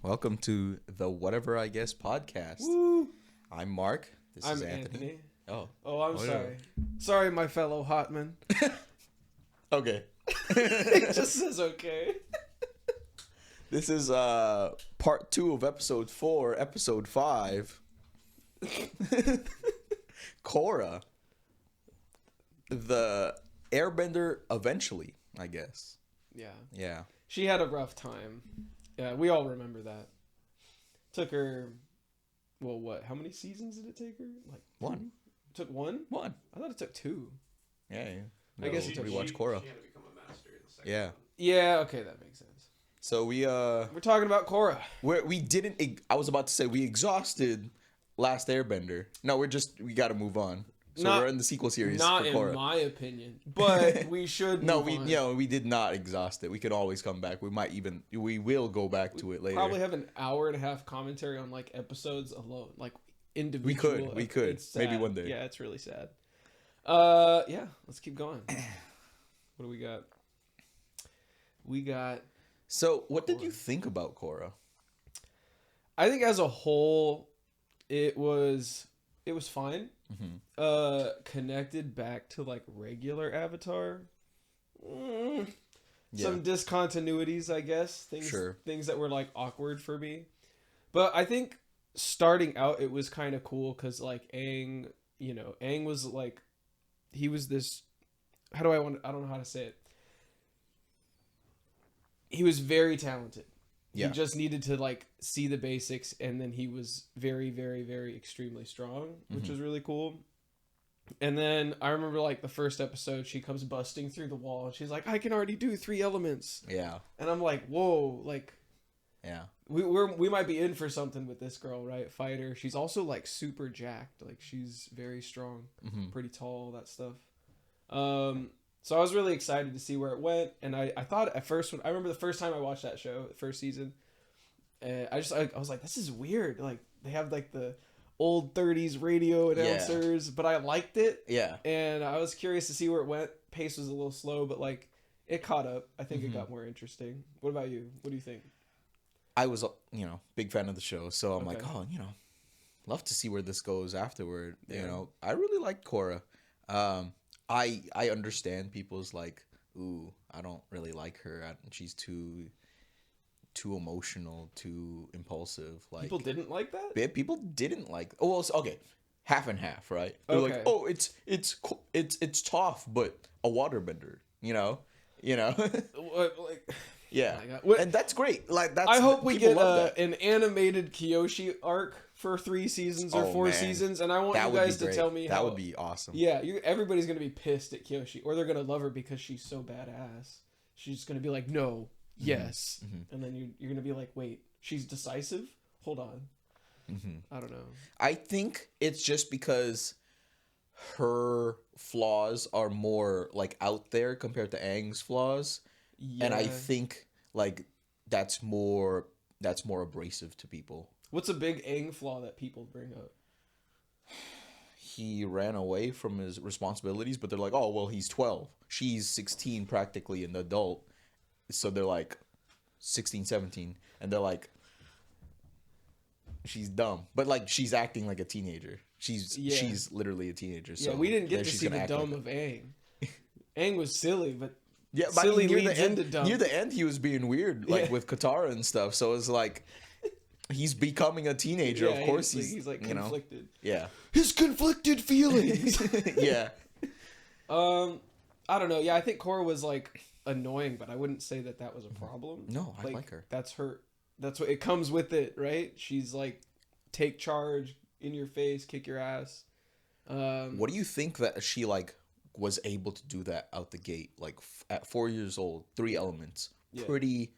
Welcome to the Whatever I Guess podcast. Woo. I'm Mark. This I'm is Anthony. Oh, I'm Oh, yeah. sorry. Sorry, my fellow Hotman. Okay. It just says okay. This is part 2 of episode 4, episode 5. Korra. The airbender eventually, I guess. Yeah. Yeah. She had a rough time. Yeah, we all remember that. Took her, well, what? How many seasons did it take her? Like 1. Took one? 1. I thought it took 2. Yeah. I guess it took we watched She Korra. had to become a master in the second Yeah. one. Yeah, okay, that makes sense. So We're talking about Korra. we didn't. I was about to say we exhausted Last Airbender. No, we got to move on. So we're in the sequel series. Not for in Korra. my opinion, but we should. No, move we on. we did not exhaust it. We could always come back. We will go back to it later. Probably have an hour and a half commentary on like episodes alone, like individual. We could. It's Maybe sad. one day. Yeah, it's really sad. Yeah, let's keep going. What do we got? We got. So, what did you think about Korra? I think as a whole, it was fine. Mm-hmm. Connected back to like regular Avatar. Yeah. Some discontinuities, I guess. Things that were like awkward for me. But I think starting out, it was kind of cool because like Aang was like, he was this. I don't know how to say it. He was very talented. Yeah. He just needed to like see the basics, and then he was very, very, very extremely strong, which was really cool. And then I remember like the first episode, she comes busting through the wall, and she's like, "I can already do 3 elements." Yeah. And I'm like, "Whoa!" Like, Yeah. we might be in for something with this girl, right? Fighter. She's also like super jacked. Like she's very strong, pretty tall, that stuff. So I was really excited to see where it went, and I thought at first, I remember the first time I watched that show, the first season, I was like, this is weird. Like they have like the old 30s radio announcers, but I liked it. Yeah. And I was curious to see where it went. Pace was a little slow, but like it caught up. I think it got more interesting. What about you? What do you think? I was, big fan of the show, so I'm like, Okay. love to see where this goes afterward. Yeah. I really liked Korra. I understand people's like, ooh, I don't really like her. She's too emotional, too impulsive. Like People didn't like that? people didn't like. Oh, well, okay, half and half, right? They're like, Okay. oh, it's tough, but a waterbender, What, like, yeah, oh my God. What- and that's great. Like that's. I hope we people get love that. an animated Kyoshi arc for 3 seasons or Oh, 4 man. seasons, and I want That you would be guys to great. tell me that how. would be awesome. Yeah, everybody's gonna be pissed at Kyoshi, or they're gonna love her because she's so badass. She's gonna be like, no, yes, and then you're gonna be like, wait, she's decisive. Hold on, I don't know. I think it's just because her flaws are more like out there compared to Aang's flaws, Yeah. and I think like that's more abrasive to people. What's a big Aang flaw that people bring up? He ran away from his responsibilities, but they're like, oh well, he's 12, she's 16, practically an adult, so they're like 16, 17, and they're like, she's dumb, but like she's acting like a teenager. She's literally a teenager. So Yeah, we didn't get then to she's see gonna the act dumb like of Aang. Aang was silly, but yeah, but silly near leads the end, into dumb. near the end, he was being weird, like Yeah. with Katara and stuff. So it's like he's becoming a teenager. Yeah, Of course, he's like conflicted. Yeah, His conflicted feelings. yeah, I don't know. Yeah, I think Korra was like annoying, but I wouldn't say that was a problem. No, I like her. That's her. That's what it comes with it, right? She's like, take charge, in your face, kick your ass. What do you think that she like was able to do that out the gate, like at 4 years old, 3 elements, Yeah. pretty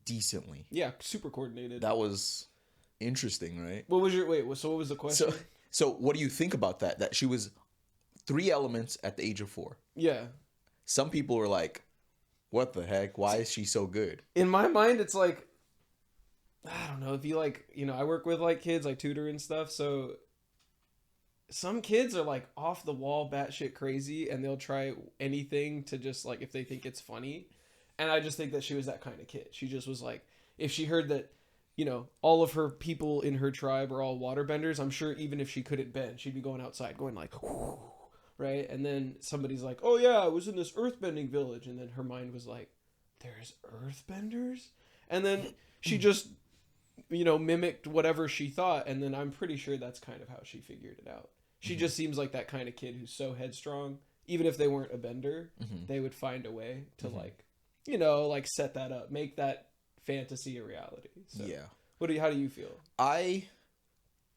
decently? Yeah, super coordinated. That was interesting, right? What was your So what was the question? So what do you think about that? That she was 3 elements at the age of 4. Yeah. Some people were like, "What the heck? Why is she so good?" In my mind, it's like, I don't know, if you like, I work with like kids, I tutor and stuff, so some kids are like off the wall, batshit crazy, and they'll try anything to just like, if they think it's funny. And I just think that she was that kind of kid. She just was like, if she heard that all of her people in her tribe are all waterbenders. I'm sure even if she couldn't bend, she'd be going outside, going like, right? And then somebody's like, oh yeah, I was in this earthbending village. And then her mind was like, there's earthbenders? And then she just, mimicked whatever she thought. And then I'm pretty sure that's kind of how she figured it out. She just seems like that kind of kid who's so headstrong. Even if they weren't a bender, they would find a way to set that up, make that fantasy a reality. So, Yeah. how do you feel? I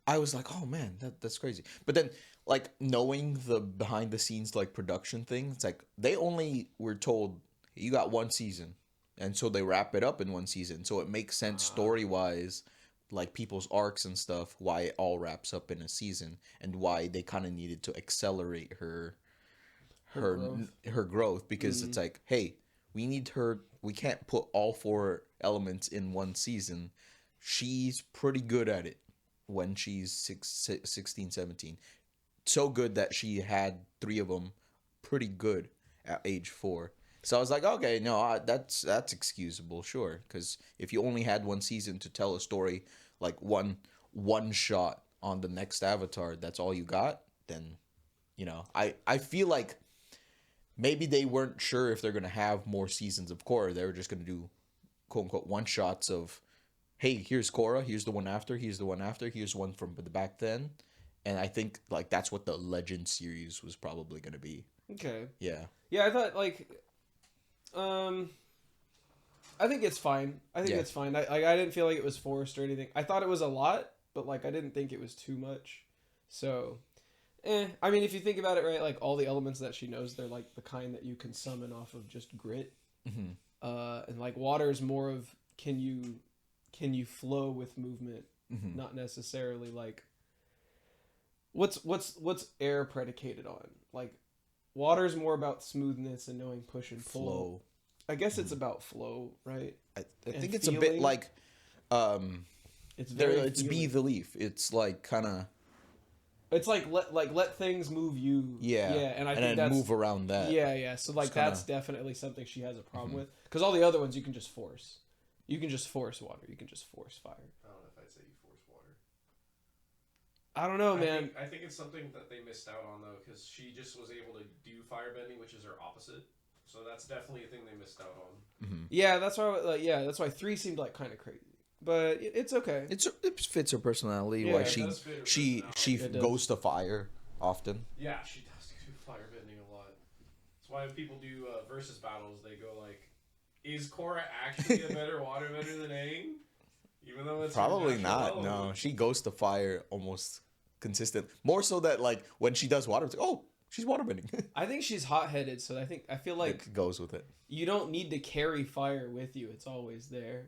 was like, oh man, that's crazy. But then, like, knowing the behind the scenes like production thing, it's like they only were told you got one season, and so they wrap it up in one season. So it makes sense story wise, like people's arcs and stuff, why it all wraps up in a season, and why they kind of needed to accelerate her growth because it's like, hey, we need her. We can't put all 4 elements in one season. She's pretty good at it when she's 16, 17. So good that she had 3 of them pretty good at age 4. So I was like, okay, no, that's excusable, sure. Because if you only had one season to tell a story, like one shot on the next Avatar, that's all you got, then, I feel like maybe they weren't sure if they're going to have more seasons of Korra. They were just going to do, quote-unquote, one-shots of, hey, here's Korra, here's the one after, here's the one after, here's one from the back then. And I think, like, that's what the Legend series was probably going to be. Okay. Yeah. Yeah, I thought, I think it's fine. I didn't feel like it was forced or anything. I thought it was a lot, but, I didn't think it was too much. So... I mean, if you think about it, right, like all the elements that she knows, they're like the kind that you can summon off of just grit. And like water is more of can you flow with movement, not necessarily like what's air predicated on. Like water is more about smoothness and knowing push and pull. Flow. I guess it's about flow, right? I think it's feeling. A bit like it's be the leaf. It's like kind of. It's like let things move you. Yeah. And I think then that's, move around that. Yeah. So that's definitely something she has a problem with. Because all the other ones you can just force. You can just force water. You can just force fire. I don't know if I'd say you force water. I don't know, man. I think it's something that they missed out on though, because she just was able to do firebending, which is her opposite. So that's definitely a thing they missed out on. Yeah, that's why. That's why 3 seemed like kind of crazy. But it's okay. It fits her personality. Yeah, why she goes to fire often. Yeah, she does do firebending a lot. That's why when people do versus battles, they go like, "Is Korra actually a better waterbender than Aang?" Even though it's probably not. No, she goes to fire almost consistent. More so that like when she does water, it's like, oh, she's waterbending. I think she's hot-headed, so I feel like it goes with it. You don't need to carry fire with you; it's always there.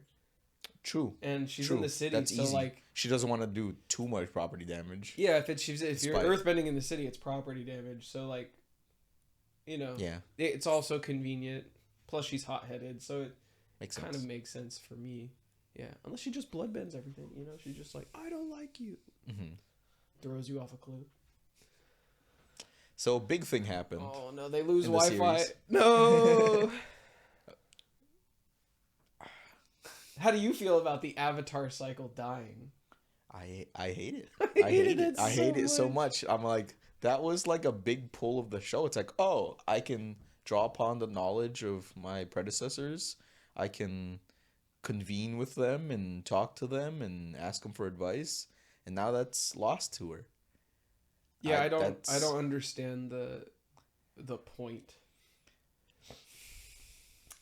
True. And she's in the city, that's so easy. like she doesn't want to do too much property damage. Yeah, if you're earthbending in the city, it's property damage. So like, yeah, it's also convenient. Plus, she's hot-headed, so it kind of makes sense for me. Yeah, unless she just bloodbends everything. She's just like, I don't like you. Throws you off a cliff. So a big thing happened. Oh no, they lose Wi-Fi. No. How do you feel about the Avatar cycle dying? I hate it. I hate it so much. I'm like, that was like a big pull of the show. It's like, oh, I can draw upon the knowledge of my predecessors. I can convene with them and talk to them and ask them for advice. And now that's lost to her. Yeah, I don't understand the point.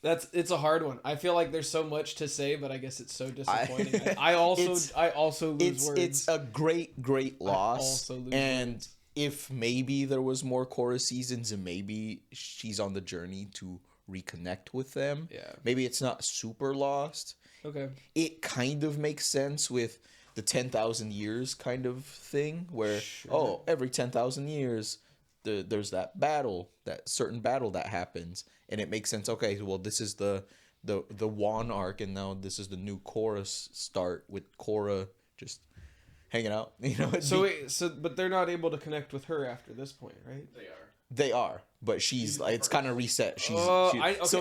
It's a hard one. I feel like there's so much to say, but I guess it's so disappointing. I also lose words. It's a great loss. And words. If maybe there was more Korra seasons and maybe she's on the journey to reconnect with them. Yeah. Maybe it's not super lost. Okay. It kind of makes sense with the 10,000 years kind of thing where every 10,000 years there's that certain battle that happens, and it makes sense. Okay, well, this is the Wan arc, and now this is the new Korra start with Korra just hanging out. But they're not able to connect with her after this point, right? They are. But she's like, it's kind of reset. So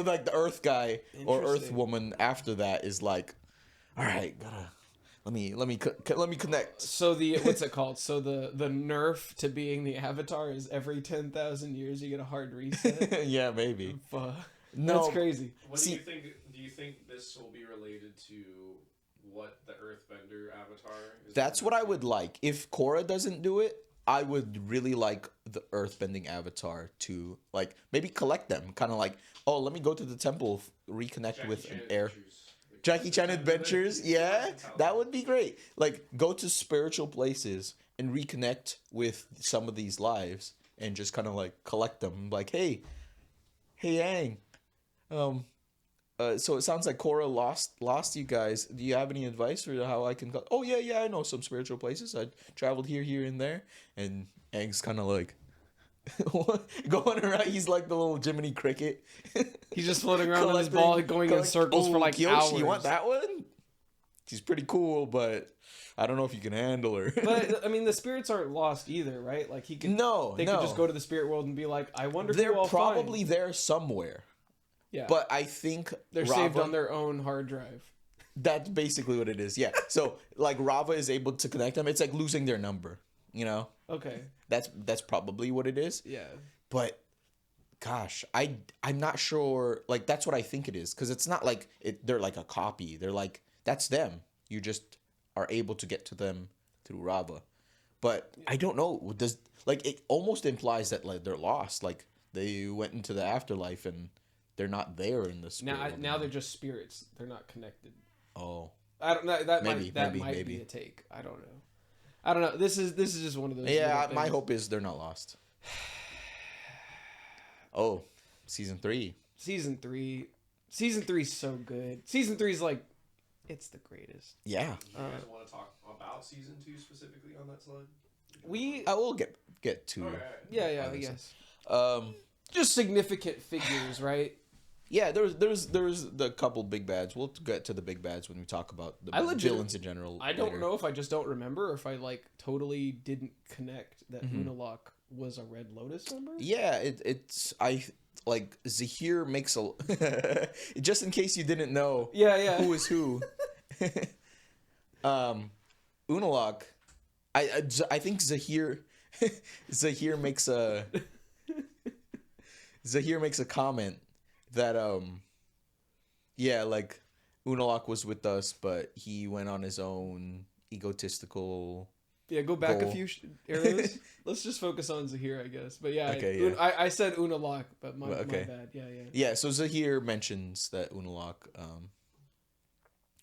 like the Earth guy or Earth woman after that is like, all right, gotta let me connect. So the what's it called? So the nerf to being the Avatar is every 10,000 years you get a hard reset. Yeah, maybe. Fuck. No, That's crazy. What See- do you think? Do you think this will be related to what the Earthbender Avatar is? That's what I would like. If Korra doesn't do it, I would really like the earthbending avatar to like maybe collect them. Kind of like, oh, let me go to the temple, reconnect Jackie with Chan an air. Adventures. Like, Jackie Chan Adventures, yeah, That's how- that would be great. Like, go to spiritual places and reconnect with some of these lives, and just kind of like collect them. Like, hey, Aang, so it sounds like Korra lost you guys. Do you have any advice for how I can? Oh yeah, I know some spiritual places. I traveled here, and there, and Aang's kind of like going around. He's like the little Jiminy Cricket. He's just floating around on his ball, going in circles for like Kyoshi, hours. you want that one? She's pretty cool, but I don't know if you can handle her. But I mean, the spirits aren't lost either, right? Like he could. They could just go to the spirit world and be like, "I wonder They're who I'll probably find." there somewhere. Yeah, But I think they're saved on their own hard drive. That's basically what it is. Yeah. So like Rava is able to connect them. It's like losing their number. You know. Okay. That's probably what it is. Yeah. But gosh, I'm not sure. Like that's what I think it is, because it's not like they're like a copy. They're like that's them. You just are able to get to them through Rava. But I don't know. Does like it almost implies that like they're lost. Like they went into the afterlife and they're not there in the spirit world Now anymore. they're just spirits. They're not connected. Oh. I don't know. That Maybe, might maybe. be a take. I don't know. This is just one of those. Yeah, little my things. hope is they're not lost. Oh, season 3. Season 3 is so good. Season 3 is like, it's the greatest. Yeah. Do you guys want to talk about season 2 specifically on that slide? We I will get to. Okay. yeah, I guess. Um. Just significant figures, right? Yeah, there's the couple big bads. We'll get to the big bads when we talk about the villains in general. I don't later. know if I just don't remember or if I like totally didn't connect that Unalaq was a Red Lotus member. Yeah, it's I like Zahir makes a just in case you didn't know. Yeah. Who is who? Unalaq. I think Zahir makes a comment that yeah, like Unalaq was with us, but he went on his own egotistical. Yeah, go back Goal. a few arrows. Let's just focus on Zahir, I guess. But yeah, Okay, yeah. I said Unalaq, but my bad. Yeah. Yeah, so Zahir mentions that Unalaq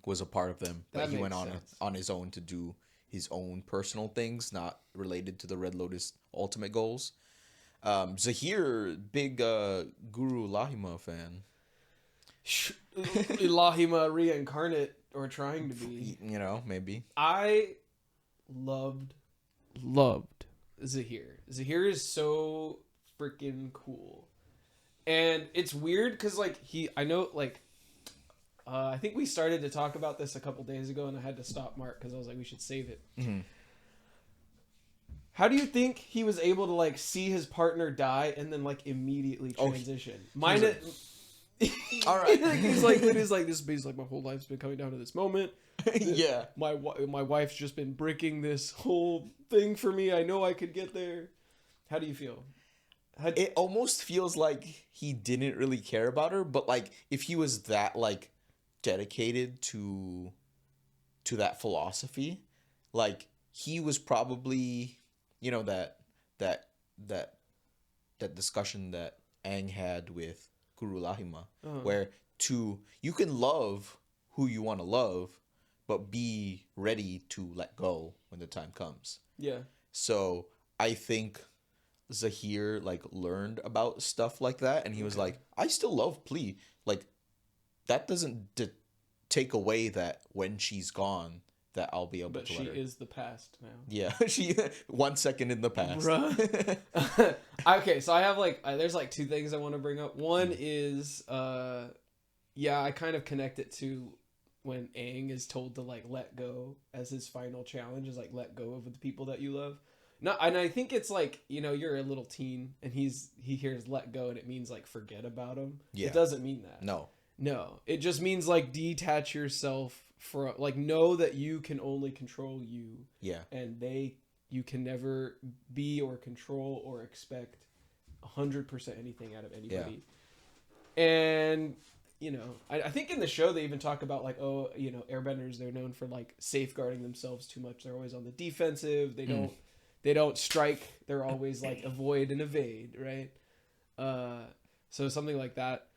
was a part of them, but That he went makes on sense. on his own to do his own personal things, not related to the Red Lotus ultimate goals. Zahir, big Guru Lahima fan. Ilahima reincarnate or trying to be. You know, maybe. I loved Zahir. Zahir is so freaking cool. And it's weird because like I think we started to talk about this a couple days ago and I had to stop Mark because I was like, we should save it. Mm-hmm. How do you think he was able to like see his partner die and then like immediately transition? All right. He's like this like my whole life's been coming down to this moment. Yeah. My wife's just been bricking this whole thing for me. I know I could get there. How do you feel? It almost feels like he didn't really care about her, but like if he was that like dedicated to that philosophy, like he was probably, you know, that discussion that Aang had with Guru Lahima, where you can love who you want to love, but be ready to let go when the time comes. Yeah. So I think Zahir like learned about stuff like that, and he was like, I still love Pli. Like that doesn't take away that when she's gone that I'll be able But to she let her. is the past now. Yeah, she 1 second in the past. Bruh. Okay, so I have like there's like two things I want to bring up. One is I kind of connect it to when Aang is told to like let go as his final challenge is like let go of the people that you love. No, and I think it's like, you know, you're a little teen and he hears let go and it means like forget about him. Yeah. It doesn't mean that. No. No, it just means like detach yourself from like know that you can only control you, Yeah. and you can never be or control or expect 100% anything out of anybody. And I think in the show they even talk about like, oh, airbenders, they're known for like safeguarding themselves too much. They're always on the defensive. They don't strike. They're always like avoid and evade, right? So something like that.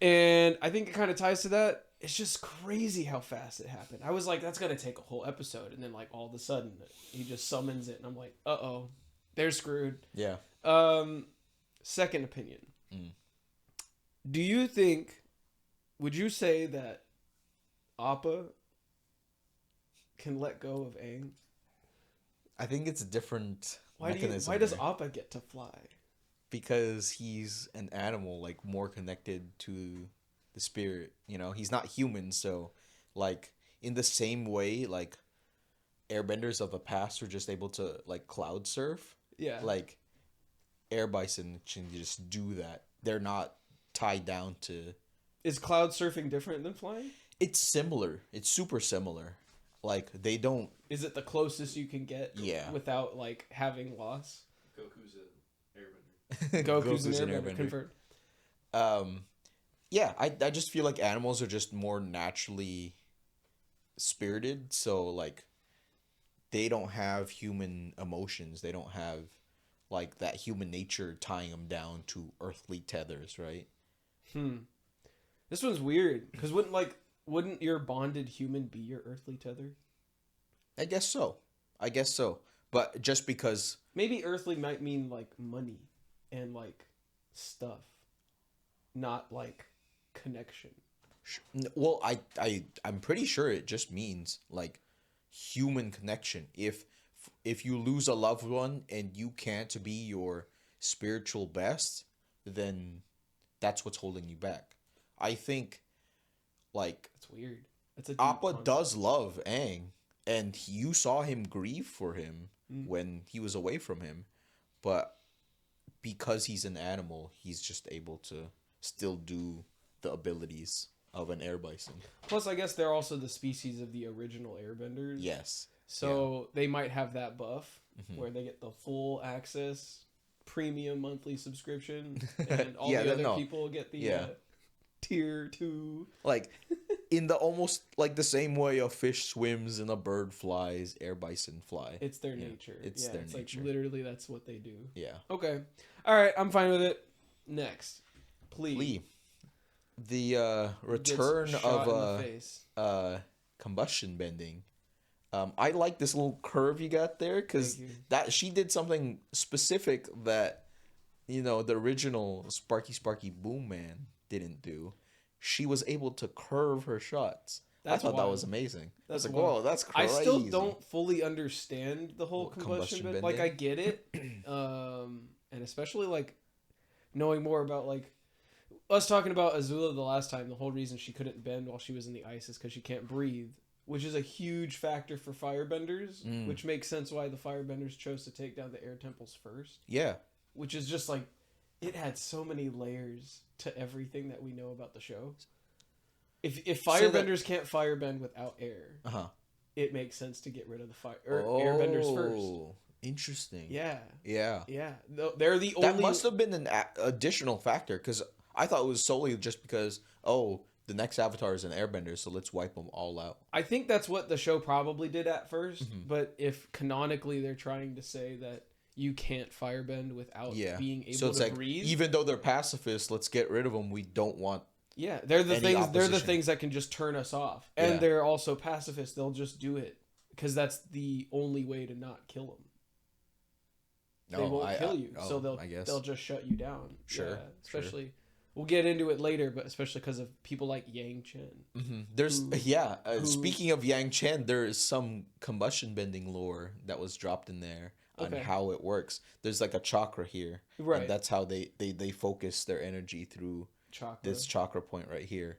And I think it kind of ties to that. It's just crazy how fast it happened. I was like, that's gonna take a whole episode, and then like all of a sudden he just summons it, and I'm like, uh-oh, they're screwed. Yeah. Second opinion. Mm. Do you would you say that Appa can let go of Aang? I think it's a different Why mechanism does there. Appa get to fly? Because he's an animal, like more connected to the spirit. He's not human, so like in the same way, like airbenders of the past were just able to like cloud surf. Yeah. Like air bison can just do that. They're not tied down to. Is cloud surfing different than flying? It's similar. It's super similar. Like they don't. Is it the closest you can get? Yeah. Without like having loss. Goku's an airbender. Goku's an airbender. Confirmed. Yeah, I just feel like animals are just more naturally spirited, so like they don't have human emotions. They don't have like that human nature tying them down to earthly tethers, right? This one's weird because wouldn't your bonded human be your earthly tether? I guess so. But just because Maybe earthly might mean like money and like stuff, not like connection. well, I'm pretty sure it just means like human connection. If you lose a loved one and you can't be your spiritual best, then that's what's holding you back. I think like That's weird. That's a deep Appa concept. does love Aang, and you saw him grieve for him when he was away from him, but because he's an animal, he's just able to still do the abilities of an air bison. Plus, I guess they're also the species of the original airbenders. Yes. So they might have that buff Mhm. where they get the full access premium monthly subscription, and all Yeah, the other no. people get the Yeah. tier 2. Like in the almost like the same way a fish swims and a bird flies, air bison fly. It's their Yeah, nature. it's their nature. Like literally that's what they do. Yeah. Okay. All right, I'm fine with it. Next. Please. Lee. The return of combustion bending. I like this little curve you got there because Thank you. that she did something specific that the original Sparky Boom Man didn't do. She was able to curve her shots. That's I thought that wild. was amazing. That's I was like, wild. whoa, that's I crazy. still don't fully understand the whole What, combustion combustion bit. Like I bending? get it, and especially like knowing more about like us talking about Azula the last time. The whole reason she couldn't bend while she was in the ice is because she can't breathe, which is a huge factor for firebenders. Which makes sense why the firebenders chose to take down the air temples first. Yeah. Which is just like it had so many layers to everything that we know about the show. If So firebenders can't firebend without air, Uh-huh. it makes sense to get rid of the fire airbenders first. Oh, interesting. Yeah, Yeah. yeah. They're the That only. must have been an additional factor because I thought it was solely just because, the next Avatar is an airbender, so let's wipe them all out. I think that's what the show probably did at 1st, Mhm. but if canonically they're trying to say that you can't firebend without Yeah. being able So it's to like, breathe, even though they're pacifists, let's get rid of them. We don't want. yeah, they're the any things. They're the opposition. things that can just turn us off, and Yeah. they're also pacifists. They'll just do it because that's the only way to not kill them. They won't kill you, so I guess. they'll just shut you down. Sure, Yeah, sure. especially we'll get into it later, but especially because of people like Yang Chen. There's who- speaking of Yang Chen, there is some combustion bending lore that was dropped in there on Okay. how it works. There's like a chakra here, Right. and that's how they focus their energy through Chakra. this chakra point right here.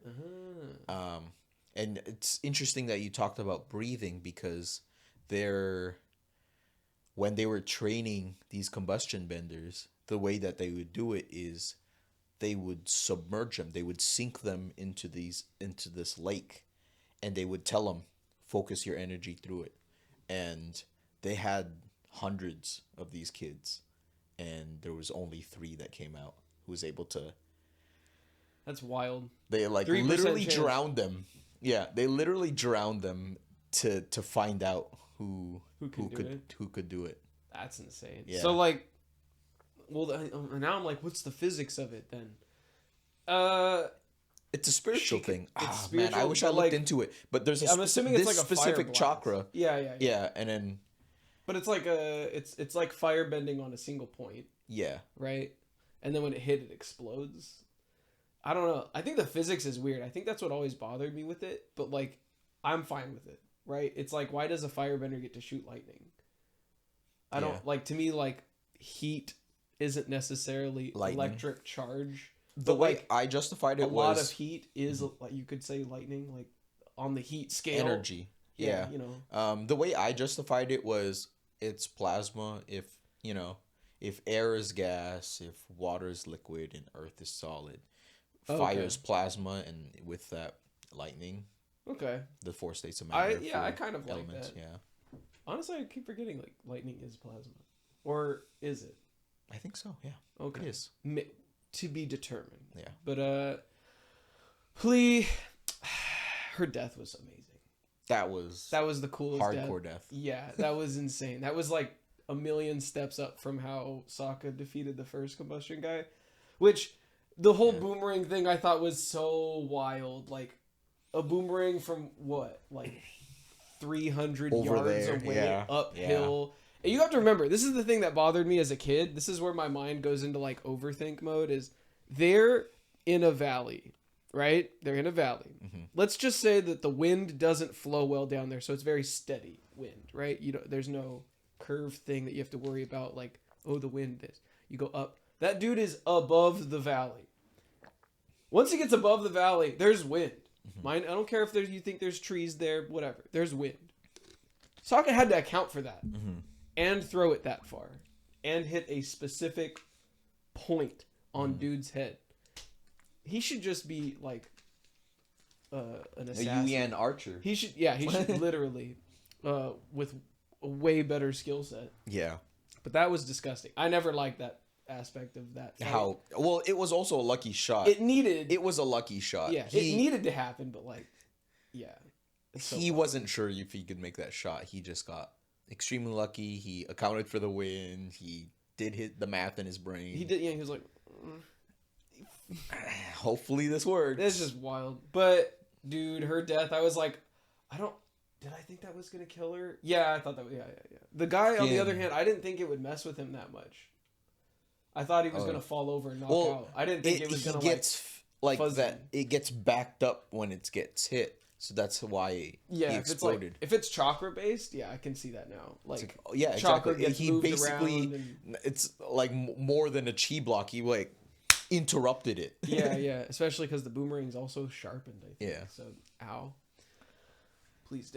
Uh-huh. And it's interesting that you talked about breathing because when they were training these combustion benders, the way that they would do it is they would submerge them. They would sink them into this lake, and they would tell them, focus your energy through it. And they had hundreds of these kids, and there was only 3 that came out who was able to. That's wild. They like 3% literally chance. drowned them. Yeah, they literally drowned them to find out who could do it. That's insane. Yeah. So like, well, now I'm like, what's the physics of it then? It's a spiritual thing. it's Man, I spiritual, wish I but, looked like, into it. But there's I'm assuming it's this like a fire specific blast. chakra. Yeah. Yeah, and then But it's like it's like fire bending on a single point, yeah, right? And then when it hit, it explodes. I don't know. I think the physics is weird. I think that's what always bothered me with it. But like, I'm fine with it, right? It's like, why does a firebender get to shoot lightning? I don't Yeah. like. To me, like, heat isn't necessarily Lightning. electric charge. the But, way like, I justified a it lot of was heat is like, you could say lightning, like on the heat scale. energy. Yeah. You know. The way I justified it was it's plasma. If if air is gas, if water is liquid, and earth is solid, fire is plasma, and with that lightning, Okay. the 4 states of matter. I for kind of like elements. that. Yeah, Honestly, I keep forgetting like lightning is plasma, or is it? I think so. Yeah, Okay. it is. To be determined. Yeah. But Plea, her death was amazing. That was the coolest hardcore death. Yeah, that was insane. That was like a million steps up from how Sokka defeated the first combustion guy, which the whole boomerang thing I thought was so wild. Like a boomerang from what, like 300 Over yards there, away, yeah, uphill. And you have to remember, this is the thing that bothered me as a kid. This is where my mind goes into like overthink mode. Is they're in a valley, right? They're in a valley. Let's just say that the wind doesn't flow well down there, so it's very steady wind, right? There's no curve thing that you have to worry about, like, oh, the wind is. You go up. That dude is above the valley. Once he gets above the valley, there's wind. I don't care if you think there's trees there, whatever. There's wind. Sokka had to account for that and throw it that far and hit a specific point on dude's head. He should just be like an assassin. A Yuan archer. He should literally with a way better skill set. Yeah. But that was disgusting. I never liked that aspect of that fight. Well, it was also a lucky shot. It was a lucky shot. Yeah, it needed to happen, but like, yeah. He wasn't sure if he could make that shot. He just got extremely lucky. He accounted for the wind. He did hit the math in his brain. He did. Yeah, he was like, hopefully this works. it's just wild. But dude, her death, I was like, did I think that was gonna kill her? Yeah, I thought that. Yeah. The guy, on the other hand, I didn't think it would mess with him that much. I thought he was gonna fall over and knock out. I didn't think it was gonna like fuzzy. that. It gets backed up when it gets hit, so that's why he exploded. If it's chakra based, yeah, I can see that now. Like, yeah, chakra exactly. gets He moved basically, around it's like more than a chi block. He like interrupted it. yeah, especially because the boomerang's also sharpened. I think. Yeah. So, ow. Please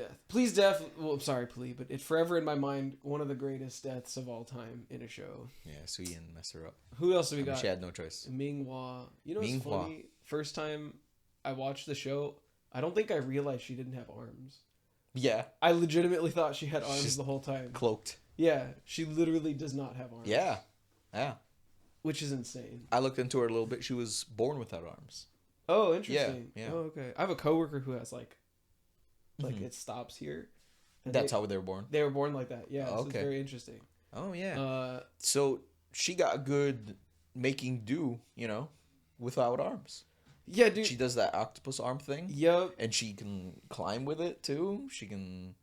death. Well, I'm sorry, Plea, but it's forever in my mind one of the greatest deaths of all time in a show. Yeah, Suyin messed her up. Who else do we got? She had no choice. Minghua. You know what's Minghua. funny? First time I watched the show, I don't think I realized she didn't have arms. Yeah, I legitimately thought she had arms She's the whole time. cloaked. Yeah, she literally does not have arms. Yeah. Which is insane. I looked into her a little bit. She was born without arms. Oh, interesting. Yeah. Oh, okay. I have a coworker who has like it stops here. And That's how they were born. they were born like that. Yeah, Oh, so it's okay. very interesting. Oh yeah. So she got good making do, without arms. Yeah, dude. She does that octopus arm thing. Yep. And she can climb with it too. She can.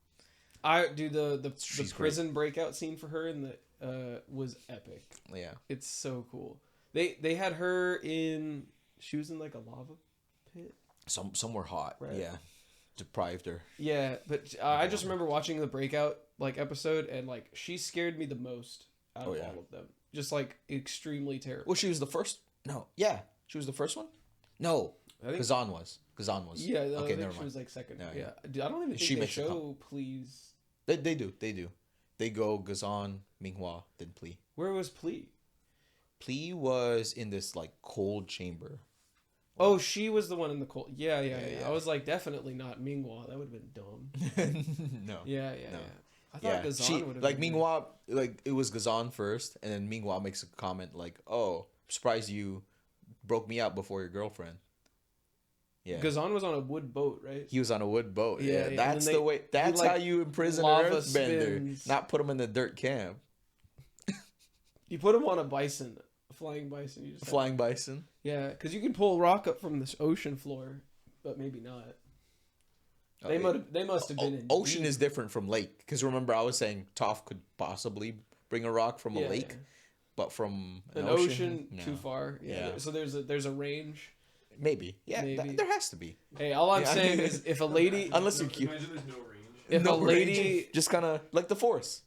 I do the She's prison breakout scene for her in the was epic. Yeah. It's so cool. They had her in. She was in like a lava pit. Somewhere hot. Right. Yeah. Deprived her. Yeah, but I just remember watching the breakout like episode and like she scared me the most out of all of them. Just like extremely terrible. Well, she was the first. No. Yeah. She was the first one. No. I think. Kazan was. Yeah. Okay, I think never she mind. was like second. No, Yeah. Dude, I don't even think She they makes a show Please. They do. They go Gazan, Minghua, then Pli. Where was Plea? Plee was in this like cold chamber. Oh, she was the one in the cold. Yeah. Yeah. I was like, definitely not Minghua. That would have been dumb. No. Yeah. No. I thought Gazan would have like been Mingwa, like it was Gazan first, and then Mingwa makes a comment like, "Oh, I'm surprised you broke me out before your girlfriend." Yeah, Gazan was on a wood boat, right? he was on a wood boat. Yeah, Yeah. that's the way. That's like, how you imprison an lava earthbender, spins. not put him in the dirt camp. You put him on a bison, a flying bison. You just Flying bison. Yeah, because you can pull rock up from this ocean floor, but maybe not. They must have been in Ocean deep. is different from lake because remember I was saying Toph could possibly bring a rock from a lake, Yeah. but from An ocean no. too far. Yeah. Yeah. So there's a range. Maybe. Yeah, Maybe. there has to be. Hey, all I'm Yeah. saying is if a lady, Unless you're cute. Imagine there's no range. if No a lady, range. Just kind of like the Force.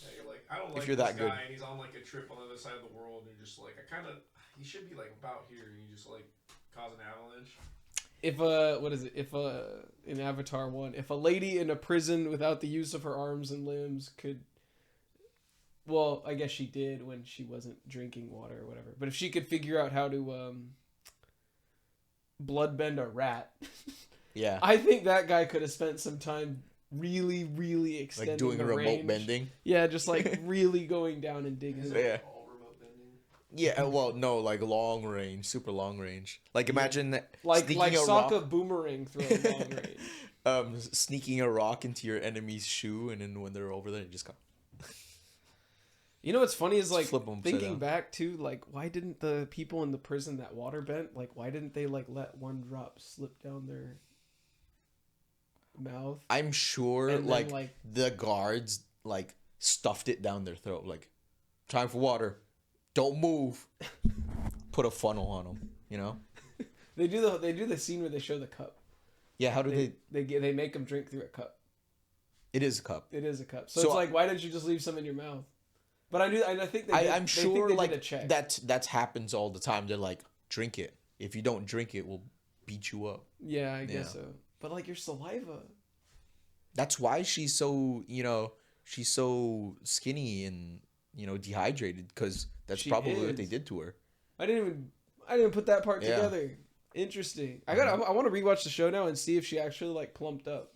Yeah, you're like, I don't If like you're this that guy, good. and he's on like a trip on the other side of the world, and you're just like, he should be like about here, and you just like cause an avalanche. if in Avatar 1, if a lady in a prison without the use of her arms and limbs could, well, I guess she did when she wasn't drinking water or whatever, but if she could figure out how to bloodbend a rat, Yeah. I think that guy could have spent some time really, really extending Like doing the remote range. bending. Yeah, just like really going down and digging. Yeah. All remote bending. Yeah, well, no, like long range, super long range. Like imagine Like sneaking a Sokka rock, boomerang throw long range. sneaking a rock into your enemy's shoe, and then when they're over there, you just go. You know what's funny is like Flip 'em upside thinking down. back to like why didn't the people in the prison that water bent, like why didn't they like let one drop slip down their mouth? I'm sure, And then, like, like- the guards like stuffed it down their throat, like, time for water, don't move. Put a funnel on them, you know? They do the scene where they show the cup. Yeah, how do They make them drink through a cup. It is a cup. It is a cup. So, So it's like why didn't you just leave some in your mouth? But I think they did, I'm they sure think they like did a check. that happens all the time. They're like, drink it. If you don't drink it, we'll beat you up. Yeah, I guess Yeah. so. But like your saliva. That's why she's so, she's so skinny and, dehydrated, because that's She probably is. what they did to her. I didn't even put that part Yeah. Mm-hmm. together. Interesting. I want to rewatch the show now and see if she actually like plumped up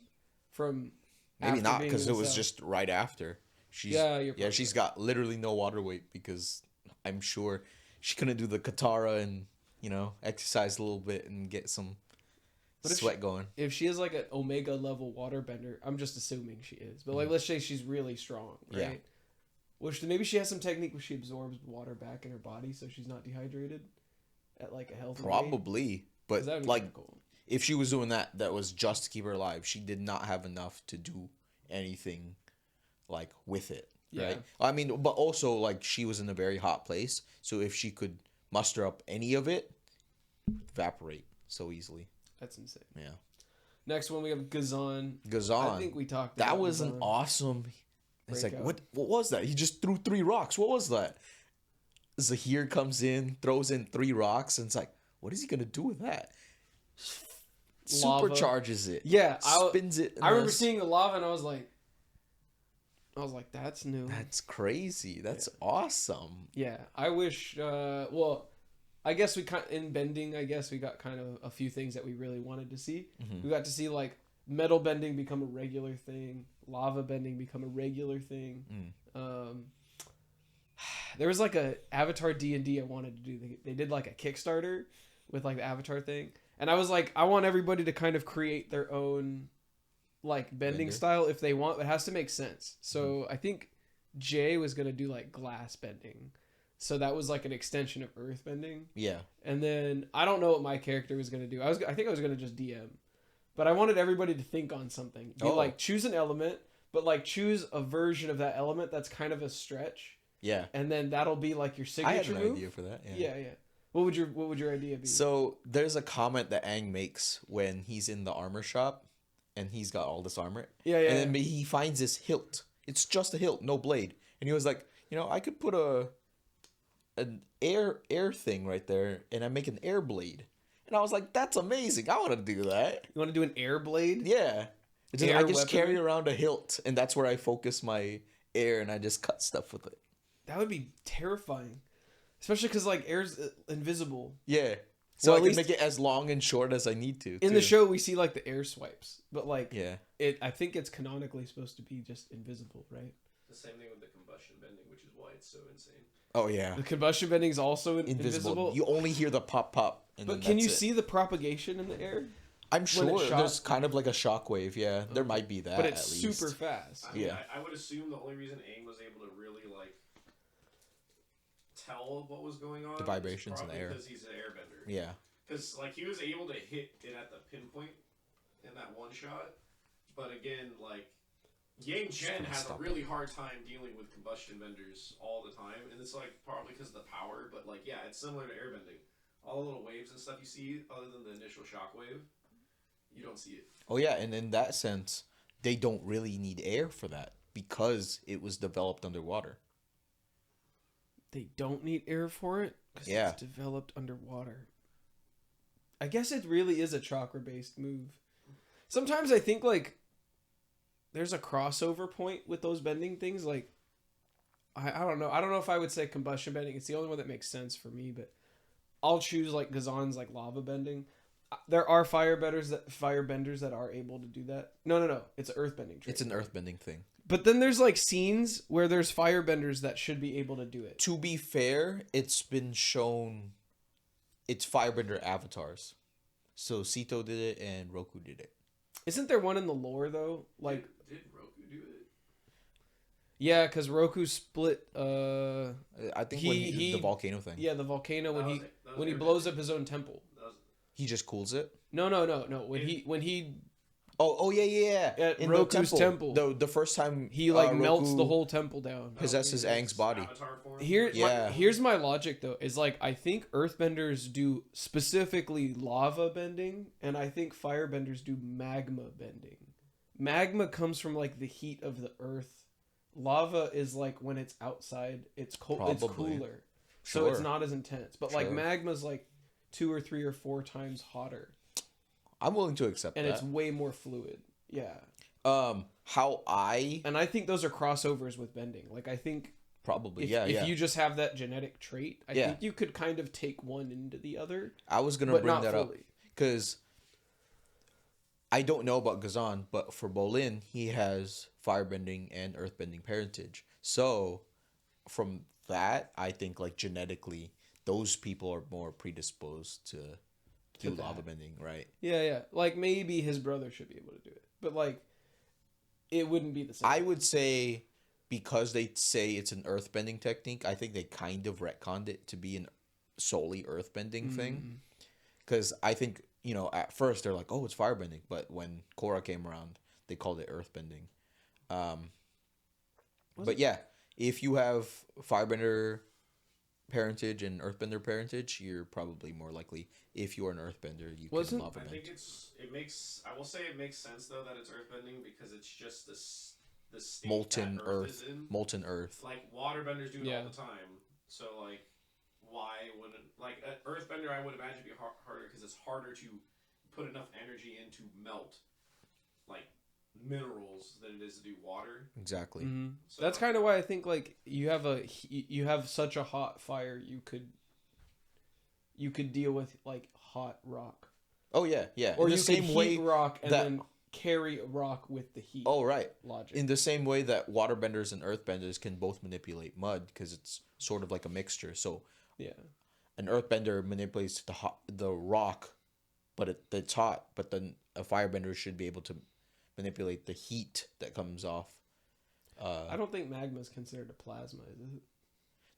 from Maybe after not, being because in it the was cell. just right after. She's, Yeah, you're yeah, probably she's got literally no water weight, because I'm sure she couldn't do the Katara and, exercise a little bit and get some But if sweat going. If she is like an Omega level waterbender, I'm just assuming she is. But like let's say she's really strong, right? Yeah. Which maybe she has some technique where she absorbs water back in her body so she's not dehydrated at like a healthy rate. Probably. 'Cause But that'd be like, kinda cool. if she was doing that was just to keep her alive. She did not have enough to do anything like with it, Yeah. right? I mean, but also like she was in a very hot place, so if she could muster up any of it, evaporate so easily. That's insane. Yeah. Next one we have Gazan. Gazan. I think we talked That about was an Gazan. awesome. It's like Breakout. what was that? He just threw 3 rocks. What was that? Zahir comes in, throws in 3 rocks, and it's like, what is he gonna do with that? Lava. Supercharges it. Yeah, spins it. in I remember the- seeing the lava and I was like that's new. That's crazy. That's awesome. Yeah, I wish. Well, I guess in bending. I guess we got kind of a few things that we really wanted to see. Mhm. We got to see like metal bending become a regular thing, lava bending become a regular thing. There was like a Avatar D&D I wanted to do. They did like a Kickstarter with like the Avatar thing, and I was like, I want everybody to kind of create their own like bending Bender. style if they want. It has to make sense. So I think Jay was gonna do like glass bending. So that was like an extension of earth bending. Yeah. And then I don't know what my character was gonna do. I think I was gonna just DM, but I wanted everybody to think on something. Be like choose an element, but like choose a version of that element that's kind of a stretch, Yeah. and then that'll be like your I had signature an move. idea for that. Yeah. What would your idea be? So there's a comment that Aang makes when he's in the armor shop, and he's got all this armor. Yeah. And then he finds this hilt. It's just a hilt, no blade. And he was like, I could put an air thing right there, and I make an air blade. And I was like, that's amazing. I want to do that. You want to do an air blade? Yeah. It's just, Air I just weaponry? carry around a hilt, and that's where I focus my air, and I just cut stuff with it. That would be terrifying. Especially because like air's invisible. Yeah. So Well, I at can least- make it as long and short as I need to. In the too. show, we see like the air swipes, but like Yeah. I think it's canonically supposed to be just invisible, right? The same thing with the combustion bending, which is why it's so insane. Oh yeah. The combustion bending is also Invisible. invisible. You only hear the pop pop. And But then can that's you it. see the propagation in the air? I'm when it sure shot? there's kind of like a shockwave. Yeah, there might be that. But it's at least. super fast. I mean, Yeah. I would assume the only reason Aang was able to really like tell what was going on The vibrations in the air. because he's an airbender. Yeah. Because like he was able to hit it at the pinpoint in that one shot, but again, like Yang Chen gonna has a stop really hard time dealing with combustion benders all the time, and it's like probably because of the power. But like, yeah, it's similar to airbending. All the little waves and stuff you see, other than the initial shockwave, you don't see it. Oh yeah, and in that sense, they don't really need air for that because it was developed underwater. They don't need air for it because Yeah. it's developed underwater. I guess it really is a chakra based move. Sometimes I think like there's a crossover point with those bending things. Like I don't know. I don't know if I would say combustion bending. It's the only one that makes sense for me, but I'll choose like Gazan's like lava bending. There are firebenders that are able to do that. No. It's an earthbending trait. It's an earthbending thing. But then there's like scenes where there's firebenders that should be able to do it. To be fair, it's been shown it's firebender avatars. So Sito did it and Roku did it. Isn't there one in the lore though? Like Did Roku do it? yeah, because Roku split. I think when he did the volcano thing. Yeah, the volcano That was when he airbending. blows up his own temple. That was, He just cools it. No. When he Oh yeah. At In Roku's the temple. The first time he like melts Roku the whole temple down. possesses Aang's body. Avatar form. Yeah. Here's my logic though. Is like I think earthbenders do specifically lava bending, and I think firebenders do magma bending. Magma comes from like the heat of the earth. Lava is like when it's outside, it's cold. It's Probably. cooler, so it's Sure. not as intense. But like Sure. magma's like 2 or 3 or 4 times hotter, I'm willing to accept and that. it's way more fluid. Yeah, How I and I think those are crossovers with bending. Like I think probably if, yeah. if you just have that genetic trait, I Yeah. think you could kind of take one into the other, I was gonna but bring not that up fully. because I don't know about Gazan, but for Bolin, he has firebending and earthbending parentage. So from that, I think like genetically, those people are more predisposed to do that. lava bending, right? Yeah. Like maybe his brother should be able to do it, but like it wouldn't be the same. I would say because they say it's an earthbending technique, I think they kind of retconned it to be an solely earthbending thing. Because I think, at first they're like, oh, it's firebending. But when Korra came around, they called it earthbending. But yeah, if you have firebender parentage and earthbender parentage, you're probably more likely, if you're an earthbender, you can Wasn't- lava I bend. think I will say it makes sense though that it's earthbending because it's just the state Molten that earth. is in. Molten earth. Like waterbenders do it Yeah. all the time. So like, why wouldn't like an earthbender? I would imagine be harder because it's harder to put enough energy in to melt like minerals than it is to do water. Exactly. So That's kind of why I think like you have such a hot fire, you could deal with like hot rock, Oh, yeah, yeah. or In you the same could way heat rock and that- then carry rock with the heat. Oh, right. Logic. In the same way that waterbenders and earthbenders can both manipulate mud because it's sort of like a mixture. So Yeah. an earthbender manipulates the rock, but it's hot. But then a firebender should be able to manipulate the heat that comes off. I don't think magma is considered a plasma, is it?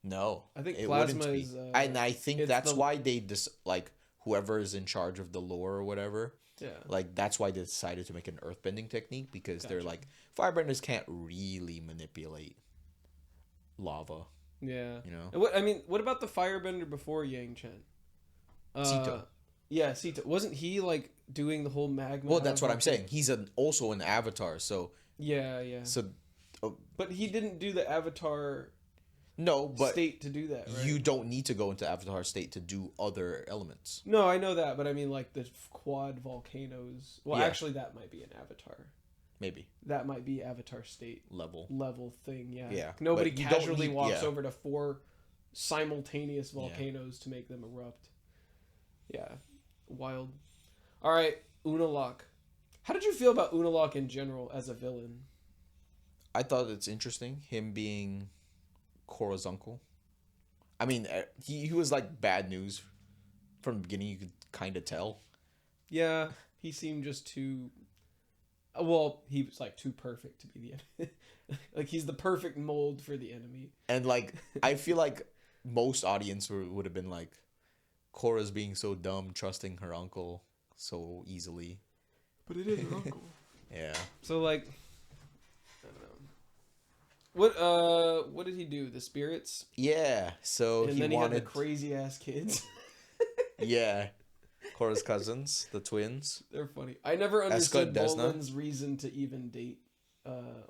No, I think it plasma wouldn't be. is, and I think it's that's the- why they like whoever is in charge of the lore or whatever. Yeah. Like that's why they decided to make an earthbending technique because they're Gotcha. like firebenders can't really manipulate lava. Yeah. You know? And what about the firebender before Yang Chen? Sito. Yeah, Sito. Wasn't he like doing the whole magma? Well, that's what I'm avatar? saying. He's also an avatar, so Yeah. But he didn't do the avatar no, but state to do that, right? you don't need to go into avatar state to do other elements. No, I know that, but I mean like the quad volcanoes. Well, Yeah. actually, that might be an avatar. Maybe That might be avatar state level. level thing. Yeah. Yeah, Nobody but you don't casually need- walks yeah. over to 4 simultaneous volcanoes to make them erupt. Yeah, wild. All right, Unalaq. How did you feel about Unalaq in general as a villain? I thought it's interesting him being Korra's uncle. I mean, he was like bad news from the beginning. You could kind of tell. Yeah, he seemed just too. Well, he was like too perfect to be the enemy. Like he's the perfect mold for the enemy. And like, I feel like most audience would have been like, Korra's being so dumb, trusting her uncle so easily. But it is her uncle. Yeah. So like, I don't know. What did he do? The spirits? Yeah. So And he then he wanted. had the crazy ass kids. Yeah. Korra's cousins, the twins. They're funny. I never understood Desna. Bolan's reason to even date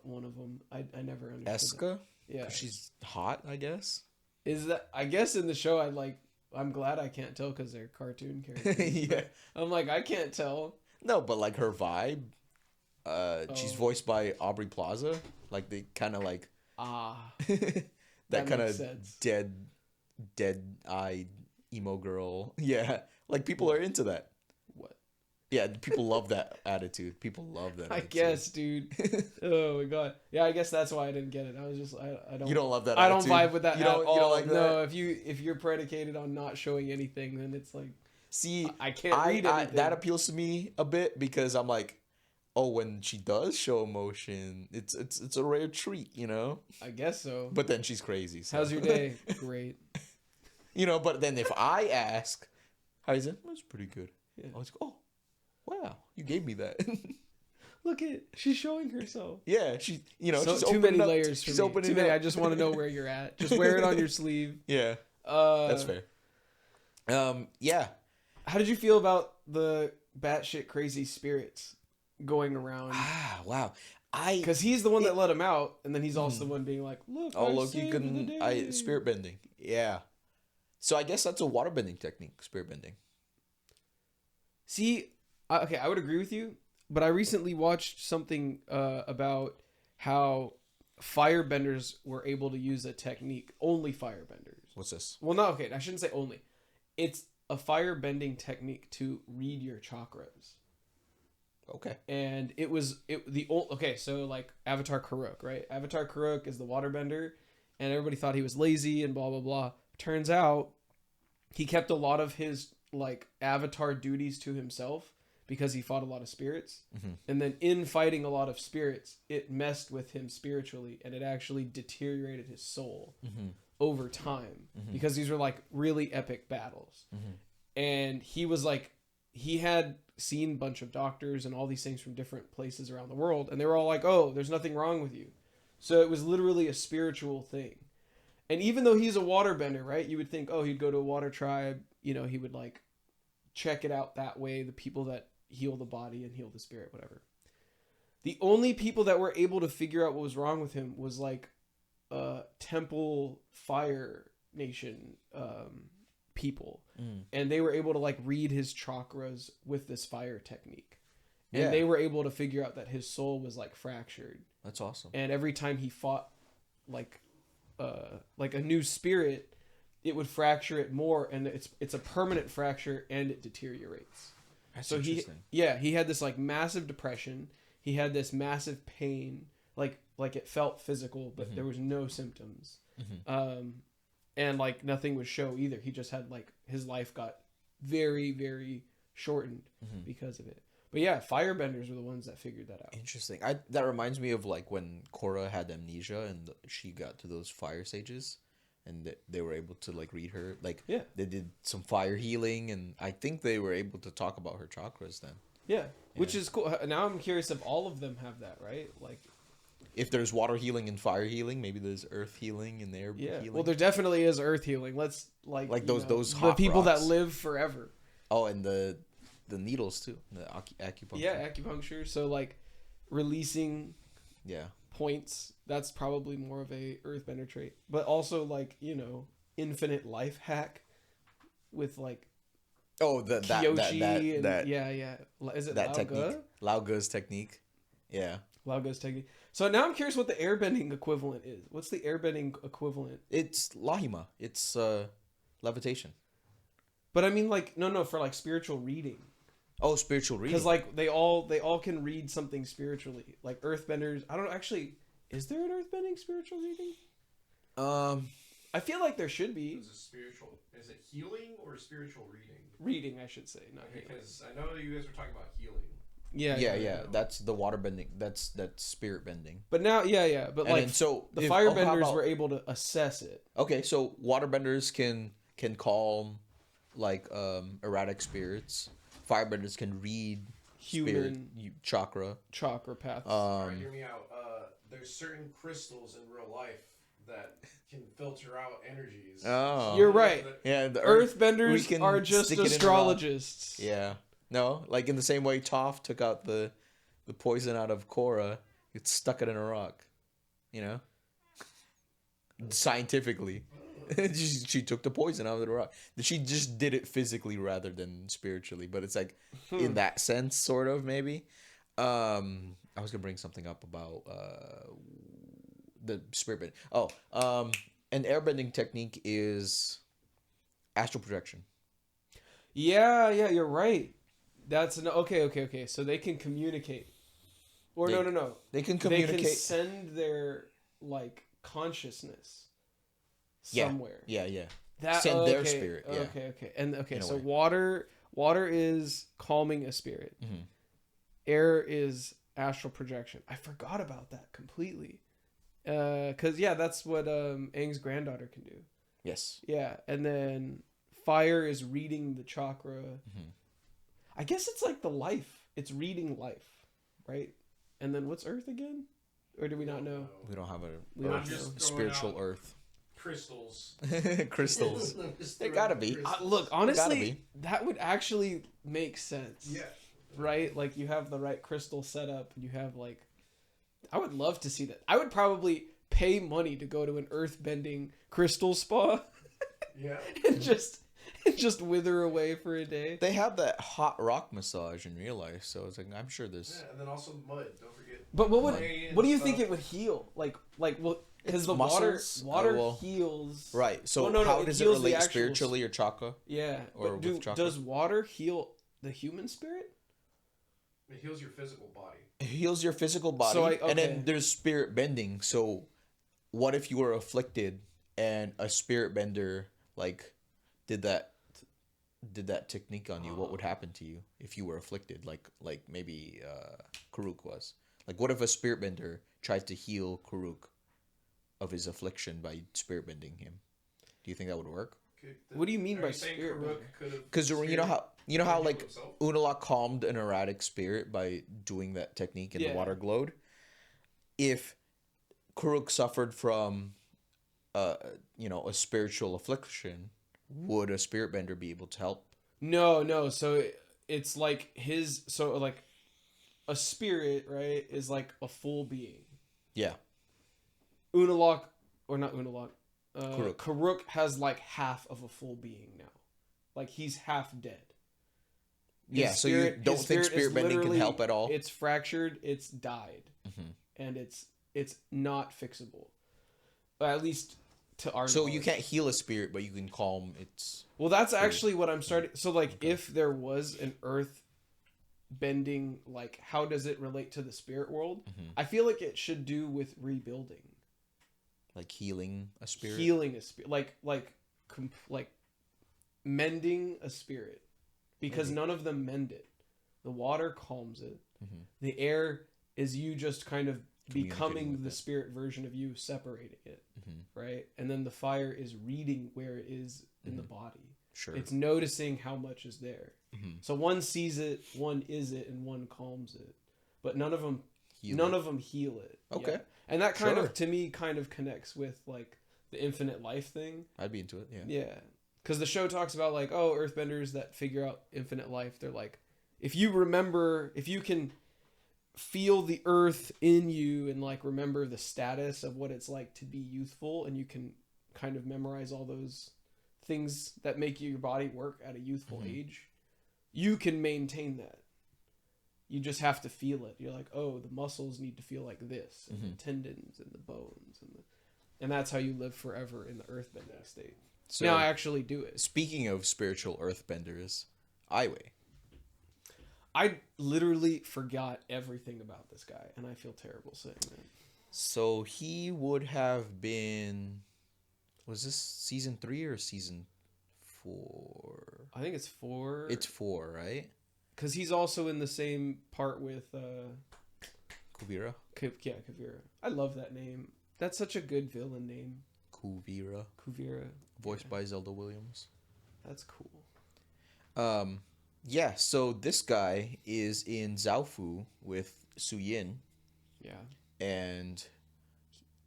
one of them. I never understood. Eska? Yeah. 'Cause she's hot, I guess. Is that? I guess in the show, I'm glad I can't tell because they're cartoon characters. Yeah. I'm like, I can't tell. No, but like her vibe, she's Oh. voiced by Aubrey Plaza. Like they kind of like That that kind of makes sense. dead-eyed emo girl. Yeah, like people are into that. What? Yeah, people love that attitude. People love that. I attitude. guess, dude. Oh my god. Yeah, I guess that's why I didn't get it. I was just, I don't. You don't love that. I don't attitude? vibe with that You at don't, all. You don't like that? No, if you're predicated on not showing anything, then it's like, See, I can't read anything. that appeals to me a bit because I'm like, oh, when she does show emotion, it's a rare treat, you know. I guess so. But then she's crazy. So. How's your day? Great. You know, but then if I ask, how's it? That's pretty good. Yeah. I was like, oh, wow, you gave me that. Look at, she's showing herself. Yeah, she, you know, So, she's too opening many up, layers for she's me. opening Too many. up. I just want to know where you're at. Just wear it on your sleeve. Yeah, that's fair. Yeah. How did you feel about the batshit crazy spirits going around? Ah, wow. Because he's the one that let him out, and then he's also the one being like, "Look, Oh, I look, you saved the can day." spirit bending. Yeah. So I guess that's a water bending technique, spirit bending. See, okay, I would agree with you, but I recently watched something about how firebenders were able to use a technique. Only firebenders. What's this? Well, no, okay, I shouldn't say only. It's a firebending technique to read your chakras. Okay. And okay, so like Avatar Kuruk, right? Avatar Kuruk is the waterbender, and everybody thought he was lazy and blah blah blah. Turns out he kept a lot of his like Avatar duties to himself because he fought a lot of spirits. Mm-hmm. And then in fighting a lot of spirits, it messed with him spiritually, and it actually deteriorated his soul over time because these were like really epic battles. And he was like, he had seen a bunch of doctors and all these things from different places around the world, and they were all like, oh, there's nothing wrong with you. So it was literally a spiritual thing. And even though he's a waterbender, right, you would think, oh, he'd go to a water tribe, you know, he would like check it out that way, the people that heal the body and heal the spirit, whatever. The only people that were able to figure out what was wrong with him was like Temple Fire Nation people. And they were able to like read his chakras with this fire technique. And they were able to figure out that his soul was like fractured. That's awesome. And every time he fought like a new spirit, it would fracture it more, and it's a permanent fracture, and it deteriorates. That's so interesting. he had this like massive depression. He had this massive pain, like it felt physical, but there was no symptoms. And like nothing would show either. He just had like his life got very, very shortened because of it. But yeah, firebenders were the ones that figured that out. Interesting. That reminds me of like when Korra had amnesia and she got to those fire sages, and they were able to like read her. Like they did some fire healing, and I think they were able to talk about her chakras then. Yeah, which is cool. Now I'm curious if all of them have that, right? Like, if there's water healing and fire healing, maybe there's earth healing and air healing. Well, there definitely is earth healing. Let's like those the hot people rocks. that live forever. Oh, and the needles too, the acupuncture. Yeah, acupuncture. So like releasing points, that's probably more of a earthbender trait. But also like, you know, infinite life hack with like Kyoshi yeah. Is it that Lao technique? Ge? Lao Ge's technique. Yeah. Lao Ge's technique. So now I'm curious what the airbending equivalent is. What's the airbending equivalent? It's lahima. It's levitation. But I mean, like, no, for like spiritual reading. Oh, spiritual reading. Because like they all can read something spiritually. Like earthbenders. I don't know, actually. Is there an earthbending spiritual reading? I feel like there should be. Is it healing or spiritual reading? Reading, I should say, not healing. Because I know you guys were talking about healing. Yeah. That's the water bending. That's spirit bending. But now, but And like, then, so the if- firebenders were able to assess it. Okay, so waterbenders can calm like erratic spirits. Firebenders can read spirit, chakra paths. Alright, hear me out. There's certain crystals in real life that can filter out energies. Oh, You're right. Yeah, the Earthbenders are just stick it in a rock. astrologists. Yeah, no, like in the same way Toph took out the poison out of Korra, it stuck it in a rock. You know, scientifically, she took the poison out of the rock. She just did it physically rather than spiritually, but it's like in that sense, sort of maybe. I was gonna bring something up about the spirit bend. An airbending technique is astral projection. Yeah, you're right. That's okay. So they can communicate. Or no. They can communicate. They can send their like consciousness somewhere. Yeah. That, send their spirit. Yeah. Okay. And In a so way. water is calming a spirit. Mhm. Air is astral projection. I forgot about that completely. Cause that's what Aang's granddaughter can do. Yes. Yeah, and then fire is reading the chakra. Mhm. I guess it's like the life. It's reading life, right? And then what's earth again? Or do we not know? We don't have We don't earth, know. spiritual earth. Crystals. Crystals. They gotta be. Look, honestly, that would actually make sense. Yeah. Right? Like you have the right crystal set up and you have like I would love to see that. I would probably pay money to go to an earth-bending crystal spa Yeah. and just wither away for a day. They have that hot rock massage in real life, so it's like I'm sure there's. Yeah, and then also mud. Don't forget. But what Clay and do you stuff. think it would heal? Like well, because It's the muscles. water heals. Right. So Well, no, how it does it heals the relate actual- spiritually or chakra? Yeah. Or But with chakra? does water heal the human spirit? It heals your physical body. It heals your physical body, So and okay. then there's spirit bending. So, what if you were afflicted and a spirit bender like did that technique on you? What would happen to you if you were afflicted? Like maybe Karuk was. Like, what if a spirit bender tried to heal Karuk of his affliction by spirit bending him? Do you think that would work? What do you mean Are by you saying spirit Karuk bender? could have Because you know how healed like himself? Unalaq calmed an erratic spirit by doing that technique and the Yeah. water glowed. If Karuk suffered from a spiritual affliction, would a spirit bender be able to help? No. So it's like like a spirit, right, is like a full being. Yeah. Unalaq, or not Unalaq. Karuk. Karuk has like half of a full being now. Like he's half dead. His Yeah, so you don't his think is spirit bending can literally- help at all? It's fractured. It's died, Mhm. and it's not fixable. At least to our. So you knowledge. can't heal a spirit, but you can calm its. Well, that's actually what I'm starting. So, like, if there was an earth bending, like, how does it relate to the spirit world? Mhm. I feel like it should do with rebuilding, Like healing a spirit. healing a spirit, like mending a spirit, because Maybe. none of them mend it. The water calms it. Mhm. The air is you just kind of Communicating becoming with the it. spirit version of you, separating it, Mhm. right? And then the fire is reading where it is in the body. Sure. It's noticing how much is there. Mhm. So one sees it, one is it, and one calms it. But none of them Heal it. heal it. Okay. Yeah. And that kind Sure. of, to me, kind of connects with like the infinite life thing. I'd be into it. Yeah. Yeah. Because the show talks about like, oh, earthbenders that figure out infinite life, they're like, if you can feel the earth in you and like remember the status of what it's like to be youthful, and you can kind of memorize all those things that make your body work at a youthful Mhm. age, you can maintain that. you just have to feel it. You're like, oh, the muscles need to feel like this, and the tendons and the bones, and that's how you live forever in the earthbending state. So now I actually do it. speaking of spiritual earthbenders, Aiwei. I literally forgot everything about this guy, and I feel terrible saying that. So he would have been. Was this season 3 or season 4? I think it's 4. It's 4, right? Because he's also in the same part with Kuvira. Kuvira. I love that name. That's such a good villain name. Kuvira. Kuvira. Voiced by Zelda Williams. That's cool. Yeah, so this guy is in Zaofu with Su Yin, Yeah. and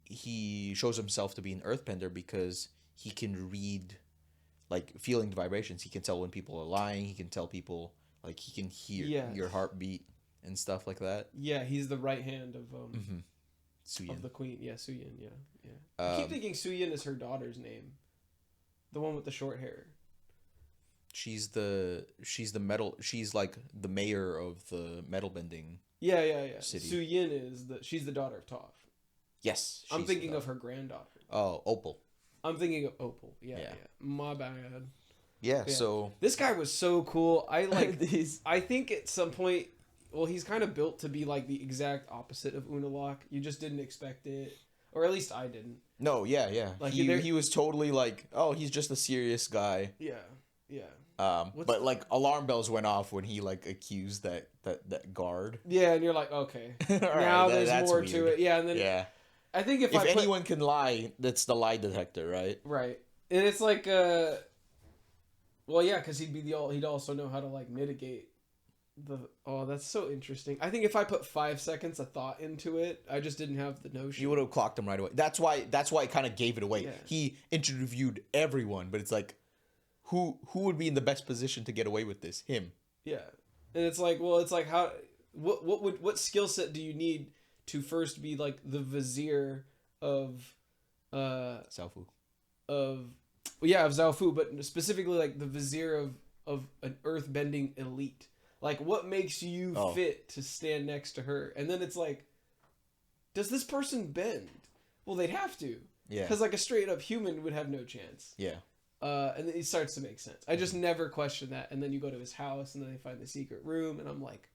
he shows himself to be an earthbender because he can read, like, feeling the vibrations. He can tell when people are lying. He can tell people, like, he can hear your heartbeat and stuff like that. Yeah, he's the right hand of Su Yin. of the queen. Yeah, Su Yin. Yeah. I keep thinking Su Yin is her daughter's name, the one with the short hair. She's the metal. She's like the mayor of the metal bending. Yeah. City. Su Yin is she's the daughter of Toph. Yes, I'm thinking of her granddaughter. Oh, Opal. I'm thinking of Opal. Yeah. My bad. Yeah. So this guy was so cool. I like these. I think at some point, well, he's kind of built to be like the exact opposite of Unalaq. You just didn't expect it, or at least I didn't. No, yeah. Like he was totally like, oh, he's just a serious guy. Yeah. But like alarm bells went off when he like accused that guard. Yeah, and you're like, okay, All now right, there's more to weird. it. Yeah, and then I think if anyone can lie, that's the lie detector, right? Right, and it's like, well, yeah, because he'd also know how to like mitigate the. Oh, that's so interesting. I think if I put 5 seconds of thought into it, I just didn't have the notion. You would have clocked him right away. That's why it kind of gave it away. Yeah. He interviewed everyone, but it's like, who would be in the best position to get away with this? Him. Yeah, and it's like, well, it's like how what skill set do you need to first be like the vizier of Zaofu. of Zaofu, but specifically like the vizier of an earthbending elite. Like, what makes you fit to stand next to her? And then it's like, does this person bend? Well, they'd have to. Yeah. Because like a straight up human would have no chance. Yeah. And it starts to make sense. I just never questioned that. And then you go to his house, and then they find the secret room, and I'm like,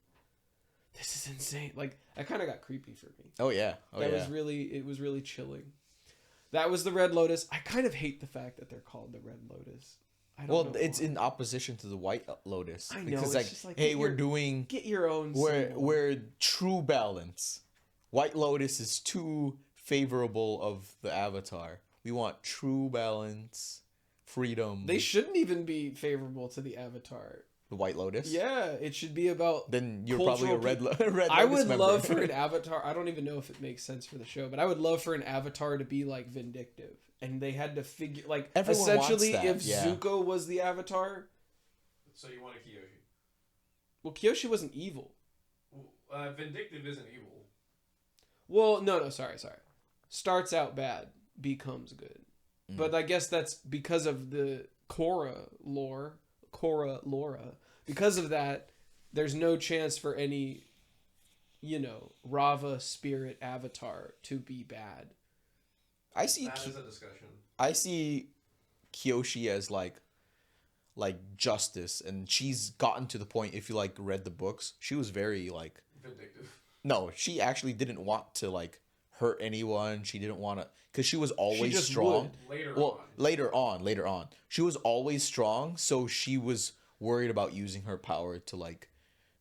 this is insane. Like, that kind of got creepy for me. Oh yeah. It was really chilling. That was the Red Lotus. I kind of hate the fact that they're called the Red Lotus. I don't know it's why. in opposition to the White Lotus. I know. Because It's just like, hey, we're get your own. we're true balance. White Lotus is too favorable of the Avatar. We want true balance. Freedom. They shouldn't even be favorable to the Avatar. The White Lotus? Yeah, it should be about. Then you're probably a Red Lotus I would member. love for an Avatar. I don't even know if it makes sense for the show, but I would love for an Avatar to be like vindictive, and they had to figure like Everyone essentially wants that, if Zuko was the Avatar. So you want a Kyoshi? Well, Kyoshi wasn't evil. Vindictive isn't evil. Well, no, sorry. Starts out bad, becomes good. But I guess that's because of the Korra lore. Because of that, there's no chance for any, Rava spirit avatar to be bad. That is a discussion. I see Kyoshi as like justice, and she's gotten to the point. If you like read the books, she was very like vindictive. No, she actually didn't want to like hurt anyone. She didn't want to, because she was always strong. Later on, she was always strong. So she was worried about using her power to like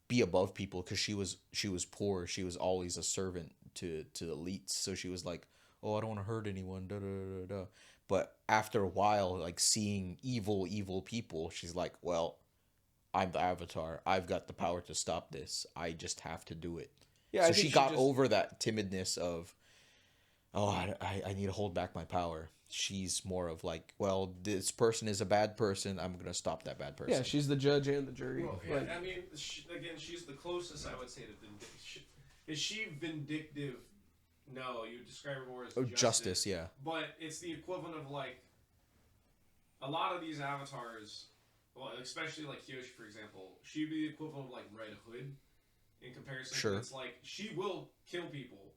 be above people, because she was poor. She was always a servant to elites. So she was like, oh, I don't want to hurt anyone. Da da da da. But after a while, like seeing evil people, she's like, well, I'm the Avatar. I've got the power to stop this. I just have to do it. Yeah, so she got over that timidness of, oh, I need to hold back my power. She's more of like, well, this person is a bad person. I'm going to stop that bad person. Yeah, she's the judge and the jury. Well, yeah, I mean, she's the closest, I would say, to vindictive. Is she vindictive? No, you describe her more as justice, yeah. But it's the equivalent of, like, a lot of these avatars, well, especially like Kyoshi, for example, she'd be the equivalent of, like, Red Hood. in comparison. Sure. It's like she will kill people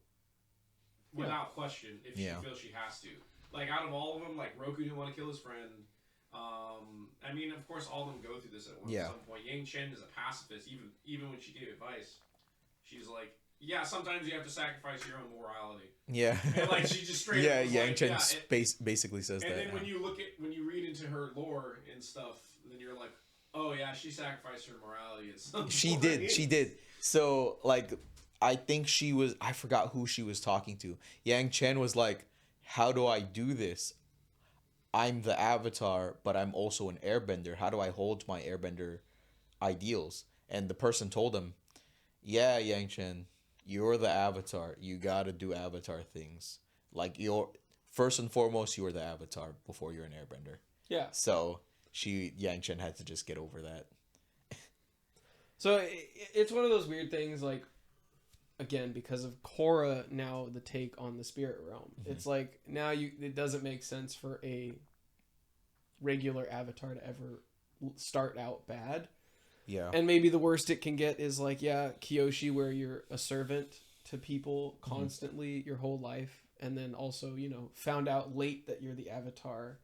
without question if she feels she has to. Like out of all of them, like Roku didn't want to kill his friend. I mean, of course, all of them go through this at some point. Yang Chen is a pacifist. Even when she gave advice, she's like, yeah, sometimes you have to sacrifice your own morality. Yeah. And like she just straight yeah, up was Yang like, Chen basically says and that. then when you read into her lore and stuff, then you're like, oh yeah, she sacrificed her morality at some point. She did. So like, I think I forgot who she was talking to. Yang Chen was like, how do I do this? I'm the Avatar, but I'm also an Airbender. How do I hold my Airbender ideals? And the person told him, yeah, Yang Chen, you're the Avatar. You gotta do Avatar things. Like first and foremost, you are the Avatar before you're an Airbender. Yeah. So Yang Chen had to just get over that. So it's one of those weird things, like, again, because of Korra now the take on the spirit realm. Mm-hmm. It's like now it doesn't make sense for a regular Avatar to ever start out bad. Yeah. And maybe the worst it can get is like, yeah, Kyoshi, where you're a servant to people constantly your whole life, and then also, found out late that you're the Avatar,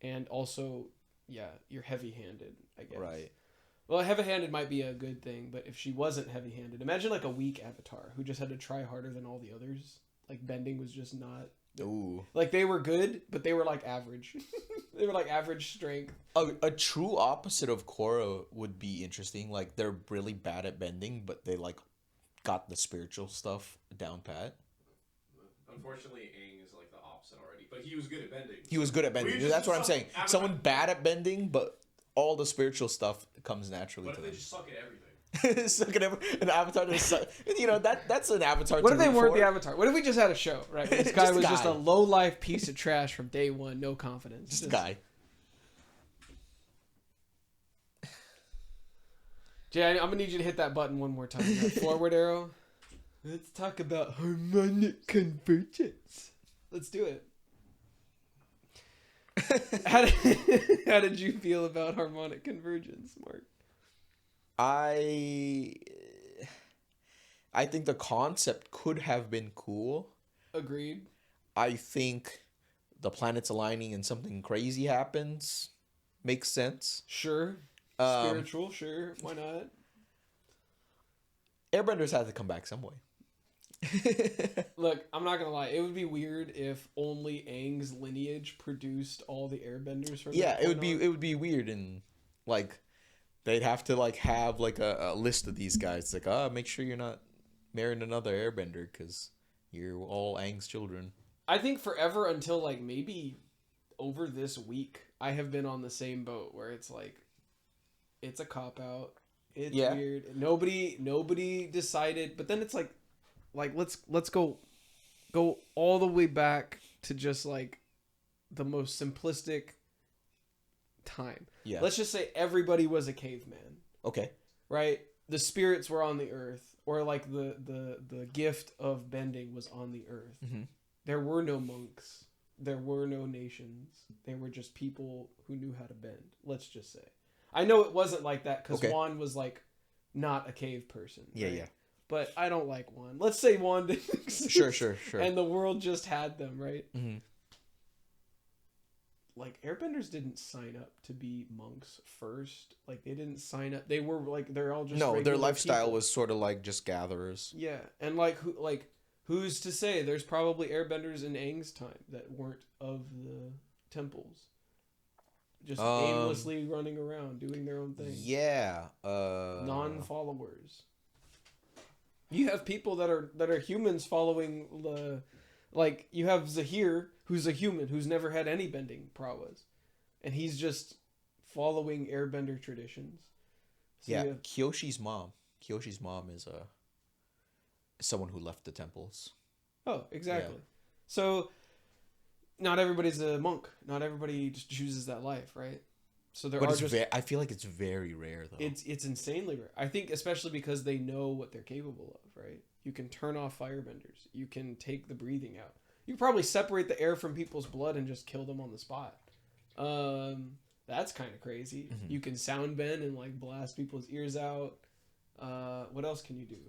and also, yeah, you're heavy-handed, I guess. Right. Well, heavy-handed might be a good thing, but if she wasn't heavy-handed, imagine like a weak Avatar who just had to try harder than all the others. Like bending was just not. Ooh. Like they were good, but they were like average. They were like average strength. A true opposite of Korra would be interesting. Like they're really bad at bending, but they like got the spiritual stuff down pat. Unfortunately, Aang is like the opposite already, but he was good at bending. He was good at bending. That's what I'm saying. Someone bad at bending, but all the spiritual stuff comes naturally to them. What if they just suck at everything? Suck at an Avatar to suck. That's an Avatar. What if they weren't the Avatar? What if we just had a show, right? This guy was just a low life piece of trash from day one, no confidence. Just a guy. Jay, I'm gonna need you to hit that button one more time. That forward arrow. Let's talk about harmonic convergence. Let's do it. How did you feel about harmonic convergence, Mark? I think the concept could have been cool. Agreed. I think the planets aligning and something crazy happens makes sense. Sure. Spiritual, sure. Why not? Airbenders had to come back some way. Look, I'm not gonna lie. It would be weird if only Aang's lineage produced all the Airbenders from. Yeah, it would be weird, and like they'd have to like have like a list of these guys. Like, make sure you're not marrying another Airbender because you're all Aang's children. I think forever until like maybe over this week, I have been on the same boat where it's like, it's a cop out. It's weird. Nobody decided, but then it's like let's go all the way back to just like the most simplistic time. Yeah. Let's just say everybody was a caveman. Okay. Right? The spirits were on the earth, or like the gift of bending was on the earth. Mm-hmm. There were no monks. There were no nations. They were just people who knew how to bend. Let's just say. I know it wasn't like that because Juan was like not a cave person. Yeah, right? yeah. But I don't like Juan. Let's say Juan didn't exist. Sure. And the world just had them, right? Mm-hmm. Like Airbenders didn't sign up to be monks first. Like they didn't sign up. They were like they're all just their lifestyle people. was sort of like just gatherers. Yeah, and who's to say? There's probably Airbenders in Aang's time that weren't of the temples. Just aimlessly running around doing their own thing. Yeah. Non-followers. You have people that are humans following the, like you have Zahir, who's a human who's never had any bending prowess, and he's just following Airbender traditions. So yeah, Kyoshi's mom. Kyoshi's mom is someone who left the temples. Oh, exactly. Yeah. So not everybody's a monk. Not everybody just chooses that life, right? So there I feel like it's very rare though. It's insanely rare. I think especially because they know what they're capable of, right? You can turn off firebenders. You can take the breathing out. You can probably separate the air from people's blood and just kill them on the spot. That's kind of crazy. Mm-hmm. You can sound bend and like blast people's ears out. What else can you do?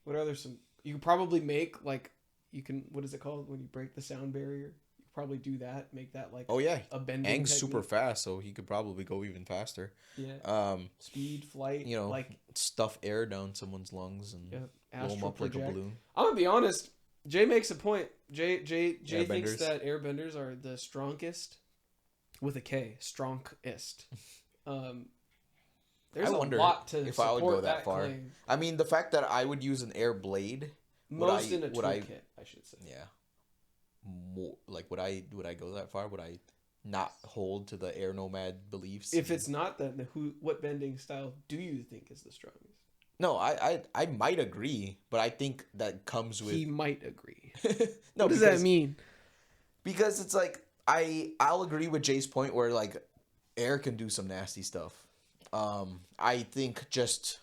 What other some? You can probably make like you can. What is it called when you break the sound barrier? You could probably do that. Make that like Oh yeah, a bending Aang's super technique. fast, so he could probably go even faster. Yeah. Speed, flight, You know, like stuff air down someone's lungs and yeah, blow them astral up like a project. balloon. I'm gonna be honest. Jay makes a point. Jay thinks Airbenders. that airbenders are the strongest, with a K, strongest. There's I a wonder lot to if I would support go that far. claim. I mean, the fact that I would use an air blade. Most in a toolkit, I should say. Yeah. More like would I go that far? Would I not hold to the air nomad beliefs? If it's not, then what bending style do you think is the strongest? No, I might agree, but I think that comes with He might agree. no. What does that mean? Because it's like I'll agree with Jay's point where like air can do some nasty stuff. I think just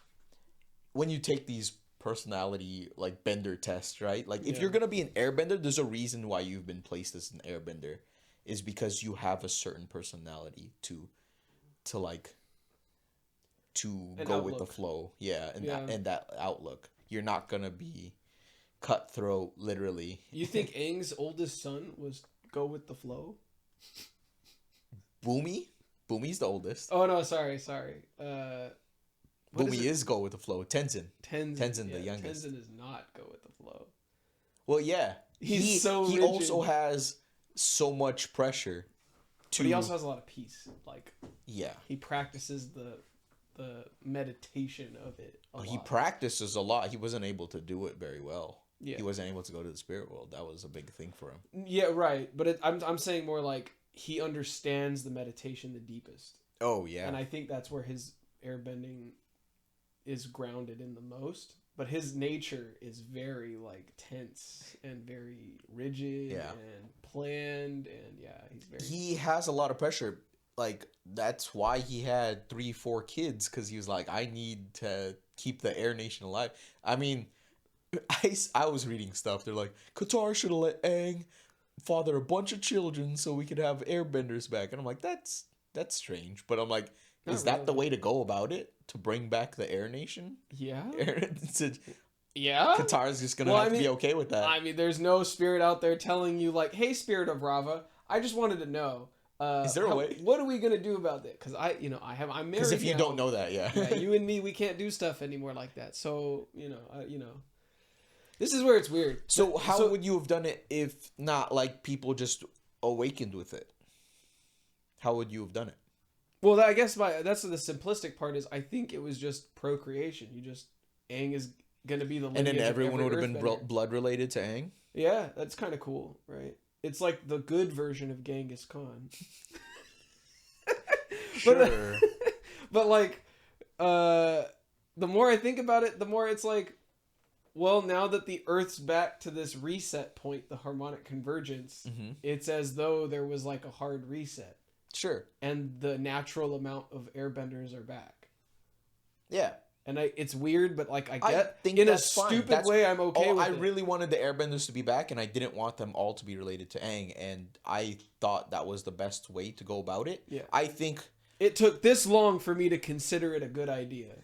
when you take these personality like bender tests, right? Like if Yeah. you're gonna be an airbender, there's a reason why you've been placed as an airbender, is because you have a certain personality to like to An go with the outlook. flow. Yeah, and Yeah. that outlook. You're not gonna be cutthroat, literally. You think Aang's oldest son was go with the flow? Boomy? Boomy's the oldest. Oh no, sorry. What Boomy is go with the flow. Tenzin. Tenzin, the youngest. Tenzin does not go with the flow. Well, yeah. He's so he rigid. also has so much pressure. But he also has a lot of peace. Like yeah. he practices the meditation of it. He practices a lot. He wasn't able to do it very well. Yeah. He wasn't able to go to the spirit world. That was a big thing for him. Yeah, right. But I'm saying more like he understands the meditation the deepest. Oh yeah. And I think that's where his airbending is grounded in the most. But his nature is very like tense and very rigid and planned, and he's very. He has a lot of pressure. Like that's why he had 3-4 kids, because he was like, I need to keep the Air Nation alive. I mean, I was reading stuff. They're like, Qatar should have let Aang father a bunch of children so we could have airbenders back. And I'm like, that's strange. But I'm like, Not is that really. the way to go about it? To bring back the Air Nation? Yeah. Yeah. Qatar's just gonna have to be okay with that. I mean, there's no spirit out there telling you like, "Hey, spirit of Rava, I just wanted to know. Is there a way? What are we gonna do about that? Because I'm married. Because if you now. don't know that, Yeah, you and me, we can't do stuff anymore like that. So this is where it's weird. So how would you have done it if not like people just awakened with it? How would you have done it? Well, I guess that's the simplistic part is I think it was just procreation. Aang is gonna be the lineage And then of everyone every would have been Earthbender. blood related to Aang? Yeah, that's kind of cool, right? It's like the good version of Genghis Khan. Sure. But like, the more I think about it, the more it's like, well, now that the Earth's back to this reset point, the harmonic convergence, it's as though there was like a hard reset. Sure. And the natural amount of airbenders are back. Yeah. And it's weird, but like I think in a that's fine. stupid way, I'm okay with I it. really wanted the airbenders to be back, and I didn't want them all to be related to Aang, and I thought that was the best way to go about it. Yeah. I think it took this long for me to consider it a good idea.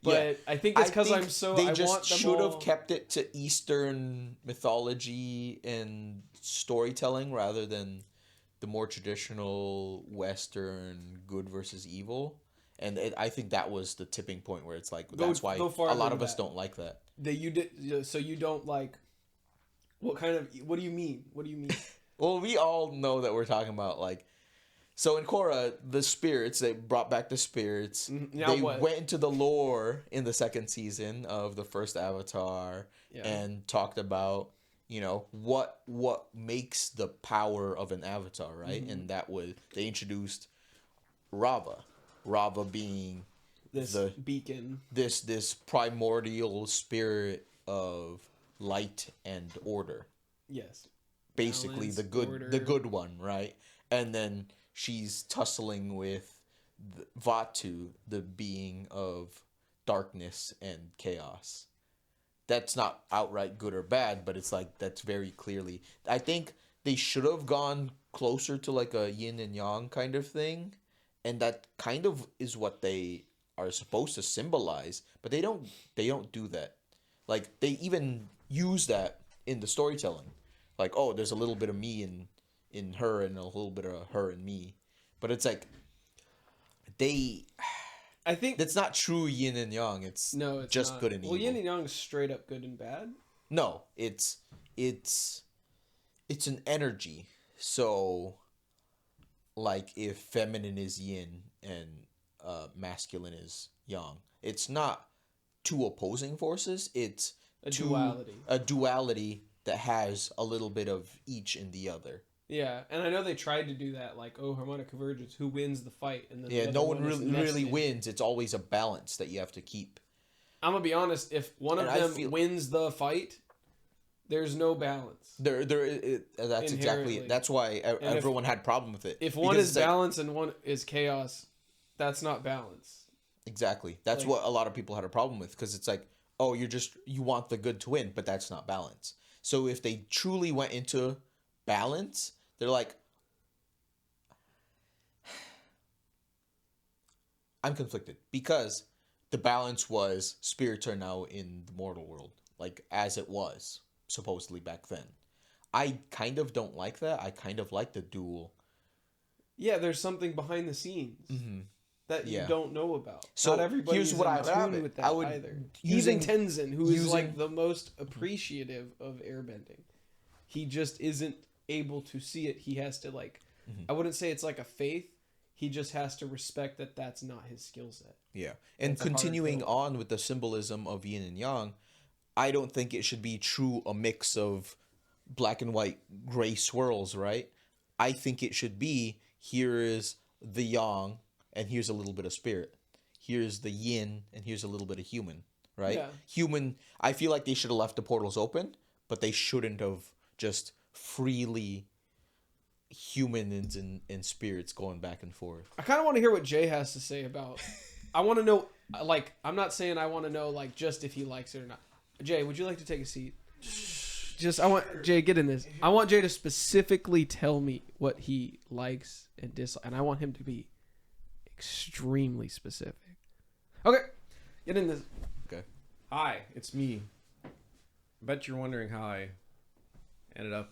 But I think it's because I'm so. They I just want them should all... have kept it to Eastern mythology and storytelling rather than the more traditional Western good versus evil. And I think that was the tipping point where it's like that's why a lot of us don't like that. That you did, so you don't like. What do you mean? What do you mean? Well, we all know that we're talking about like. So in Korra, the spirits, they brought back the spirits. Now they what? went into the lore in the second season of the first Avatar and talked about, what makes the power of an Avatar, right? And that was, they introduced Rava. Rava being This beacon. This primordial spirit of light and order. Yes. Basically Balance, the good one, right? And then she's tussling with Vatu, the being of darkness and chaos. That's not outright good or bad, but it's like that's very clearly. I think they should have gone closer to like a yin and yang kind of thing, and that kind of is what they are supposed to symbolize, but they don't do that. Like they even use that in the storytelling. Like, oh, there's a little bit of me in her and a little bit of her in me. But it's like they I think that's not true yin and yang. It's no, it's just not. good and well, evil. yin and yang is straight up good and bad. No, it's an energy. So like if feminine is yin and masculine is yang, it's not two opposing forces. It's A duality. a duality that has a little bit of each in the other. Yeah, and I know they tried to do that, like, oh, harmonic convergence, who wins the fight? And then Yeah, the other no one is really nested. wins. It's always a balance that you have to keep. I'm gonna be honest. If one of And I them feel- wins the fight, there's no balance. That's exactly Inherently. it. That's why everyone had problem with it. If one Because is it's like- balance and one is chaos, that's not balance. exactly. That's like- what a lot of people had a problem with, because it's like, oh, you want the good to win, but that's not balance. So if they truly went into balance, they're like, I'm conflicted because the balance was spirits are now in the mortal world, like as it was supposedly back then. I kind of don't like that. I kind of like the dual. Yeah, there's something behind the scenes that you Yeah. don't know about. So Not everybody here's is what in I would tune have it. with that I would either. using- Even Tenzin, who is like using- the most appreciative of airbending, he just isn't able to see it. He has to like, I wouldn't say it's like a faith. He just has to respect that that's not his skill set. Yeah. And That's a hard continuing pill. on with the symbolism of yin and yang, I don't think it should be true a mix of black and white gray swirls, right? I think it should be, here is the yang and here's a little bit of spirit. Here's the yin and here's a little bit of human, right? Yeah. Human, I feel like they should have left the portals open, but they shouldn't have just freely humans and spirits going back and forth. I kind of want to hear what Jay has to say about. I want to know, like, I'm not saying I want to know, like, just if he likes it or not. Jay, would you like to take a seat? I want Jay, get in this. I want Jay to specifically tell me what he likes and dislikes, and I want him to be extremely specific. Okay, get in this. Okay. Hi, it's me. I bet you're wondering how I ended up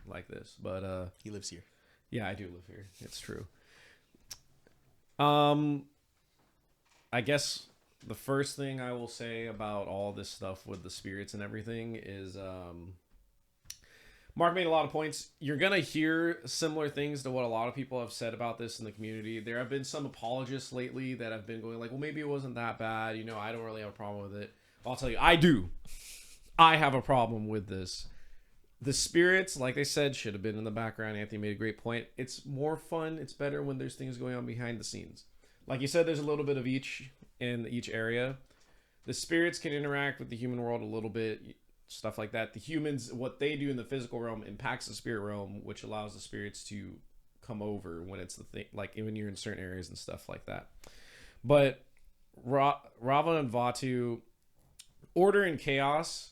like this, but He lives here. yeah, I do live here. It's true. I guess the first thing I will say about all this stuff with the spirits and everything is Mark made a lot of points. You're going to hear similar things to what a lot of people have said about this in the community. There have been some apologists lately that have been going like, well, maybe it wasn't that bad. You know, I don't really have a problem with it. Well, I'll tell you, I do. I have a problem with this. The spirits, like they said, should have been in the background. Anthony made a great point. It's more fun. It's better when there's things going on behind the scenes. Like you said, there's a little bit of each in each area. The spirits can interact with the human world a little bit, stuff like that. The humans, what they do in the physical realm impacts the spirit realm, which allows the spirits to come over when it's the thing, like when you're in certain areas and stuff like that. But Rava and Vatu, order and chaos,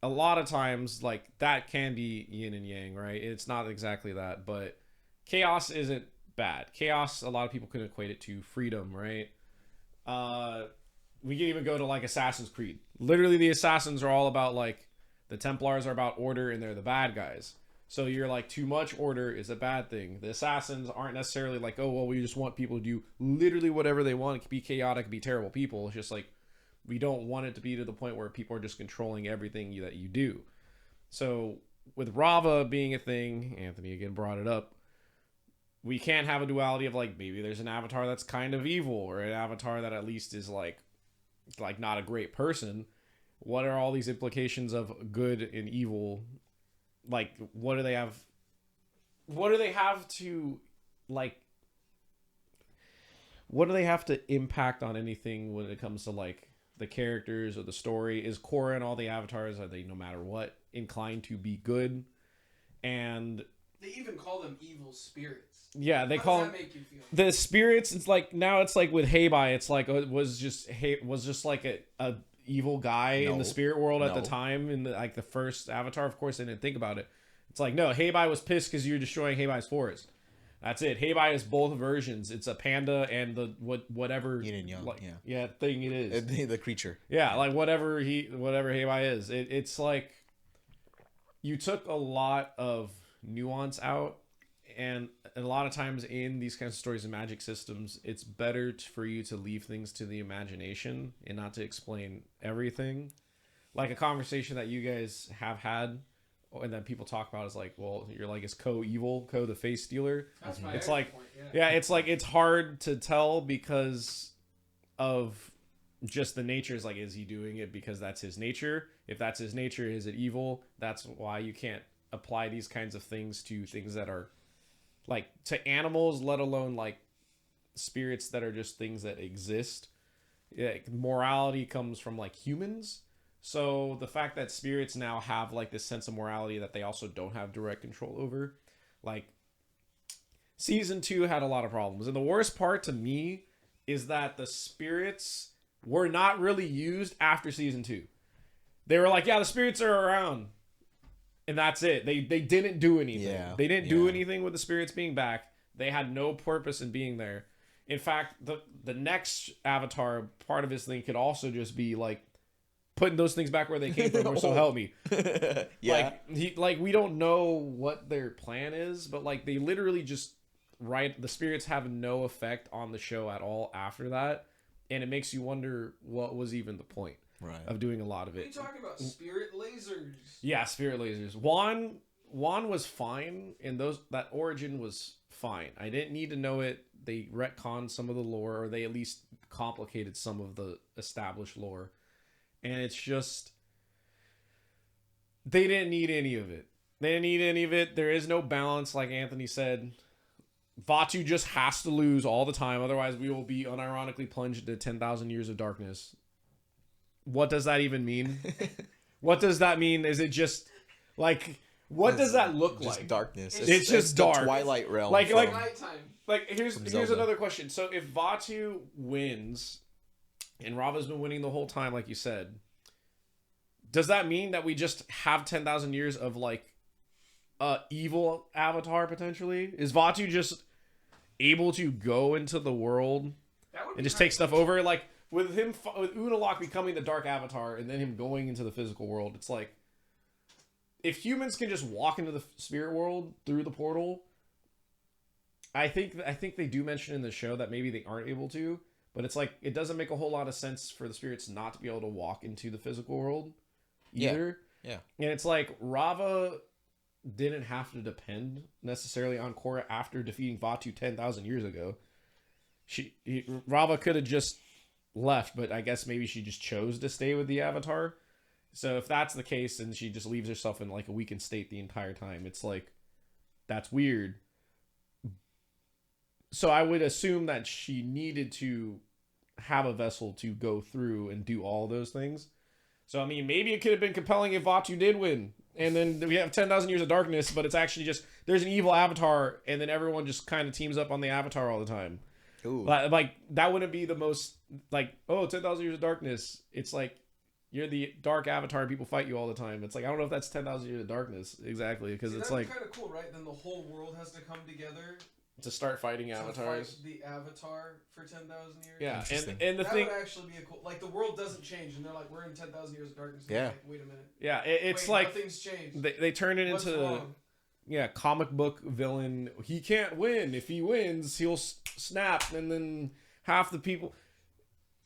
a lot of times, like, that can be yin and yang, right? It's not exactly that, but chaos isn't bad. Chaos, a lot of people can equate it to freedom, right? We can even go to, like, Assassin's Creed. Literally, the Assassins are all about, like, the Templars are about order, and they're the bad guys. So you're like, too much order is a bad thing. The Assassins aren't necessarily like, oh, well, we just want people to do literally whatever they want. It can be chaotic, it can be terrible people. It's just like, we don't want it to be to the point where people are just controlling everything that you do. So with Rava being a thing, Anthony again brought it up, we can't have a duality of like, maybe there's an avatar that's kind of evil or an avatar that at least is like not a great person. What are all these implications of good and evil? Like, what do they have to like, what do they have to impact on anything when it comes to like the characters or the story? Is Korra and all the avatars, are they, no matter what, inclined to be good? And They even call them evil spirits. yeah, they How call does them that make you feel? the spirits. It's like, now it's like with Heibai, it's like it was just like a evil guy in No. the spirit world at the No. time in the, like the first Avatar. Of course, they didn't think about it. It's like, no, Heibai was pissed because you're destroying Heibai's forest. That's it. Heibai is both versions. It's a panda and the whatever Yin and yang, like, yeah. thing it is. The creature. Yeah, like whatever Heibai is. It's like you took a lot of nuance out, and a lot of times in these kinds of stories and magic systems, it's better for you to leave things to the imagination and not to explain everything. Like a conversation that you guys have had and then people talk about is like, well, you're like, is Ko evil? Ko the face stealer? That's my It's other like, point, yeah, it's like, it's hard to tell because of just the nature. Is like, is he doing it because that's his nature? If that's his nature, is it evil? That's why you can't apply these kinds of things to things that are like to animals, let alone like spirits that are just things that exist. Like, morality comes from like humans. So the fact that spirits now have like this sense of morality that they also don't have direct control over, like season 2 had a lot of problems. And the worst part to me is that the spirits were not really used after season 2. They were like, yeah, the spirits are around. And that's it. They didn't do anything. Yeah, They didn't do anything with the spirits being back. They had no purpose in being there. In fact, the next Avatar, part of his thing could also just be like putting those things back where they came from, or so help me. Yeah. Like we don't know what their plan is, but like they literally just the spirits have no effect on the show at all after that, and it makes you wonder what was even the point of doing a lot of What are it. you talking about? Spirit lasers. Yeah, spirit lasers. Juan was fine, and that origin was fine. I didn't need to know it. They retconned some of the lore, or they at least complicated some of the established lore. And it's just, they didn't need any of it. They didn't need any of it. There is no balance, like Anthony said. Vatu just has to lose all the time, otherwise we will be unironically plunged into 10,000 years of darkness. What does that even mean? What does that mean? Is it just like, what does that look just like? Darkness. It's just the dark. Twilight realm. Like Nighttime. Like here's Zelda. another question. So if Vatu wins, and Rava's been winning the whole time, like you said, does that mean that we just have 10,000 years of like evil Avatar potentially? Is Vatu just able to go into the world and just take stuff over? Like with Unalaq becoming the Dark Avatar and then him going into the physical world, it's like if humans can just walk into the spirit world through the portal. I think they do mention in the show that maybe they aren't able to, but it's like it doesn't make a whole lot of sense for the spirits not to be able to walk into the physical world either. Yeah. And it's like Rava didn't have to depend necessarily on Korra after defeating Vatu 10,000 years ago. Rava could have just left, but I guess maybe she just chose to stay with the Avatar. So if that's the case, and she just leaves herself in like a weakened state the entire time, it's like that's weird. So I would assume that she needed to have a vessel to go through and do all those things. So, I mean, maybe it could have been compelling if Vatu did win. And then we have 10,000 years of darkness, but it's actually just, there's an evil Avatar, and then everyone just kind of teams up on the Avatar all the time. Ooh. Like, that wouldn't be the most, like, 10,000 years of darkness. It's like, you're the dark Avatar and people fight you all the time. It's like, I don't know if that's 10,000 years of darkness exactly, because it's like... kind of cool, right? Then the whole world has to come together to start fighting avatars. To fight the Avatar for 10,000 years. Yeah, and the that thing would actually be a cool. Like the world doesn't change, and they're like, we're in 10,000 years of darkness. Yeah. Like, wait a minute. Yeah, it's like nothing's changed. They turn it What's into wrong? Comic book villain. He can't win. If he wins, he'll snap, and then half the people.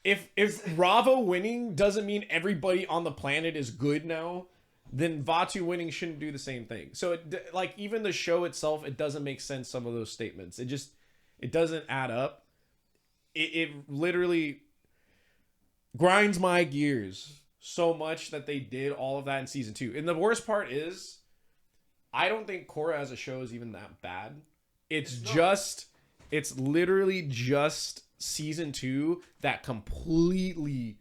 If Rava winning doesn't mean everybody on the planet is good now, then Vatu winning shouldn't do the same thing. So like even the show itself, it doesn't make sense. Some of those statements, it doesn't add up. It literally grinds my gears so much that they did all of that in season 2. And the worst part is, I don't think Korra as a show is even that bad. It's literally just season 2 that completely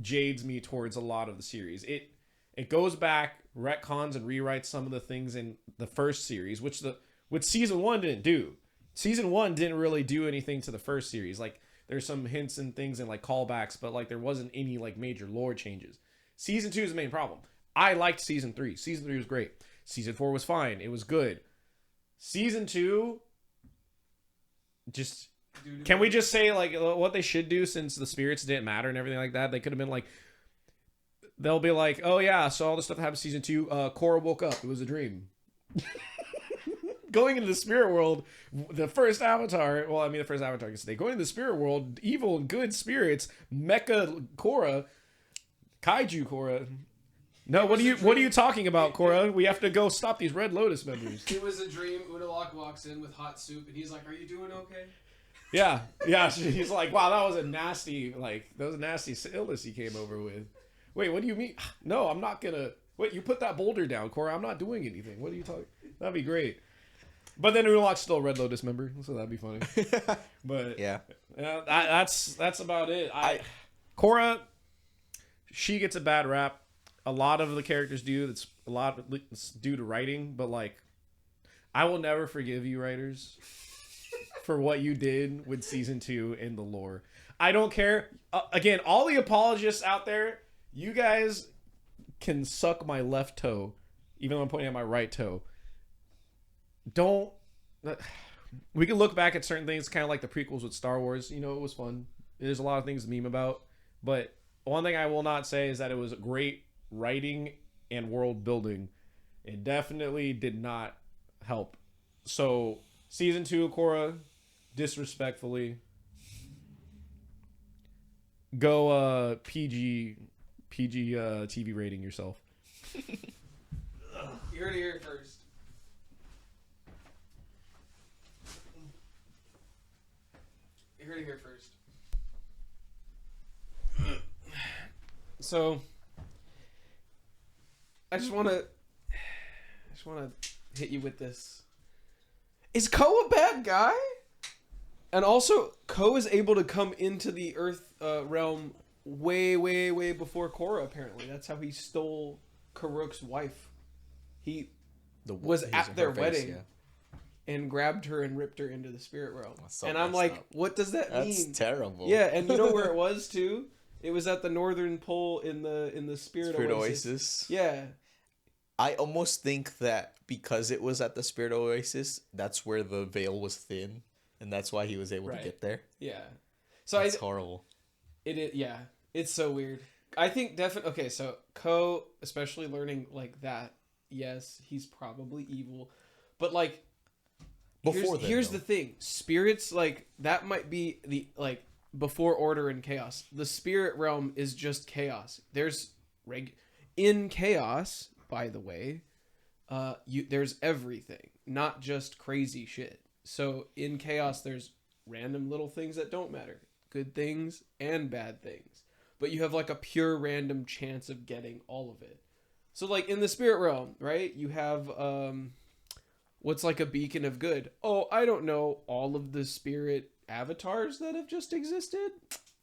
jades me towards a lot of the series. It goes back, retcons and rewrites some of the things in the first series, which season 1 didn't do. Season 1 didn't really do anything to the first series. Like there's some hints and things and like callbacks, but like there wasn't any like major lore changes. Season 2 is the main problem. I liked season 3. Season 3 was great. Season 4 was fine. It was good. Season 2 just Dude, can we just say like what they should do, since the spirits didn't matter and everything like that? They could have been like, they'll be like, oh yeah, so all the stuff that happened in season 2, Korra woke up. It was a dream. Going into the spirit world, the first Avatar. Well, I mean, the first Avatar I can say. Going into the spirit world, evil and good spirits, Mecha Korra, Kaiju Korra. No, what are you talking about, Korra? We have to go stop these Red Lotus members. It was a dream. Udalak walks in with hot soup, and he's like, "Are you doing okay?" Yeah. He's like, wow, that was a nasty illness he came over with. Wait, what do you mean? No, I'm not gonna. Wait, you put that boulder down, Korra. I'm not doing anything. What are you talking? That'd be great. But then Udalak's still a Red Lotus member, so that'd be funny. But Yeah. That's about it. Korra, she gets a bad rap. A lot of the characters do. That's a lot it's due to writing, but like, I will never forgive you, writers, for what you did with season 2 in the lore. I don't care. Again, all the apologists out there, you guys can suck my left toe, even though I'm pointing at my right toe. Don't. We can look back at certain things, kind of like the prequels with Star Wars. You know, it was fun. There's a lot of things to meme about, but one thing I will not say is that it was great writing and world building. It definitely did not help. So season 2, Korra, disrespectfully, go PG TV rating yourself. You heard it here first. You heard it here first. So, I just want to hit you with this. Is Ko a bad guy? And also, Ko is able to come into the Earth realm way, way, way before Korra, apparently. That's how he stole Karuk's wife. He was at their wedding and grabbed her and ripped her into the spirit realm. And I'm like, what does that mean? That's terrible. Yeah, and you know where it was, too? It was at the northern pole in the Spirit Oasis. Yeah. I almost think that because it was at the Spirit Oasis, that's where the veil was thin, and that's why he was able to get there. Yeah. So that's horrible. Yeah. It's so weird. I think definitely. Okay, so Ko, especially learning like that, yes, he's probably evil, but like, here's the thing: spirits, like, that might be the like before order and chaos. The spirit realm is just chaos. There's in chaos. By the way, there's everything, not just crazy shit. So in chaos, there's random little things that don't matter, good things and bad things. But you have like a pure random chance of getting all of it. So like in the spirit realm, right? You have what's like a beacon of good. Oh, I don't know, all of the spirit avatars that have just existed.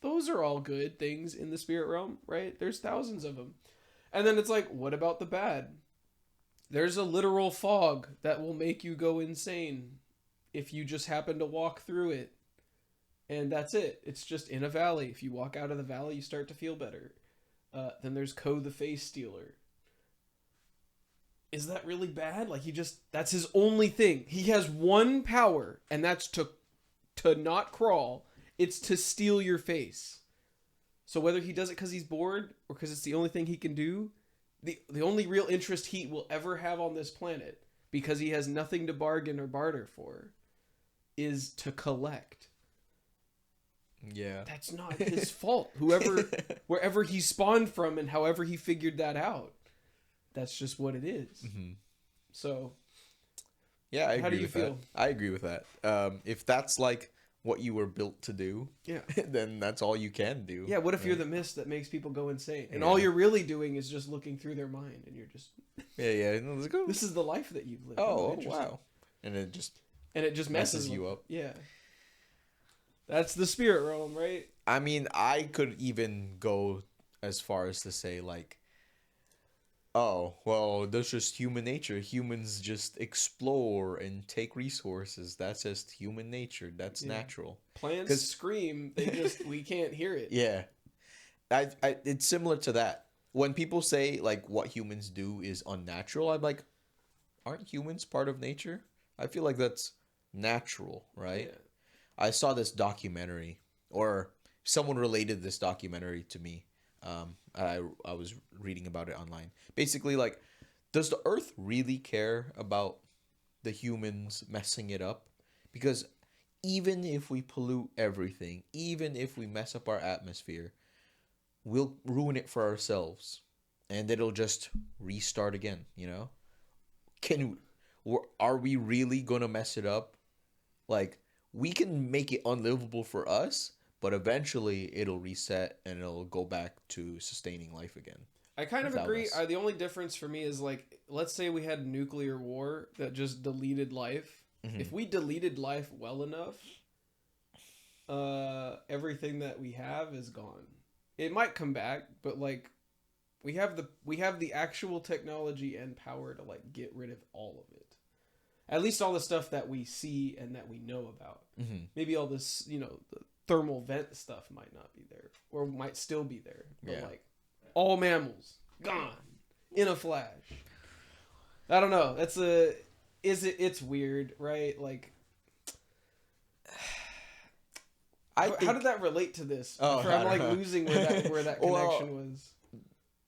Those are all good things in the spirit realm, right? There's thousands of them. And then it's like, what about the bad? There's a literal fog that will make you go insane if you just happen to walk through it. And that's it. It's just in a valley. If you walk out of the valley, you start to feel better. Then there's Ko the Face Stealer. Is that really bad? Like, that's his only thing. He has one power, and that's to not crawl. It's to steal your face. So whether he does it because he's bored or because it's the only thing he can do, the only real interest he will ever have on this planet, because he has nothing to bargain or barter for, is to collect. Yeah. That's not his fault. Wherever he spawned from and however he figured that out, that's just what it is. Mm-hmm. So, yeah, how do you feel? I agree with that. If that's like what you were built to do, yeah, then that's all you can do. Yeah, what if you're the mist that makes people go insane, and all you're really doing is just looking through their mind, and you're just let's go. This is the life that you've lived. Oh wow, and it just messes you up. Yeah, that's the spirit realm, right? I mean, I could even go as far as to say like, oh, well, that's just human nature. Humans just explore and take resources. That's just human nature. That's natural. Plants scream. We can't hear it. Yeah. It's similar to that. When people say, like, what humans do is unnatural, I'm like, aren't humans part of nature? I feel like that's natural, right? I saw this documentary, or someone related this documentary to me. I was reading about it online. Basically, like, does the Earth really care about the humans messing it up? Because even if we pollute everything, even if we mess up our atmosphere, we'll ruin it for ourselves, and it'll just restart again. You know, can are we really gonna mess it up? Like, we can make it unlivable for us, but eventually it'll reset and it'll go back to sustaining life again. I kind of Without agree. us. The only difference for me is like, let's say we had nuclear war that just deleted life. Mhm. If we deleted life well enough, everything that we have is gone. It might come back, but like, we have the actual technology and power to like get rid of all of it. At least all the stuff that we see and that we know about. Mm-hmm. Maybe all this, the thermal vent stuff might not be there, or might still be there. But Yeah. like, all mammals gone in a flash. I don't know. It's weird, right? Like, how did that relate to this? Oh, I'm I like don't know. losing where that connection was.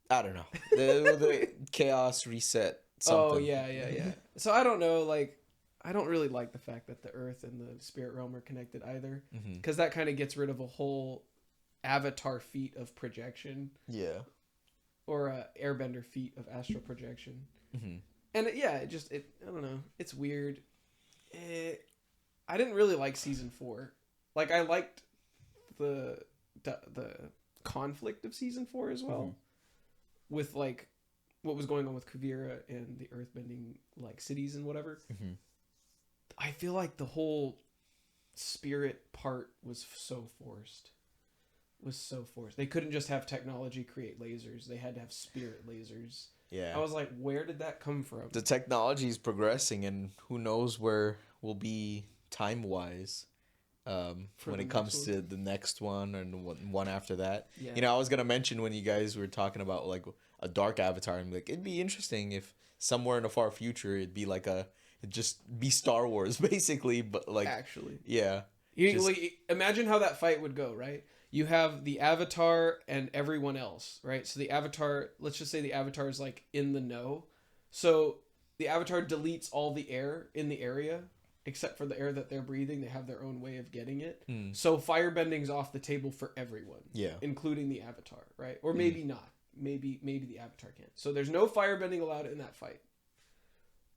I don't know. The chaos reset something. Oh yeah. So I don't know. Like, I don't really like the fact that the Earth and the spirit realm are connected either, because that kind of gets rid of a whole Avatar feat of projection, Yeah. or a Airbender feat of astral projection. Mm-hmm. And I don't know. It's weird. I didn't really like season 4. Like, I liked the conflict of season 4 as well, with like what was going on with Kuvira and the earthbending like cities and whatever. Mm-hmm. I feel like the whole spirit part was so forced. They couldn't just have technology create lasers. They had to have spirit lasers. Yeah. I was like, where did that come from? The technology is progressing, and who knows where we'll be time-wise when the it comes next to the next one and one after that. Yeah. You know, I was going to mention when you guys were talking about like a dark avatar, and like, it'd be interesting if somewhere in the far future it'd be like it'd just be Star Wars basically, but like, Actually. yeah. Imagine how that fight would go, right? You have the Avatar and everyone else, right? So the Avatar, let's just say the Avatar is like in the know. So the Avatar deletes all the air in the area, except for the air that they're breathing. They have their own way of getting it. So firebending's off the table for everyone. Yeah. Including the Avatar, right? Or maybe not. Maybe the Avatar can. So there's no firebending allowed in that fight.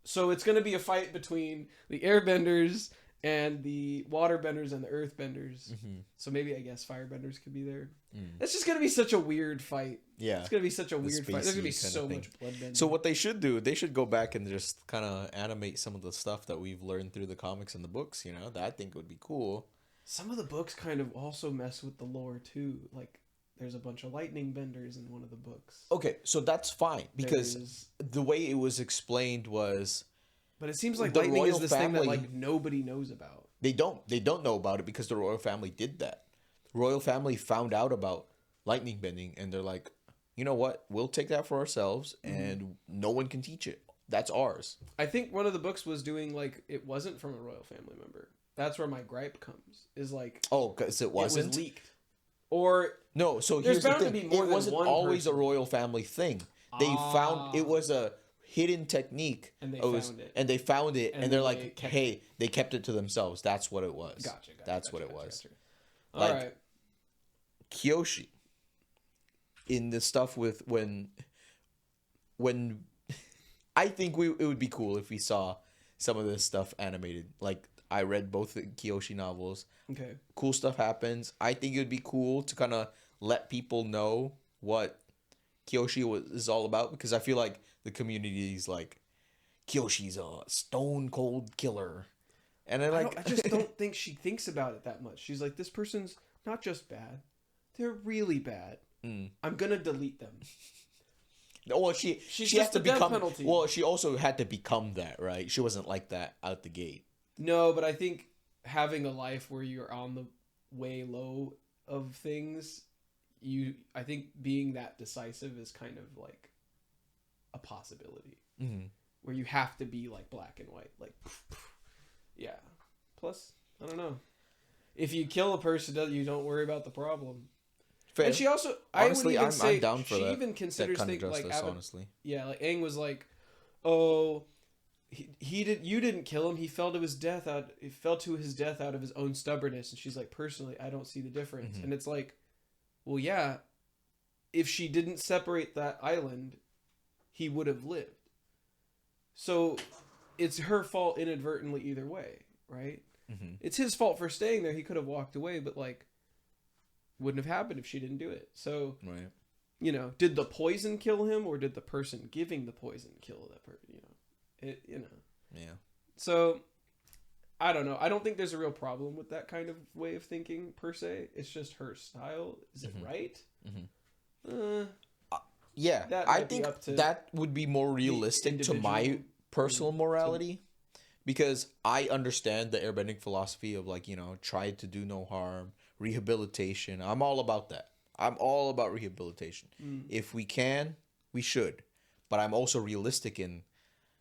So it's going to be a fight between the airbenders and the waterbenders and the earthbenders. So maybe, I guess, firebenders could be there. It's just going to be such a weird fight. Yeah. It's going to be such a weird fight. There's going to be spacey kinda so thing. much blood bending. So what they should do, they should go back and just kind of animate some of the stuff that we've learned through the comics and the books, you know? That I think would be cool. Some of the books kind of also mess with the lore, too. Like, there's a bunch of lightning benders in one of the books. Okay, so that's fine, because There's- the way it was explained was But it seems like the lightning is royal this thing that family- like nobody knows about. they don't know about it because the royal family did that. The royal family found out about lightning bending, and they're like, you know what? We'll take that for ourselves, and no one can teach it. That's ours. I think one of the books was doing like it wasn't from a royal family member. That's where my gripe comes. Is like, Oh, because it wasn't. it was leaked, or No, so There's here's the bound to thing. be more It than wasn't one always person. a royal family thing. They found it was a hidden technique. And they found it. And they found it, and, And they're they like, kept hey, they kept it to themselves. That's what it was. Gotcha. That's what it was. Gotcha. Like- All right. Kyoshi, in the stuff with when I think it would be cool if we saw some of this stuff animated. Like, I read both the Kyoshi novels. Okay. Cool stuff happens. I think it would be cool to kind of let people know what Kyoshi is all about, because I feel like the community is like, Kyoshi's a stone cold killer, and I just don't think she thinks about it that much. She's like, this person's not just bad; they're really bad. I'm gonna delete them. well, she She's had just to the death become. penalty. Well, she also had to become that, right? She wasn't like that out the gate. No, but I think having a life where you're on the way low of things, I think being that decisive is kind of like a possibility. Where you have to be like black and white, like yeah. Plus, I don't know. If you kill a person, you don't worry about the problem. Fair. And she also, Honestly, I would even say, I'm down for she that. even That considers kind of things like justice, honestly. yeah, like Aang was like, oh, you didn't kill him. He fell to his death out. He fell to his death out of his own stubbornness. And she's like, personally, I don't see the difference. Mhm. And it's like, well, yeah, if she didn't separate that island, he would have lived. So it's her fault inadvertently either way, right? Mm-hmm. It's his fault for staying there. He could have walked away, but like, wouldn't have happened if she didn't do it. So, Right. you know, did the poison kill him, or did the person giving the poison kill that person? Yeah. So, I don't know. I don't think there's a real problem with that kind of way of thinking per se. It's just her style. Is it Mhm. right? Mhm. Yeah, That I might be think up to that would be more realistic to my individual. personal morality, because I understand the airbending philosophy of, like, try to do no harm, rehabilitation. I'm all about that. I'm all about rehabilitation. Mm. If we can, we should. But I'm also realistic in,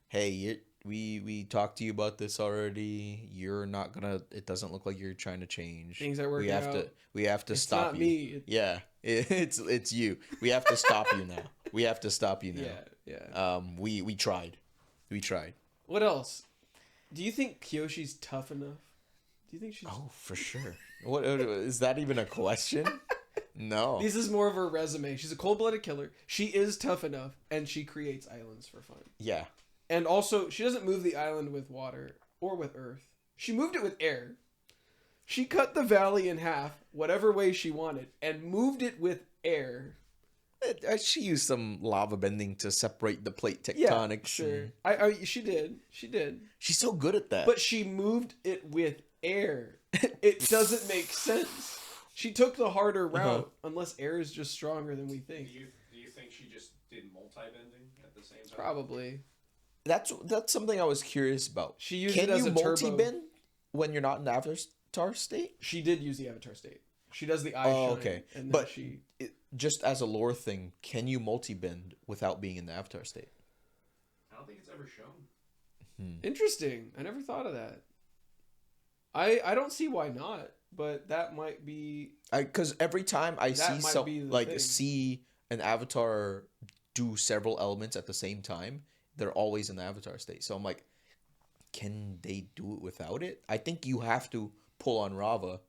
hey, we talked to you about this already. You're not gonna. It doesn't look like you're trying to change. Things are working We have out. we have to It's stop not you. me. Yeah, it's you. We have to stop you now. We have to stop you now. Yeah. We tried. We tried. What else? Do you think Kyoshi's tough enough? Do you think she's... Oh, for sure. What is that even a question? No. This is more of her resume. She's a cold-blooded killer. She is tough enough, and she creates islands for fun. Yeah. And also, she doesn't move the island with water or with earth. She moved it with air. She cut the valley in half, whatever way she wanted, and moved it with air. She used some lava bending to separate the plate Yeah, tectonics. sure. and- She did. She did. She's so good at that. But she moved it with air. It doesn't make sense. She took the harder route, unless air is just stronger than we think. Do you think she just did multi-bending at the same time? Probably. That's something I was curious about. She used Can it as you a turbo. multi-bend when you're not in the avatar state? She did use the avatar state. She does the eye Oh, shine, okay. and then But she... just as a lore thing, can you multi-bend without being in the avatar state? I don't think it's ever shown. Interesting. I never thought of that. I don't see why not, but that might be... Because every time I That might be the thing. see an avatar do several elements at the same time, they're always in the avatar state. So I'm like, can they do it without it? I think you have to pull on Rava.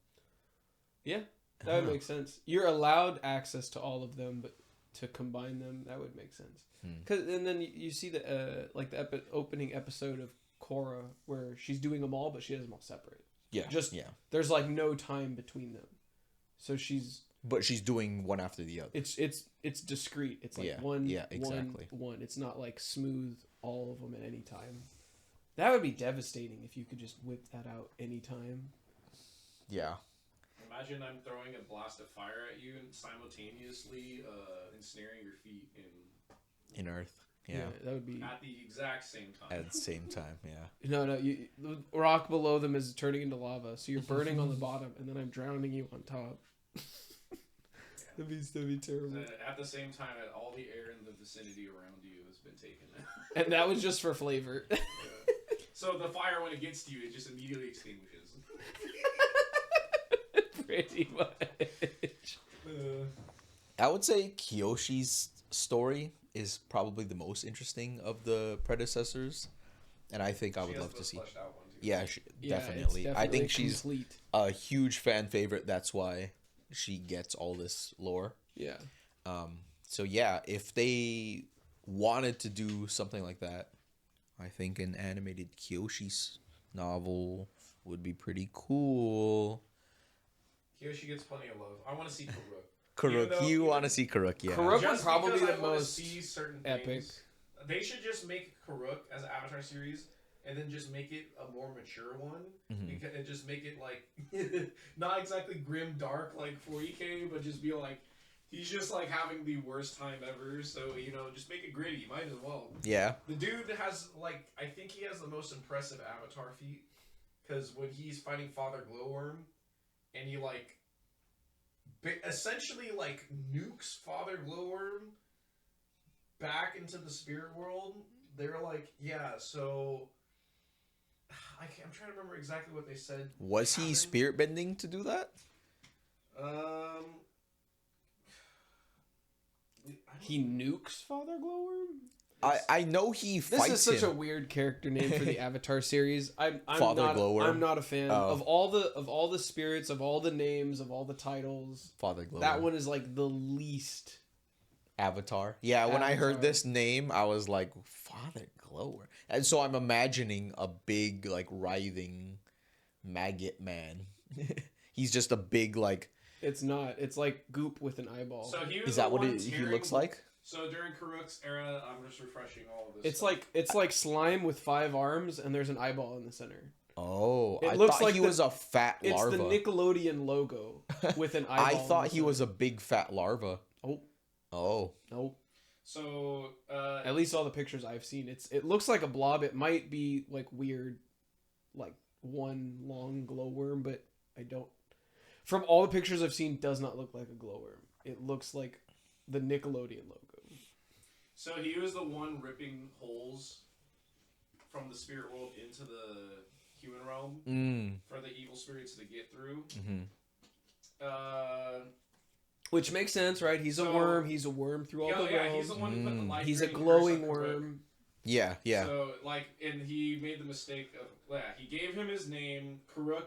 Yeah, that would make sense. You're allowed access to all of them, but to combine them, that would make sense. And then you see the opening episode of Korra where she's doing them all, but she has them all separate. Yeah, There's like no time between them, so but she's doing one after the other. it's discrete. It's like exactly. one. It's not like smooth all of them at any time. That would be devastating if you could just whip that out anytime. Yeah. Imagine I'm throwing a blast of fire at you and simultaneously ensnaring your feet In Earth. Yeah. That would be at the exact same time. At the same time, yeah. no. The rock below them is turning into lava, so you're burning on the bottom, and then I'm drowning you on top. That'd be terrible. At the same time, all the air in the vicinity around you has been taken. And that was just for flavor. Yeah. So the fire, when it gets to you, it just immediately extinguishes. Pretty much. I would say Kyoshi's story is probably the most interesting of the predecessors, and I think I would love to see. Yeah, definitely. I think she's complete. a huge fan favorite. That's why she gets all this lore. Yeah. So yeah, if they wanted to do something like that, I think an animated Kyoshi's novel would be pretty cool. Kyoshi gets plenty of love. I want to see Karuk. Karuk, you want to see Karuk, yeah. Karuk Just would probably be because the I wanna most see certain epic. things. They should just make Karuk as an Avatar series, and then just make it a more mature one, and just make it like not exactly grim dark like 40K, but just be like he's just like having the worst time ever. So just make it gritty. Might as well. Yeah. The dude has I think he has the most impressive Avatar feat, because when he's fighting Father Glowworm, and he essentially nukes Father Glowworm back into the spirit world. They're like, yeah, so I'm trying to remember exactly what they said. Was he happened. spirit bending to do that? He nukes Father Glowworm. I know he This fights is such him. a weird character name for the Avatar series. I'm Father not. Glowworm? I'm not a fan Oh. of all the spirits, of all the names, of all the titles. Father Glowworm. That one is like the least. Avatar. Yeah, when I heard Avatar. this name, I was like, Father Glowworm. And so I'm imagining a big, like, writhing maggot man. He's just a big, like... It's not. It's like goop with an eyeball. So he was Is that the what one he tearing- looks like? So during Karuk's era, I'm just refreshing all of this. It's stuff. like slime with 5 arms, and there's an eyeball in the center. Oh, It I looks thought like he the- was a fat It's larva. the Nickelodeon logo with an eyeball. I in thought the he was a center. big fat larva. Oh Oh. no! So At least all the pictures I've seen, it looks like a blob. It might be like weird, like one long glowworm, but I don't. From all the pictures I've seen, does not look like a glowworm. It looks like the Nickelodeon logo. So he was the one ripping holes from the spirit world into the human realm for the evil spirits to get through. Which makes sense, right? He's a So- worm. He's a worm through all the Yeah, realms. he's the one who put the life. He's a draining glowing curse on Karuk. worm. Yeah, yeah. So like, and he made the mistake of he gave him his name. Karuk,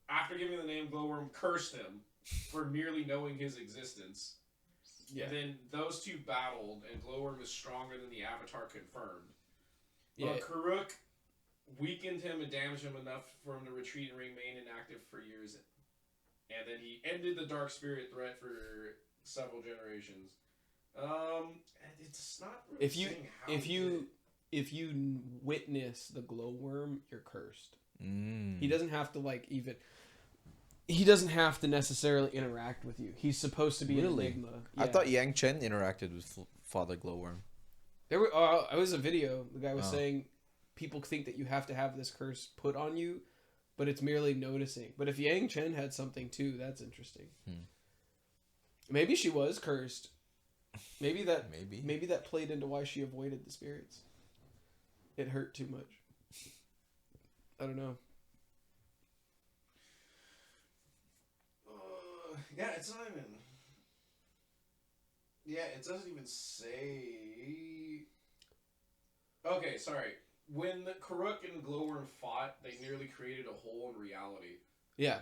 after giving the name Glowworm, cursed him for merely knowing his existence. Yeah. And then those two battled, and Glowworm is stronger than the Avatar confirmed. Yeah. But Karuk weakened him and damaged him enough for him to retreat and remain inactive for years. And then he ended the Dark Spirit threat for several generations. It's not really If you saying how if he you did it. if you witness the glowworm, you're cursed. Mm. He doesn't have to like even. He doesn't have to necessarily interact with you. He's supposed to be Really? an enigma. I Yeah. thought Yang Chen interacted with Father Glowworm. There were. It was a video. The guy was Oh. saying people think that you have to have this curse put on you, but it's merely noticing. But if Yang Chen had something too, that's interesting. Maybe she was cursed. Maybe that played into why she avoided the spirits. It hurt too much. I don't know. Yeah, it's not even. Yeah, it doesn't even say. Okay, sorry. When the Karuk and Glowworm fought, they nearly created a hole in reality. Yeah.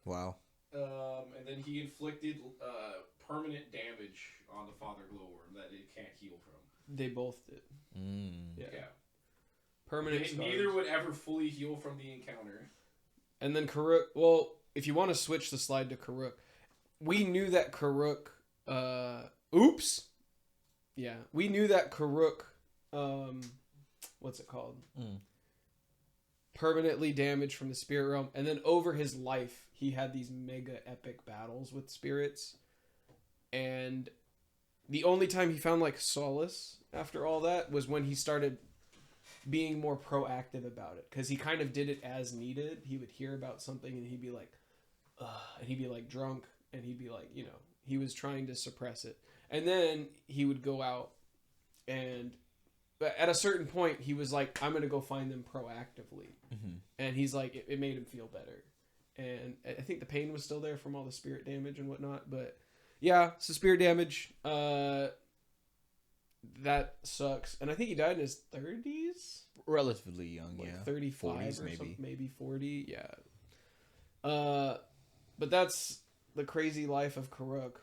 Wow. And then he inflicted permanent damage on the Father Glowworm that it can't heal from. They both did. Yeah. Permanent They- scars. neither would ever fully heal from the encounter. And then Karuk. Well, if you want to switch the slide to Karuk, we knew that Karuk. Oops. Yeah, we knew that Karuk. What's it called? Permanently damaged from the spirit realm, and then over his life, he had these mega epic battles with spirits, and the only time he found like solace after all that was when he started being more proactive about it, because he kind of did it as needed. He would hear about something and he'd be like, ugh, and he'd be like drunk, and he'd be like, he was trying to suppress it, and then he would go out, and at a certain point he was like, I'm gonna go find them proactively. And he's like, it made him feel better, and I think the pain was still there from all the spirit damage and whatnot, but yeah, so spirit damage, that sucks. And I think he died in his 30s, Relatively young, like yeah. 35 40s or maybe. something, maybe 40. Yeah. But that's the crazy life of Karuk.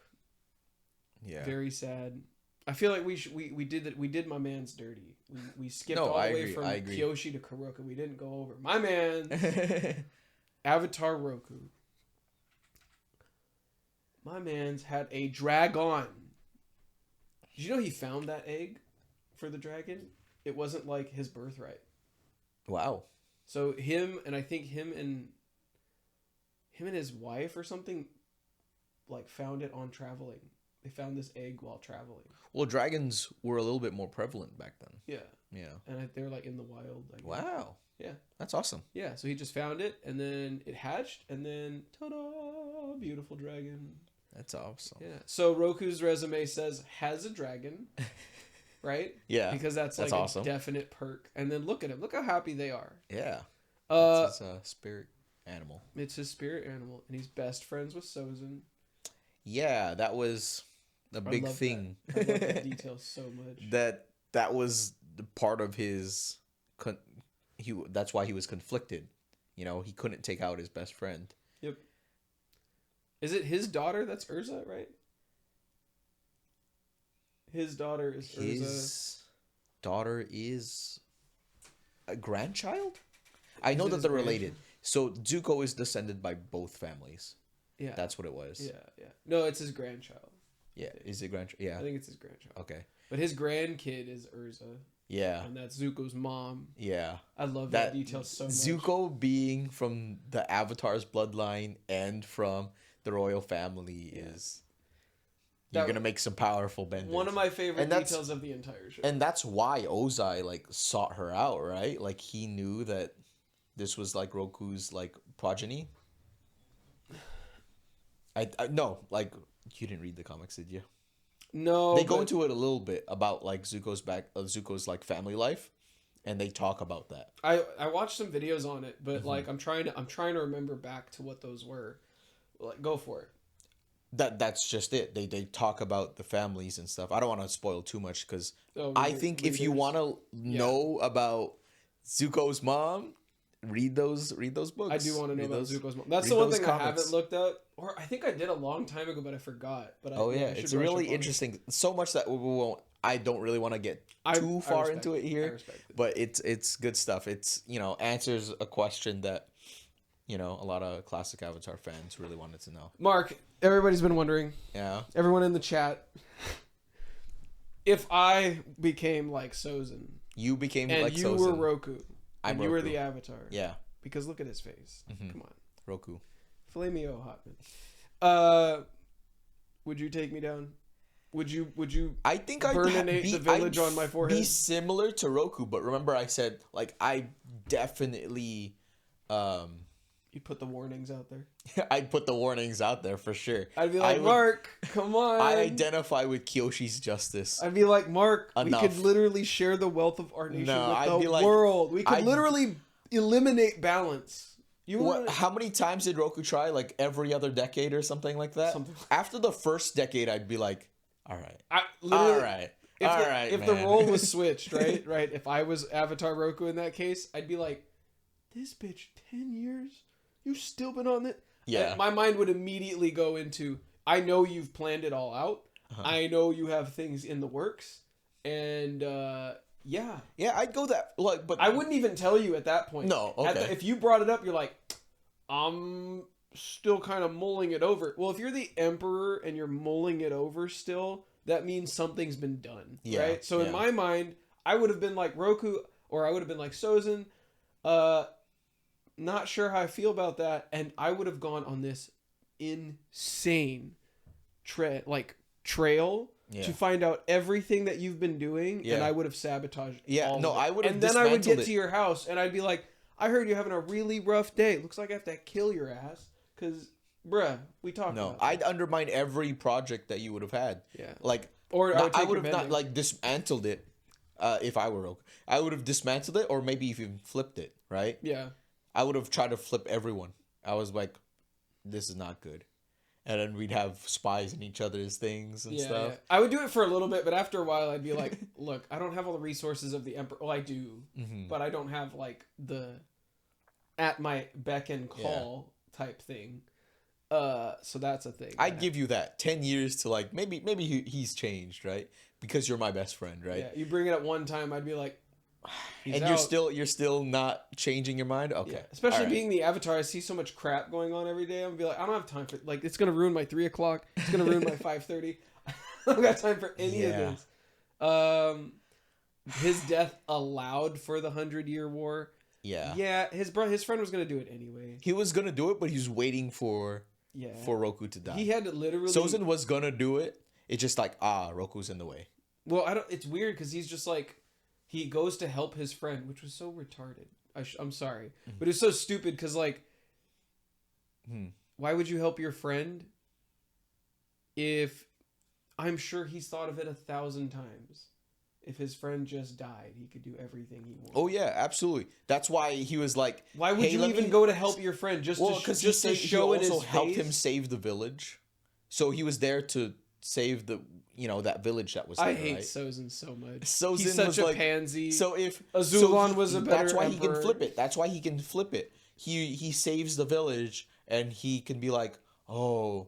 Yeah. Very sad. I feel like we did my man's dirty. We skipped No, all the I way agree, from I agree. Kyoshi to Karuk, and we didn't go over my man's Avatar Roku. My man's had a dragon. Did you know he found that egg for the dragon? It wasn't like his birthright. Wow. So him and his wife or something like found it on traveling. They found this egg while traveling. Well, dragons were a little bit more prevalent back then. Yeah. Yeah. And they're like in the wild. I guess. Wow. Yeah. That's awesome. Yeah, so he just found it, and then it hatched, and then ta-da, beautiful dragon. That's awesome. Yeah. So Roku's resume says has a dragon, right? Yeah, Because that's that's like awesome. a definite perk. And then look at him. Look how happy they are. Yeah, Uh, it's his spirit animal. it's his spirit animal, and he's best friends with Sozin. Yeah, that was a big love thing. I love that detail so much. that was the part of his. That's why he was conflicted. You know, he couldn't take out his best friend. Yep. Is it his daughter that's Urza, right? His daughter is Urza. His daughter is a grandchild? I know it that his they're related. So Zuko is descended by both families. Yeah. That's what it was. Yeah, yeah. No, it's his grandchild. Yeah. Is it grandchild? Yeah. I think it's his grandchild. Okay. But his grandkid is Urza, Yeah. and that's Zuko's mom. Yeah. I love that detail so much. Zuko being from the Avatar's bloodline and from the royal family is... You're going to make some powerful benders. One of my favorite And that's- details of the entire show. And that's why Ozai like sought her out, right? Like he knew that this was like Roku's like progeny. I no, like you didn't read the comics, did you? No, They go into it a little bit about like Zuko's like family life, and they talk about that. I watched some videos on it, but like I'm trying to remember back to what those were. Like, go for it. That's just it. They talk about the families and stuff. I don't want to spoil too much because Oh, I think if you want to know about Zuko's mom, read those books. I do want to know Read about those- Zuko's mom. That's read the one those thing I comics. haven't looked up, or I think I did a long time ago, but I forgot. But Oh yeah, I should it's brush really up on it. interesting. So much that we won't. I don't really want to get I too far respect into it I here, respect it. but it's good stuff. It's answers a question that a lot of classic Avatar fans really wanted to know. Mark, everybody's been wondering. Yeah. Everyone in the chat, if I became like Sozin You became and like you Sozin. were Roku, I'm and you were Roku. the Avatar, Yeah. because look at his face. Mhm. Come on, Roku. filet me au hotman. Would you take me down? Would you? I think I'd Burninate the village on my forehead? Be similar to Roku, but remember I said like I definitely You put the warnings out there. I'd put the warnings out there for sure. I'd be like, I would- Mark, come on. I identify with Kyoshi's justice. I'd be like, Mark, Enough. we could literally share the wealth of our nation No, with I'd the be like- world. We could I'd- literally eliminate balance. You What? wanna- How many times did Roku try? Like every other decade or something like that. Something- After the first decade, I'd be like, "All right, I literally, all right, If, all the, right." if the man." role was switched, right? Right. If I was Avatar Roku in that case, I'd be like, this bitch, 10 years? You still been on it? Yeah. And my mind would immediately go into, I know you've planned it all out. Uh-huh. I know you have things in the works. And, yeah. Yeah, I'd go that like, but I wouldn't even tell you at that point. No, At okay. if you brought it up, you're like, I'm still kind of mulling it over. Well, if you're the emperor and you're mulling it over still, that means something's been done, Yeah, right? So yeah. in my mind, I would have been like Roku, or I would have been like Sozin. Not sure how I feel about that, and I would have gone on this insane trail Yeah. to find out everything that you've been doing, and Yeah. I would have sabotaged. Yeah, all no, of it. I would have And then I would get dismantled to it. your house, and I'd be like, "I heard you're having a really rough day. Looks like I have to kill your ass, cause, bruh, we talked no, about that." I'd undermine every project that you would have had. Yeah. Like, Or I would have not like dismantled it. If I were Roku, I would have dismantled it, or maybe even flipped it. Right? Yeah. I would have tried to flip everyone. I was like, "This is not good," and then we'd have spies in each other's things and Yeah, stuff. yeah. I would do it for a little bit, but after a while, I'd be like, "Look, I don't have all the resources of the emperor. Well, I do, Mhm. but I don't have like the at my beck and call type thing." So that's a thing. I'd give you that 10 years to like maybe he's changed, right? Because you're my best friend, right? Yeah, you bring it up one time, I'd be like, "He's And out." you're still not changing your mind. Okay, Yeah, especially All right. being the Avatar, I see so much crap going on every day. I'm gonna be like, I don't have time for like it's gonna ruin my 3 o'clock. It's gonna ruin my 5:30. I don't got time for any Yeah. of this. His death allowed for the 100-Year War. Yeah. Yeah, his friend was gonna do it anyway. He was gonna do it, but he was waiting for Yeah, Roku to die. he had to literally. Sozin was gonna do it. It's just like Roku's in the way. Well, I don't. It's weird because he's just like, he goes to help his friend, which was so retarded. I'm sorry, but it's so stupid because like, why would you help your friend if I'm sure he's thought of it 1,000 times, if his friend just died, he could do everything he wanted. Oh yeah, absolutely. That's why he was like, Why would "Hey, you let even me-" go to help your friend just Well, to because just to show he in his also helped face? him save the village, so he was there to save the that village that was there. I hate right? Sozin so much. Sozin He's such was a like, pansy. So if Azulon was a better that's why he emperor. can flip it. That's why he can flip it. He saves the village, and he can be like, oh,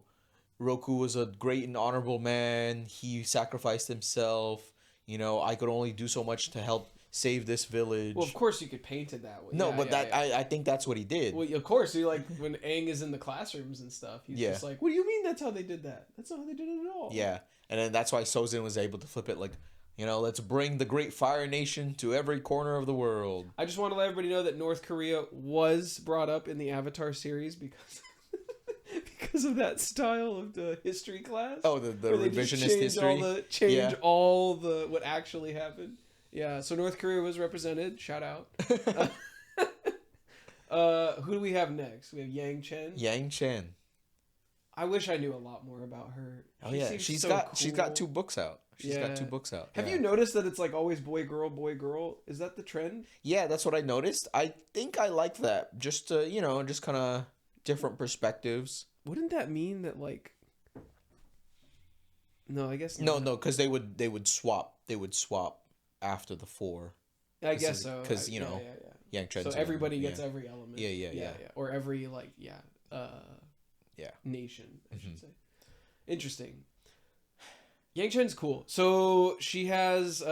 Roku was a great and honorable man. He sacrificed himself. I could only do so much to help save this village. Well, of course you could paint it that way. No, Yeah, but yeah, yeah. I think that's what he did. Well, of course. He like when Aang is in the classrooms and stuff. He's Yeah. just like, "What do you mean? That's how they did that? That's not how they did it at all." Yeah, and then that's why Sozin was able to flip it like, let's bring the great Fire Nation to every corner of the world. I just want to let everybody know that North Korea was brought up in the Avatar series because because of that style of the history class. Oh, the where they just revisionist change history. Change Yeah. all the what actually happened. Yeah, so North Korea was represented. Shout out. Who do we have next? We have Yang Chen. Yang Chen. I wish I knew a lot more about her. Oh She yeah, seems she's so got cool. 2 books out. She's got 2 books out. Have yeah. you noticed that it's like always boy girl boy girl? Is that the trend? Yeah, that's what I noticed. I think I like that. Just just kind of different perspectives. Wouldn't that mean that like? No, I guess No, not. because they would swap. They would swap after the 4. I guess so. 'cause, Yeah. Yang Chen's So one, everybody yeah. gets every element. Yeah. Or every like Yeah. nation, I should say. Interesting. Yang Chen's cool. So she has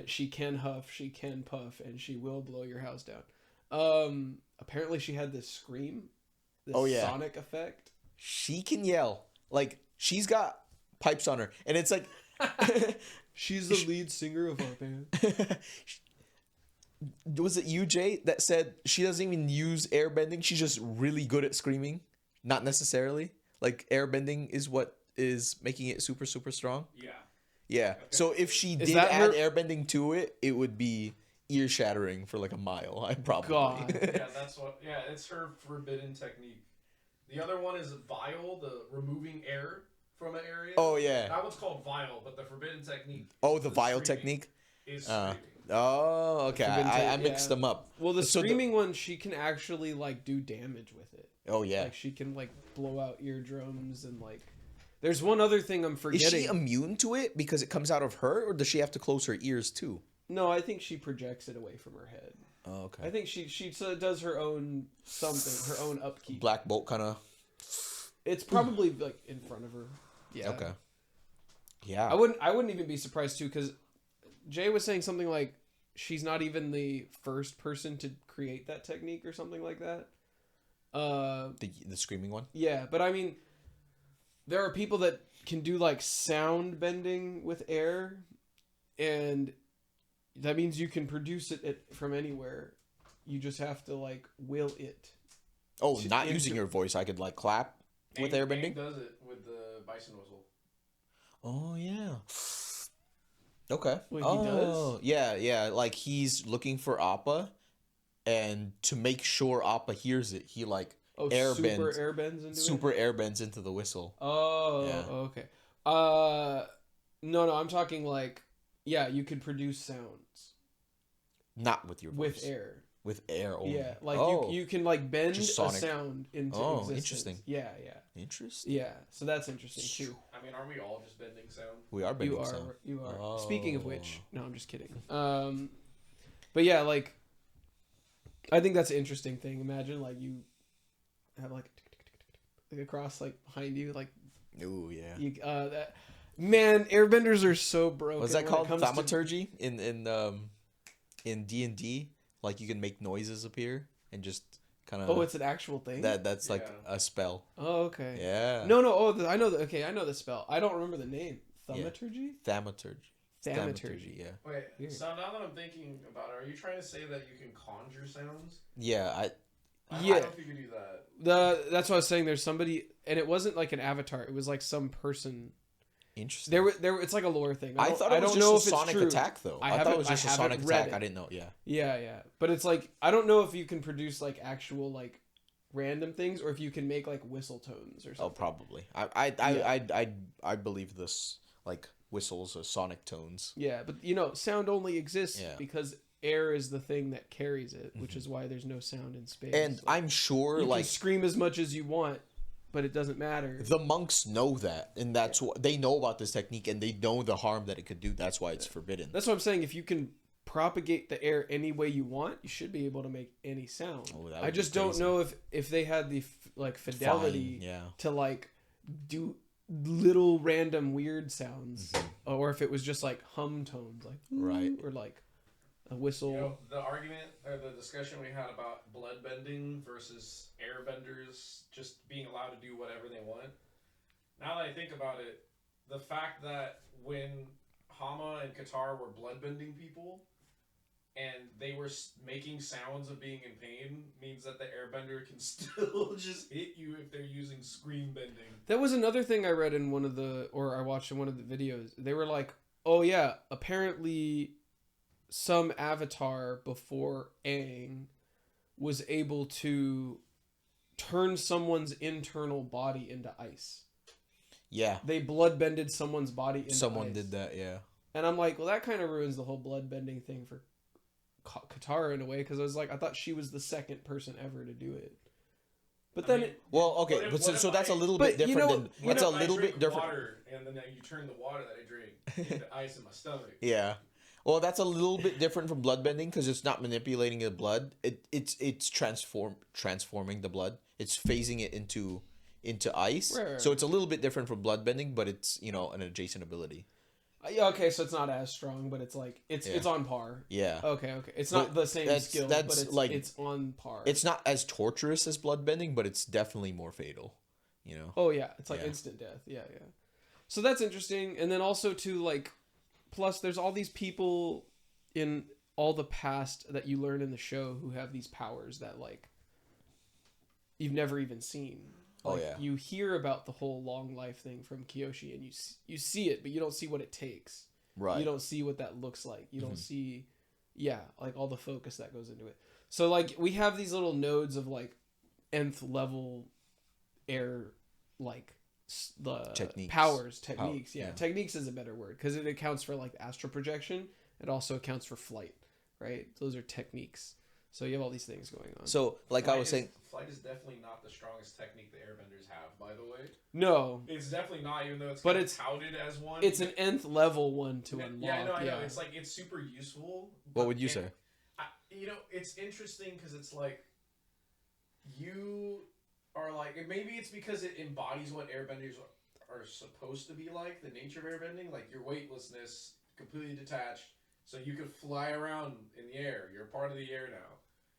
she can huff, she can puff, and she will blow your house down. Apparently she had this scream, this sonic effect. She can yell. Like she's got pipes on her, and it's like She's the lead singer of our band. Was it you, Jay, that said she doesn't even use airbending? She's just really good at screaming. Not necessarily. Like airbending is what is making it super, super strong. Yeah. Yeah. Okay. So if she Is did that add her- airbending to it, it would be ear shattering for like a mile. I probably. God. Yeah, that's what. Yeah, it's her forbidden technique. The other one is vial, the removing air from an area. Oh yeah. That one's called vial, but the forbidden technique. Oh, the vial screaming technique. is Uh, screaming. Oh, okay. Forbidden I tech, mixed yeah. them up. Well, the So the- screaming one, she can actually like do damage with it. Oh yeah. Like she can like blow out eardrums and like. There's one other thing I'm Is forgetting. she immune to it because it comes out of her, or does she have to close her ears too? No, I think she projects it away from her head. Oh, I okay. think she does her own something, her own upkeep. Black Bolt kind of. It's probably like in front of her. Yeah. Okay. Yeah. I wouldn't even be surprised too, because Jay was saying something like she's not even the first person to create that technique or something like that. The screaming one. Yeah, but I mean, there are people that can do like sound bending with air, and that means you can produce it from anywhere. You just have to like will it. Oh, She- not into- using your voice, I could like clap with Aang airbending. does it with the bison whistle. Oh yeah. Okay. Wait, he oh, yeah. Like he's looking for Appa, and to make sure Appa hears it, he like Oh, Airbends. super airbends into it. super airbends into the whistle. Oh, Yeah. okay. No, I'm talking like, yeah, you could produce sounds Not with your voice. with air. With air only. Yeah, like oh, you can like bend a Just sonic. sound into Oh, existence. interesting. Yeah. Interesting. Yeah, so that's interesting too. I mean, aren't we all just bending sound? We are bending You are, sound. you are. Speaking of which, Oh. no, I'm just kidding. But yeah, like, I think that's an interesting thing. Imagine like you have like across like behind you, like Ooh, yeah. you that. Man, airbenders are so broken. What's that when it called? comes to- Thaumaturgy in D&D. Like you can make noises appear and just kind of. Oh, it's an actual thing. that's like Yeah. a spell. Oh, okay. Yeah. No. Oh, I know. Okay, I know the spell. I don't remember the name. Thaumaturgy. Thaumaturgy. Thaumaturgy. Yeah. Wait, Weird. so now that I'm thinking about it, are you trying to say that you can conjure sounds? Yeah. I Yeah. don't know if you can do that. That's what I was saying. There's somebody, and it wasn't like an avatar. It was like some person. Interesting. There. It's like a lore thing. I thought it was don't know just if a it's sonic true. attack, though. I I thought haven't- it was just I a sonic haven't read attack. it. I didn't know. Yeah. Yeah. But it's like I don't know if you can produce like actual like random things or if you can make like whistle tones or Oh, something. probably. I believe this. Like whistles or sonic tones. Yeah, but sound only exists Yeah. because air is the thing that carries it, which is why there's no sound in space. And Like, I'm sure you can like scream as much as you want, but it doesn't matter. the monks know that, and that's what they know about this technique, and they know the harm that it could do. That's why it's forbidden. That's what I'm saying. If you can propagate the air any way you want, you should be able to make any sound. Oh, that I would be just don't crazy. know if they had the fidelity Fine, yeah. to like do little random weird sounds, or if it was just like hum tones, like Right. or like a whistle. You know, the argument or the discussion we had about blood bending versus airbenders just being allowed to do whatever they want. Now that I think about it, the fact that when Hama and Qatar were bloodbending people and they were making sounds of being in pain means that the airbender can still just hit you if they're using scream bending. That was another thing I read in I watched in one of the videos. They were like, oh yeah, apparently some avatar before Aang was able to turn someone's internal body into ice. Yeah. They bloodbended someone's body into Someone ice. did that, yeah. And I'm like, well, that kind of ruins the whole bloodbending thing for Katara in a way, because I was like, I thought she was the second person ever to do it. But then, Well, okay, What if- but what so if that's a I- little But bit you different know- than you that's know, a little bit different. Water, and then you turn the water that I drink into ice in my stomach. Yeah. Well, that's a little bit different from bloodbending because it's not manipulating the blood. It's transforming the blood. It's phasing it into ice. Right. So it's a little bit different from bloodbending, but it's an adjacent ability. yeah, okay, so it's not as strong, but it's like it's on par. Yeah. Okay. It's But not the same that's- skill, that's but it's like- it's on par. It's not as torturous as bloodbending, but it's definitely more fatal. Oh yeah, it's like Yeah. instant death. Yeah. So that's interesting, and then also too, like, plus there's all these people in all the past that you learn in the show who have these powers that like you've never even seen. Oh, Like, yeah. You hear about the whole long life thing from Kyoshi, and you see it, but you don't see what it takes. Right. You don't see what that looks like. You don't see, like all the focus that goes into it. So like we have these little nodes of like nth level air, like the Techniques. powers, techniques. yeah. Techniques is a better word because it accounts for like astral projection. It also accounts for flight, right? Those are techniques. So you have all these things going on. So, like I was saying, Flight is definitely not the strongest technique the airbenders have, by the way. No, It's definitely not, even though it's But kinda it's- touted as one. it's an nth level one to unlock. Yeah, I know. It's like, it's super useful. what but would you it- say? It's interesting because it's like you are like, and maybe it's because it embodies what airbenders are supposed to be like, the nature of airbending, like your weightlessness, completely detached, so you can fly around in the air. You're a part of the air now.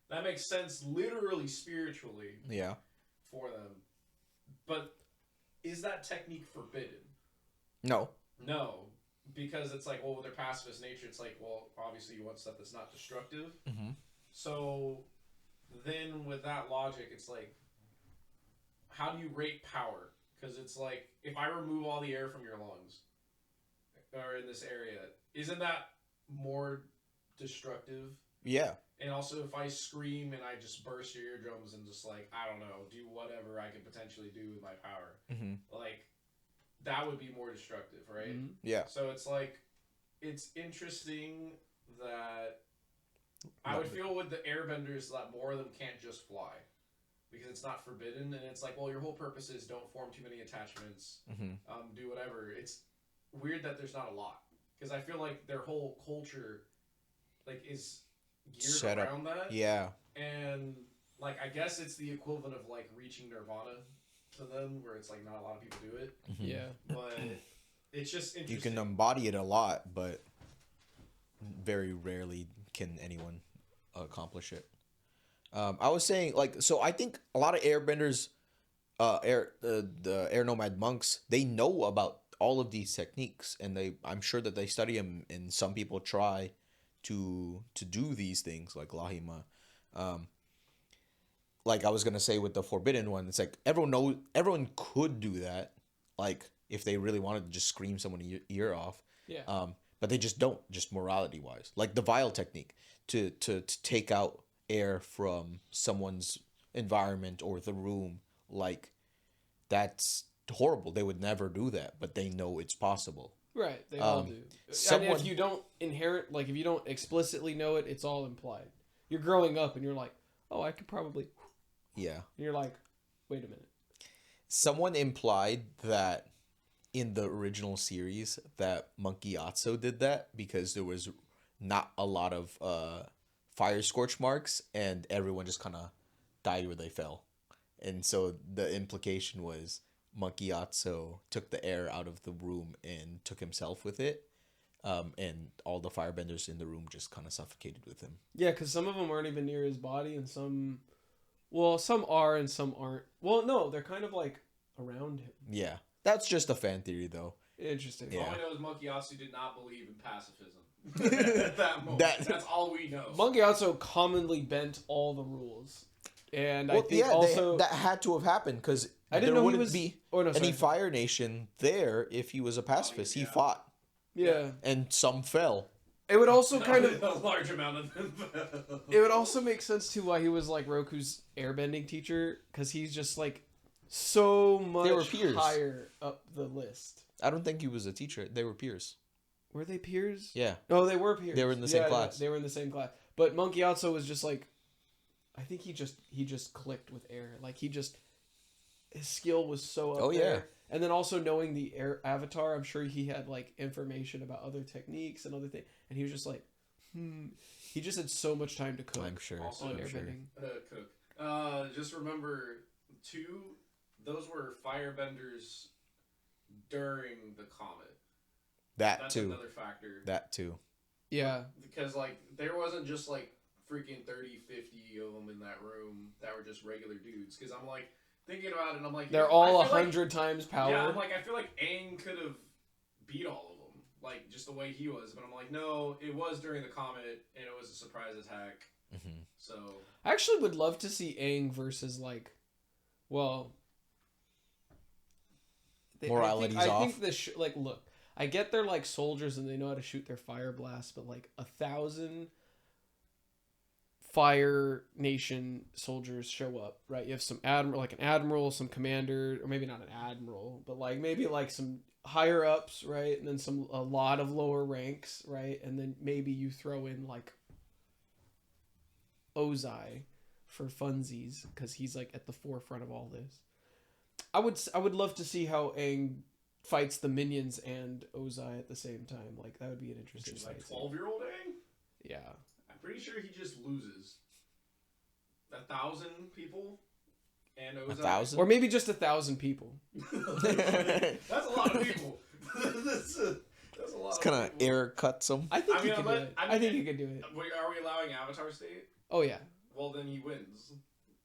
That makes sense, literally, spiritually, Yeah. for them. But is that technique forbidden? No. No, because it's like, well, with their pacifist nature, it's like, well, obviously you want stuff that's not destructive. Mm-hmm. So then with that logic, it's like, how do you rate power? Because it's like, if I remove all the air from your lungs, or in this area, isn't that more destructive? Yeah. And also, if I scream and I just burst your eardrums and just like, I don't know, do whatever I could potentially do with my power, Mm-hmm. like, that would be more destructive, right? Mhm. Yeah. So it's like, it's interesting that I would feel with the airbenders that more of them can't just fly because it's not forbidden, and it's like, well, your whole purpose is don't form too many attachments, Mm-hmm. do whatever. It's weird that there's not a lot because I feel like their whole culture, like, is geared Set up. around that, Yeah. and like I guess it's the equivalent of like reaching nirvana to them, where it's like not a lot of people do it, Mhm. Yeah. but it's just You interesting. can embody it a lot, but very rarely can anyone accomplish it. I was saying, like, so I think a lot of airbenders, the air nomad monks, they know about all of these techniques, and I'm sure that they study them, and some people try to do these things, like Lahima. Like I was gonna say with the forbidden one, it's like everyone could do that, like if they really wanted to just scream someone's ear off. Yeah. But they just don't, just morality wise. Like the vial technique to take out air from someone's environment or the room, like that's horrible. They would never do that, but they know it's possible. Right, they all do. And someone- if you don't if you don't explicitly know it, it's all implied. You're growing up and you're like, oh, I could probably. Yeah. And you're like, wait a minute. Someone implied that in the original series that Monkey Otso did that because there was not a lot of fire scorch marks and everyone just kind of died where they fell. And so the implication was Monkey Otso took the air out of the room and took himself with it. And all the firebenders in the room just kind of suffocated with him. Yeah, because some of them aren't even near his body, and some are and some aren't. Well, no, they're kind of like around him. Yeah. That's just a fan theory, though. Interesting. Yeah. All I know is Monkey Otsu did not believe in pacifism at that moment. That's all we know. Monkey also commonly bent all the rules, and I Well, think yeah, also that had to have happened because I didn't there know he wouldn't was be Oh no, any sorry. Fire Nation there if he was a pacifist. He yeah. fought, Yeah, and some fell. it would also kind of a large amount of them. it would also make sense too why he was like Roku's airbending teacher, because he's just like so much were peers. higher up the list. I don't think he was a teacher. They were peers. Were they peers? Yeah. No, they were peers. They were in the same class. They were in the same class. But Monkey Otso was just like, I think he just clicked with air. Like his skill was so up Oh, yeah. there. And then also knowing the air avatar, I'm sure he had like information about other techniques and other things. And he was just like, He just had so much time to cook. I'm sure. Also, on I'm sure. airbending. Just remember, those were firebenders during the comet. That That's too. another factor. That too. Yeah. Because, like, there wasn't just, like, freaking 30, 50 of them in that room that were just regular dudes. Because I'm, like, thinking about it, and I'm like... They're I all feel like- 100 times power. Yeah, I'm like, I feel like Aang could have beat all of them. Like, just the way he was. But I'm like, no, it was during the comet, and it was a surprise attack. Mm-hmm. So... I actually would love to see Aang versus like, well, Morality's I off. think like, look, I get they're like soldiers and they know how to shoot their fire blasts, but like 1,000 Fire Nation soldiers show up, right? You have some admiral, like an admiral, some commander, or maybe not an admiral, but like maybe like some higher ups, right? And then a lot of lower ranks, right? And then maybe you throw in like Ozai for funsies because he's like at the forefront of all this. I would love to see how Aang fights the minions and Ozai at the same time. Like that would be an interesting Like fight. 12-year-old Aang? Yeah. I'm pretty sure he just loses. 1,000 people and Ozai. 1,000? Or maybe just 1,000 people. That's a lot of people. that's a lot It's of kind of people. air cuts him. I think I he mean, could do but- it. I I mean- think he could do it. Wait, are we allowing Avatar State? Oh yeah. Well, then he wins.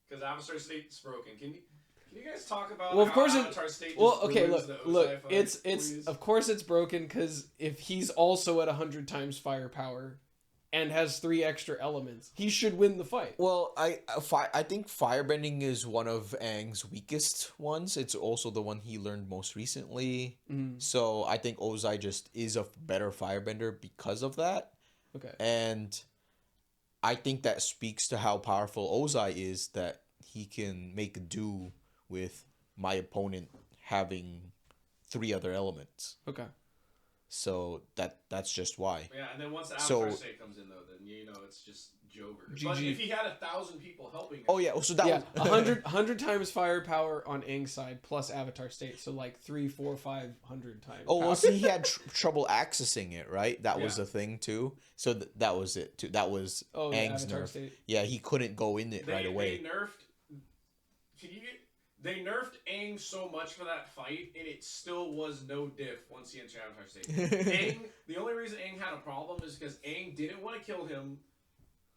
Because Avatar State's broken. Can you guys talk about Well, of how course Avatar State just Well, okay, ruins look, the Ozai look. fight, It's please? of course it's broken because if he's also at 100 times firepower and has 3 extra elements, he should win the fight. Well, I think firebending is one of Aang's weakest ones. It's also the one he learned most recently. Mhm. So I think Ozai just is a better firebender because of that. Okay. And I think that speaks to how powerful Ozai is, that he can make do with my opponent having 3 other elements. Okay. So that's just why. Yeah, and then once the So- Avatar State comes in, though, then it's just Jover. But GG. if he had 1,000 people helping him, Oh yeah, so that Yeah, was 100 times firepower on Aang's side plus Avatar State, so like 3, 4, 500 times. Oh, well, power. see, he had trouble accessing it, right? That was Yeah. the thing, too. So that was it, too. That was Oh, the Aang's Avatar nerf. State. Yeah, he couldn't go in it right away. They nerfed Aang so much for that fight, and it still was no diff once he entered Avatar State. Aang, the only reason Aang had a problem is because Aang didn't want to kill him,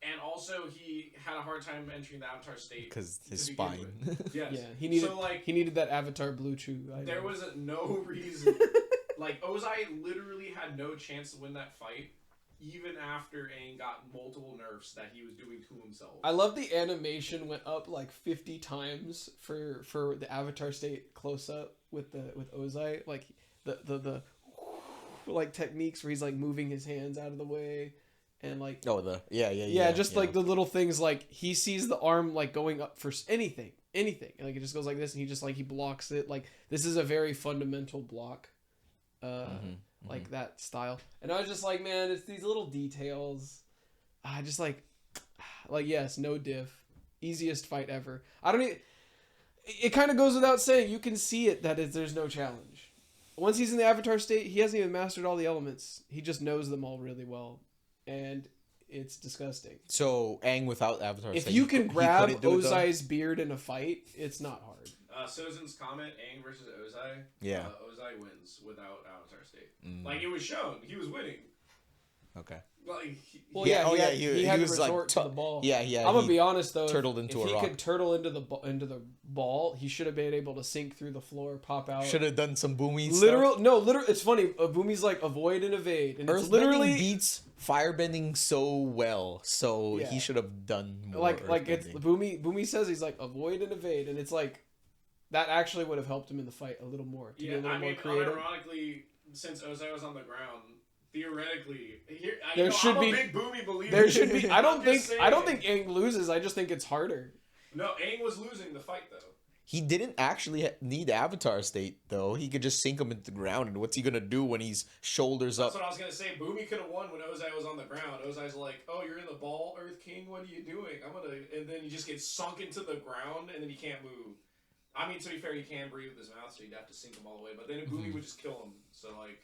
and also he had a hard time entering the Avatar State Because his to begin spine. with. Yes. Yeah, he needed So, like, he needed that Avatar Blue Chew. there was no reason. Like, Ozai literally had no chance to win that fight, even after Aang got multiple nerfs that he was doing to himself. I love the animation went up like 50 times for the Avatar State close up with Ozai, like the like techniques where he's like moving his hands out of the way and like Oh, yeah, like the little things, like he sees the arm like going up for anything, anything. Like, it just goes like this, and he blocks it. Like, this is a very fundamental block. Like that style. And I was just like, man, it's these little details. I just like, yes, no diff. Easiest fight ever. I don't even... It kind of goes without saying. You can see it there's no challenge. Once he's in the Avatar state, he hasn't even mastered all the elements. He just knows them all really well. And it's disgusting. So, Aang without Avatar If state, you can grab do it, though? Ozai's beard in a fight, it's not hard. Sozin's comment, Aang versus Ozai. Yeah. Ozai wins without Avatar state. Like, it was shown. He was winning. Okay. Like, He had to was resort like, to the ball. Yeah. I'm gonna be honest though. Turtled into if a he rock. could turtle into the ball, he should have been able to sink through the floor, pop out. Should have done some boomy Literal. stuff. No, literal. It's funny. Boomy's like avoid and evade, and it's Earthbending literally beats firebending so well, so Yeah. he should have done more. like it's earthbending. Boomy says he's like avoid and evade, and it's like that actually would have helped him in the fight a little more. To be a little more creative. unironically, since Ozai was on the ground, theoretically, should I'm be- a big Boomy believer. There should be. I don't I'm think. just I don't saying. think Aang loses. I just think it's harder. No, Aang was losing the fight though. He didn't actually need Avatar state though. He could just sink him into the ground, and what's he gonna do when he's shoulders That's up? what I was gonna say. Boomy could have won when Ozai was on the ground. Ozai's like, "Oh, you're in the ball, Earth King. What are you doing? I'm gonna," and then you just get sunk into the ground, and then you can't move. I mean, to be fair, he can breathe with his mouth, so you'd have to sink him all the way. But then Boomy would just kill him. So like,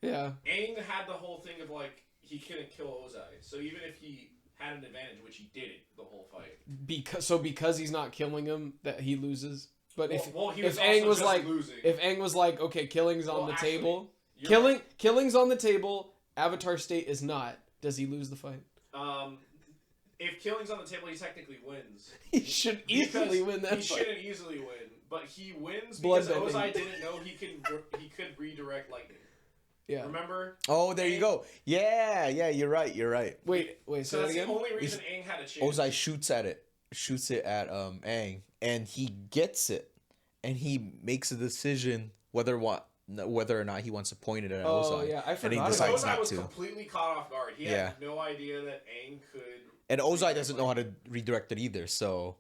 Yeah. Aang had the whole thing of like he couldn't kill Ozai. So even if he had an advantage, which he didn't the whole fight. Because he's not killing him, that he loses. But He if was Aang also was just like losing. if Aang was like, okay, killing's on Well, the actually, table, you're right. killing's on the table, Avatar state is not. Does he lose the fight? If killing's on the table, he technically wins. He should easily win that He fight. shouldn't easily win, but he wins because Bloodbending. Ozai didn't know he could redirect lightning. Yeah. Remember? Oh, there you go. Yeah, you're right. Wait. Say So that that's the again. only reason Aang had a chance. Ozai shoots it at Aang, and he gets it, and he makes a decision whether or not he wants to point it at Oh Ozai. yeah, I And he forgot decides about Ozai that. not was to. completely caught off guard. He Yeah. had no idea that Aang could. And Ozai doesn't know how to redirect it either, so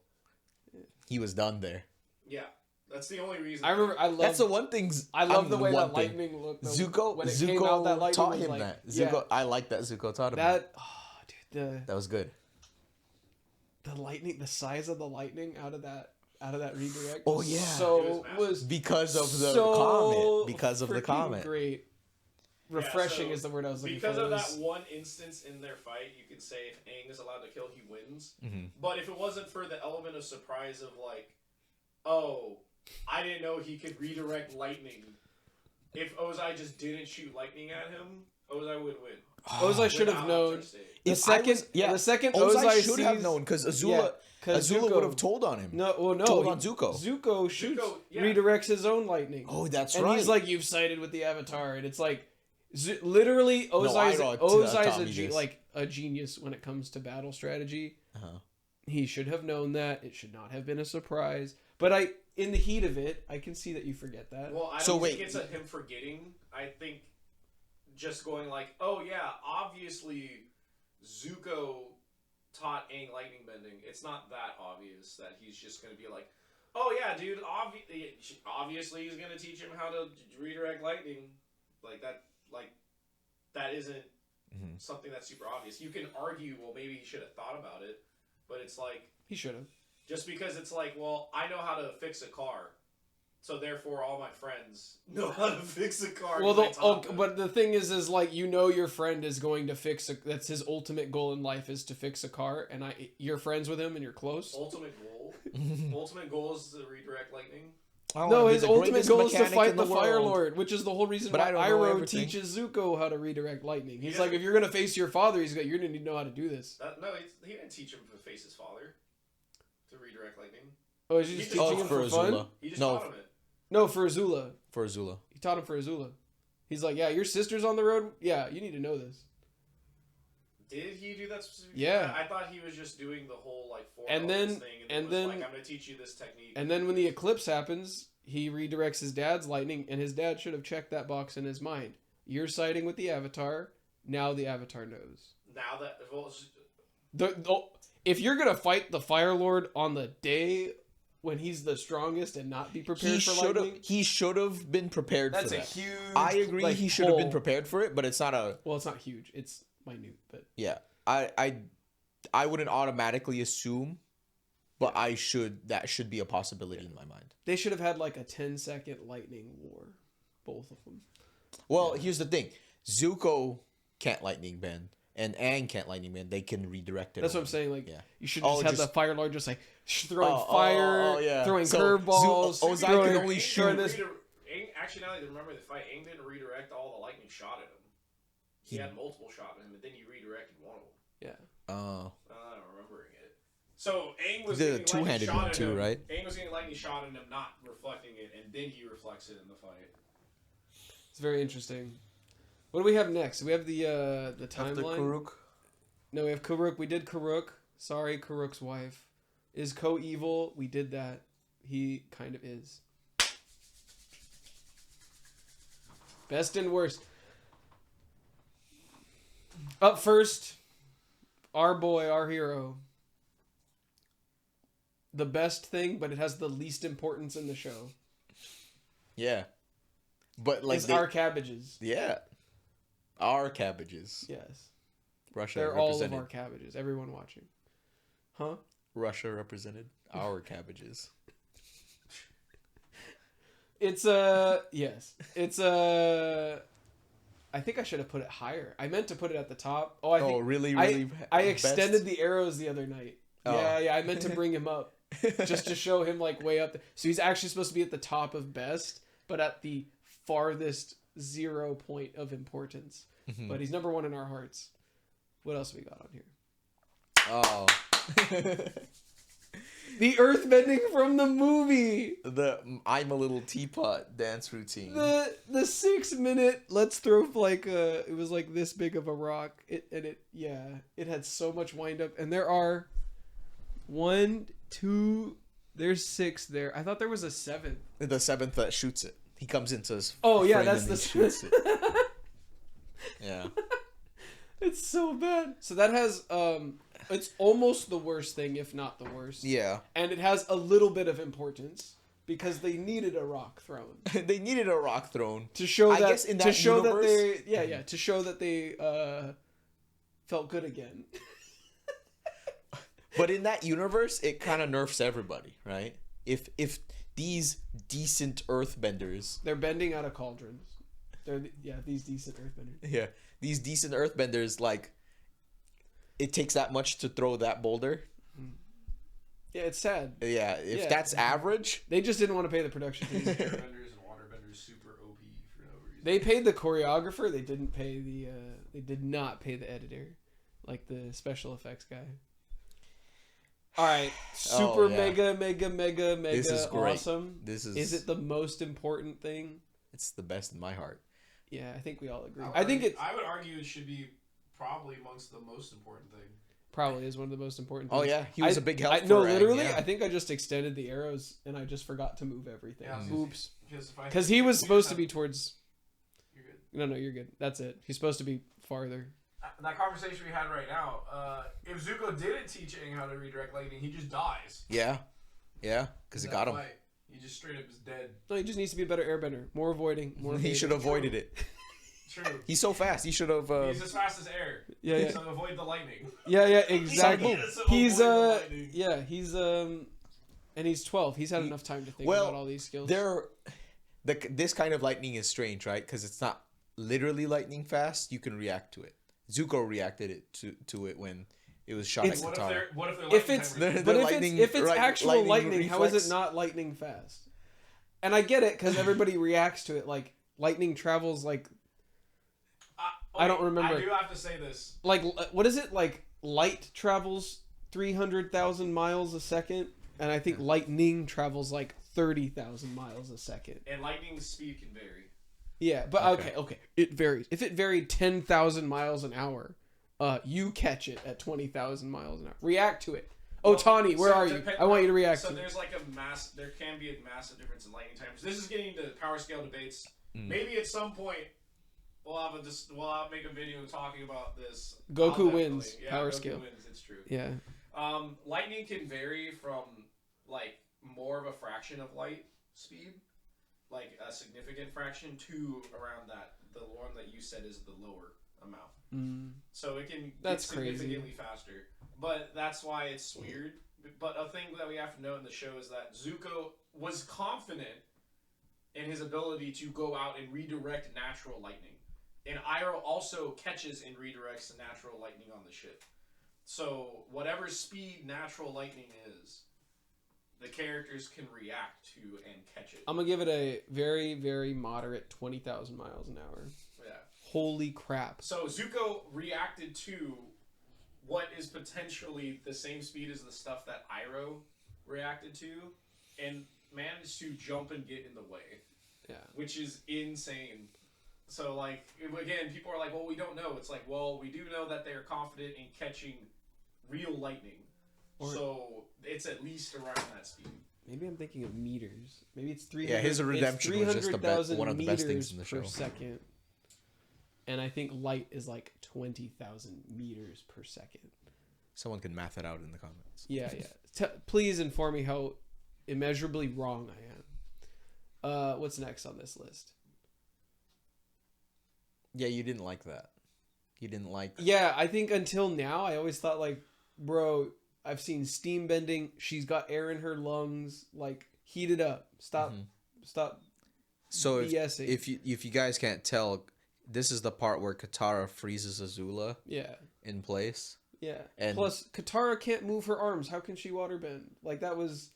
he was done there. Yeah, that's the only reason. I remember. That's the one thing. I love the way one that thing. lightning looked. though. Zuko, when it came out, that lightning taught was him like, that. yeah, Zuko, I like that Zuko taught him that. that. Oh, dude, That was good. the lightning, the size of the lightning out of that redirect. Oh, was yeah. So It was Because of the so comment. Because of the freaking comment. Great. Yeah, Refreshing so is the word I was looking Because for. of It that was- one instance in their fight, you could say if Aang is allowed to kill, he wins. Mhm. But if it wasn't for the element of surprise of like, oh, I didn't know he could redirect lightning. If Ozai just didn't shoot lightning at him, Ozai would win. Ozai should have Without known. Avatar State. The If I second, was- yeah, the second Ozai Ozai should have sees- known because Yeah, Azula 'cause would Zuko- have told on him. No, well, no. Told he- on Zuko. Zuko shoots, Zuko, yeah. redirects his own lightning. Oh, that's and right. he's like, "You've sided with the Avatar," and it's like, literally, Ozai's taught me a this. like a genius when it comes to battle strategy. Uh-huh. He should have known that. It should not have been a surprise. But in the heat of it, I can see that you forget that. Well, I don't So think wait. it's him forgetting. I think just going like, oh yeah, obviously Zuko taught Aang lightning bending. It's not that obvious that he's just going to be like, oh yeah, dude, obviously he's going to teach him how to redirect lightning. That isn't Mhm. something that's super obvious. You can argue, well, maybe he should have thought about it, but it's like, He should have. just because it's like, well, I know how to fix a car, so therefore all my friends know how to fix a car. Well, 'cause I taught them. but the thing is like, you know, your friend is going to fix that's his ultimate goal in life is to fix a car, and you're friends with him and you're close. Ultimate goal is to redirect lightning. I don't No, wanna be his the ultimate greatest goal is to mechanic fight in the Fire world. Lord, which is the whole reason But why I don't know Iroh everything. teaches Zuko how to redirect lightning. He's Yeah. like, if you're gonna face your father, you're gonna need to know how to do this. No, he didn't teach him to face his father to redirect lightning. Oh, is he He just just- teaching him for fun? Azula. He just No, taught him it. No, for Azula. for Azula. He taught him for Azula. He's like, yeah, your sister's on the road. Yeah, you need to know this. Did he do that specifically? Yeah. I thought he was just doing the whole like four And elements then- thing, and was then- like, I'm gonna teach you this technique. And then when the eclipse happens, he redirects his dad's lightning, and his dad should have checked that box in his mind. You're siding with the Avatar. Now the Avatar knows. now that If you're gonna fight the Fire Lord on the day when he's the strongest and not be prepared He for should lightning? have. He should have been prepared That's for a that. huge. I agree. like, He should have been hole. prepared for it, but it's not a. Well, it's not huge. It's minute, but Yeah, I wouldn't automatically assume, but that should be a possibility in my mind. they should have had like a 10-second lightning war, both of them. Well, here's the thing: Zuko can't lightning bend, and Aang can't lightning bend. They can redirect it. That's what I'm only. saying. Like, Yeah. you should Oh, just have just- the Fire Lord just like throwing Oh, fire, yeah. throwing So, curveballs. Ozai can throwing- only throwing shoot- this- Actually, now that I remember the fight, Aang didn't redirect all the lightning shot at him. He had multiple shot at him, and then he redirected one of them. Yeah. I'm remembering it. So Aang was The getting lightning two-handed shot one at too, him. right? Aang was getting lightning shot at him, not reflecting it, and then he reflects it in the fight. It's very interesting. What do we have next? We have the After timeline. Karuk. No, we have Karuk. We did Karuk. Sorry, Karuk's wife. Is Ko evil? We did that. He kind of is. Best and worst. Up first, our boy, our hero. The best thing, but it has the least importance in the show. Yeah, but like Is our cabbages. yeah, our cabbages. Yes. Russia They're all of represented. our cabbages. Everyone watching. Huh? Russia represented our cabbages. It's yes. It's I think I should have put it higher. I meant to put it at the top. Oh, I think really, I really. extended the arrows the other night. Oh. Yeah, I meant to bring him up just to show him like way up there. So he's actually supposed to be at the top of best, but at the farthest 0 point of importance. Mhm. But he's number 1 in our hearts. What else we got on here? Oh. The earthbending from the movie. The I'm a little teapot dance routine. The 6-minute let's throw like it was like this big of a rock. It had so much wind up, and there are 1, 2, there's 6 there. I thought there was a 7th. The 7th that shoots it. He comes into his. Oh yeah, frame that's and the he shoots it. Yeah. It's so bad. So that has it's almost the worst thing, if not the worst. Yeah. And it has a little bit of importance because they needed a rock thrown They needed a rock thrown. to show I that guess in to that show universe- that they to show that they felt good again. But in that universe, it kind of nerfs everybody, right? If these decent earthbenders, They're bending out of cauldrons. These decent earthbenders. yeah, these decent earthbenders, like, it takes that much to throw that boulder. Yeah, it's sad. Yeah, if Yeah. that's average, They just didn't want to pay the production fees. Airbenders and waterbenders super OP for no reason. They paid the choreographer. They didn't pay the. They did not pay the editor, like the special effects guy. All right, super Oh, yeah. mega This is great. awesome. this is Is it the most important thing? It's the best in my heart. Yeah, I think we all agree. would I think argue- it I would argue it should be probably amongst the most important thing. probably is one of the most important Oh things. yeah, he was a big help. No, for Aang, literally, yeah. I think I just extended the arrows and I just forgot to move everything. Yeah, Oops. Because Because he was supposed to be towards. You're good. No, you're good. That's it. He's supposed to be farther. That conversation we had right now, if Zuko didn't teach Aang how to redirect lightning, he just dies. Yeah, because it got him. Fight. He just straight up is dead. No, he just needs to be a better airbender. More avoiding. More. He evading. should have avoided it. True. He's so fast. He should have. He's as fast as air. Yeah. So avoid the lightning. Yeah, exactly. So He's avoid the lightning. yeah, he's and he's 12. He's had enough time to think Well, about all these skills. This kind of lightning is strange, right? Because it's not literally lightning fast. You can react to it. Zuko reacted to it when it was shot It's- at What Katara. if they're If lightning it's timers? but lightning- if it's right, actual lightning lightning, how is reflex? it not lightning fast? And I get it because everybody reacts to it. Like lightning travels like I don't remember. I do have to say this. what is it like? Light travels 300,000 miles a second, and I think lightning travels like 30,000 miles a second. And lightning's speed can vary. Yeah, but okay, it varies. If it varied 10,000 miles an hour, you catch it at 20,000 miles an hour. React to it. Well, Otani, where so are you? depend- I want you to react So to it. there's like there can be a massive difference in lightning timers. This is getting into power scale debates. Mm. Maybe at some point we'll make a video talking about this. Goku How that wins, really- power Goku scale. wins, it's true. Yeah. Lightning can vary from like more of a fraction of light speed, like a significant fraction, to around that the one that you said is the lower amount. So it can That's get significantly faster. But that's why it's weird. But a thing that we have to know in the show is that Zuko was confident in his ability to go out and redirect natural lightning. And Iroh also catches and redirects the natural lightning on the ship. So whatever speed natural lightning is, the characters can react to and catch it. I'm gonna give it a very, very moderate 20,000 miles an hour. Yeah. Holy crap! So Zuko reacted to what is potentially the same speed as the stuff that Iroh reacted to, and managed to jump and get in the way. Yeah. Which is insane. So, like, again, people are like, well, we don't know. It's like, well, we do know that they're confident in catching real lightning. So, it's at least around that speed. Maybe I'm thinking of meters. Maybe it's 300. Yeah, his redemption was just one of the best things in the show. Per second. And I think light is like 20,000 meters per second. Someone can math it out in the comments. Yeah. Please inform me how immeasurably wrong I am. What's next on this list? Yeah, you didn't like that. You didn't like... Yeah, I think until now, I always thought, like, bro, I've seen steam bending. She's got air in her lungs. Like, heat it up. Stop So BSing. if you guys can't tell, this is the part where Katara freezes Azula in place. Yeah. And plus, Katara can't move her arms. How can she waterbend? Like, that was...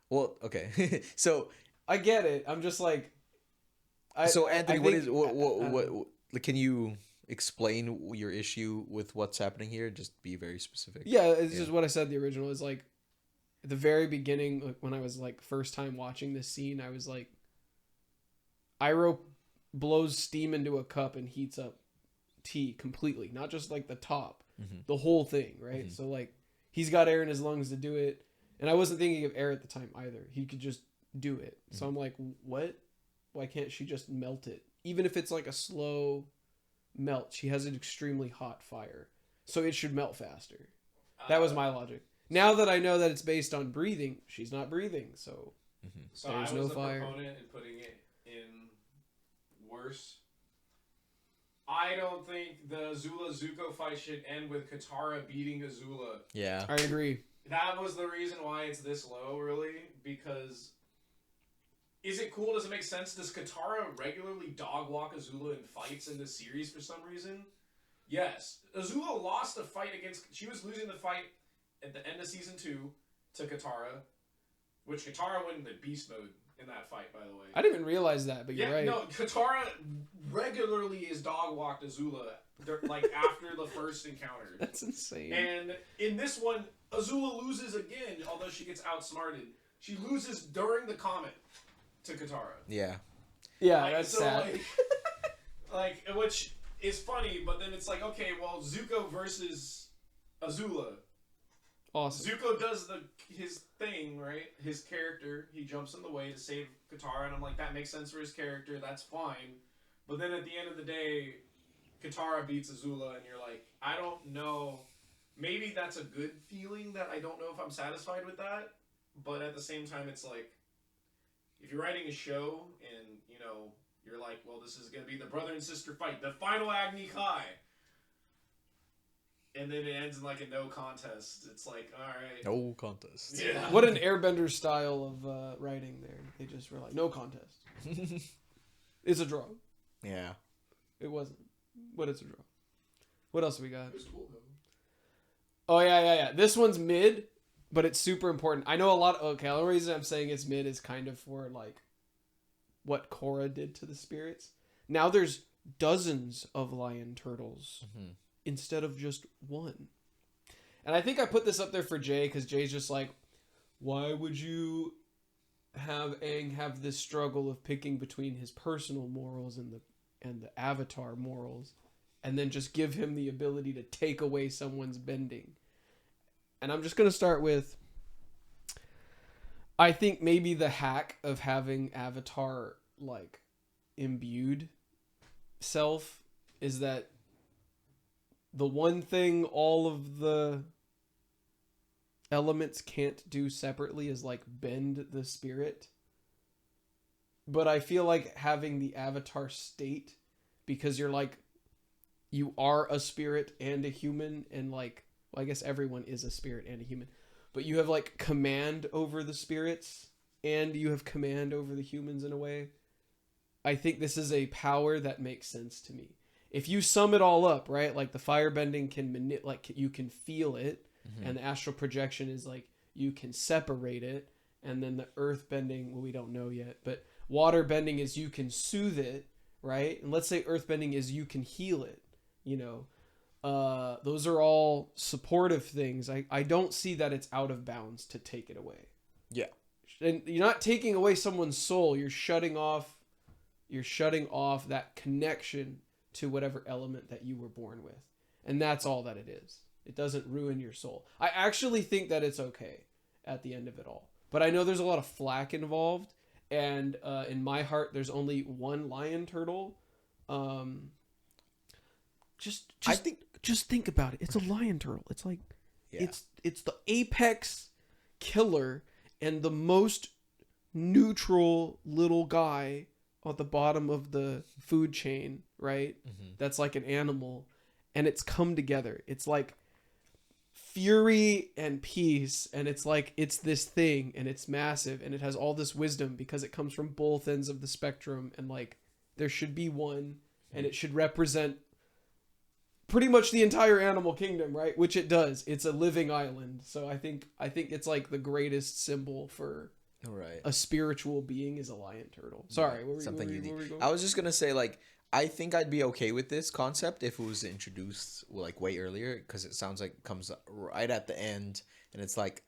Well, okay. So... I get it. I'm just like... Anthony, what can you explain your issue with what's happening here? Just be very specific. Yeah, it's just what I said. The original is like, at the very beginning, like, when I was like first time watching this scene, I was like, Iroh blows steam into a cup and heats up tea completely, not just like the top, the whole thing, right? So like, he's got air in his lungs to do it, and I wasn't thinking of air at the time either. He could just do it. So I'm like, what? Why can't she just melt it? Even if it's like a slow melt, she has an extremely hot fire, so it should melt faster. That was my logic. Now that I know that it's based on breathing, she's not breathing, so there's no fire. Proponent in putting it in worse. I don't think the Azula-Zuko fight should end with Katara beating Azula. Yeah. I agree. That was the reason why it's this low, really, because... Is it cool? Does it make sense? Does Katara regularly dog walk Azula in fights in this series for some reason? Yes. Azula lost a fight against... She was losing the fight at the end of Season 2 to Katara, which Katara went into beast mode in that fight, by the way. I didn't even realize that, but you're right. No, Katara regularly is dog walked Azula, like, after the first encounter. That's insane. And in this one, Azula loses again, although she gets outsmarted. She loses during the comment to Katara. Yeah. Yeah, like, that's so sad. like, which is funny, but then it's like, okay, well, Zuko versus Azula. Awesome. Zuko does his thing, right? His character, he jumps in the way to save Katara, and I'm like, that makes sense for his character, that's fine. But then at the end of the day, Katara beats Azula, and you're like, I don't know. Maybe that's a good feeling that I don't know if I'm satisfied with that, but at the same time, it's like, if you're writing a show and, you know, you're like, well, this is going to be the brother and sister fight, the final Agni Kai. And then it ends in like a no contest. It's like, all right. No contest. Yeah. What an airbender style of writing there. They just were like, no contest. It's a draw. Yeah. It wasn't. But it's a draw. What else we got? It was cool, though. Oh, yeah. This one's mid, but it's super important. I know a lot. Okay, the only reason I'm saying it's mid is kind of for like what Korra did to the spirits. Now there's dozens of lion turtles instead of just one. And I think I put this up there for Jay because Jay's just like, why would you have Aang have this struggle of picking between his personal morals and the Avatar morals, and then just give him the ability to take away someone's bending? And I'm just going to start with, I think maybe the hack of having Avatar, like, imbued self is that the one thing all of the elements can't do separately is like bend the spirit. But I feel like having the avatar state, because you're like, you are a spirit and a human, and like, well, I guess everyone is a spirit and a human, but you have like command over the spirits and you have command over the humans in a way. I think this is a power that makes sense to me. If you sum it all up, right? Like the firebending can like you can feel it, and the astral projection is like you can separate it, and then the earth bending, well, we don't know yet, but water bending is you can soothe it, right? And let's say earth bending is you can heal it, you know. Those are all supportive things. I don't see that it's out of bounds to take it away. Yeah. And you're not taking away someone's soul, you're shutting off that connection to whatever element that you were born with. And that's all that it is. It doesn't ruin your soul. I actually think that it's okay at the end of it all. But I know there's a lot of flack involved. And in my heart, there's only one lion turtle. Just think about it. It's a lion turtle. It's like, it's the apex killer and the most neutral little guy at the bottom of the food chain, right? That's like an animal, and it's come together. It's like fury and peace, and it's like it's this thing, and it's massive, and it has all this wisdom because it comes from both ends of the spectrum, and like there should be one, and it should represent pretty much the entire animal kingdom, right? Which it does. It's a living island, so I think it's like the greatest symbol for a spiritual being is a lion turtle. Sorry, Something unique. I was just gonna say, like, I think I'd be okay with this concept if it was introduced like way earlier, because it sounds like it comes right at the end, and it's like,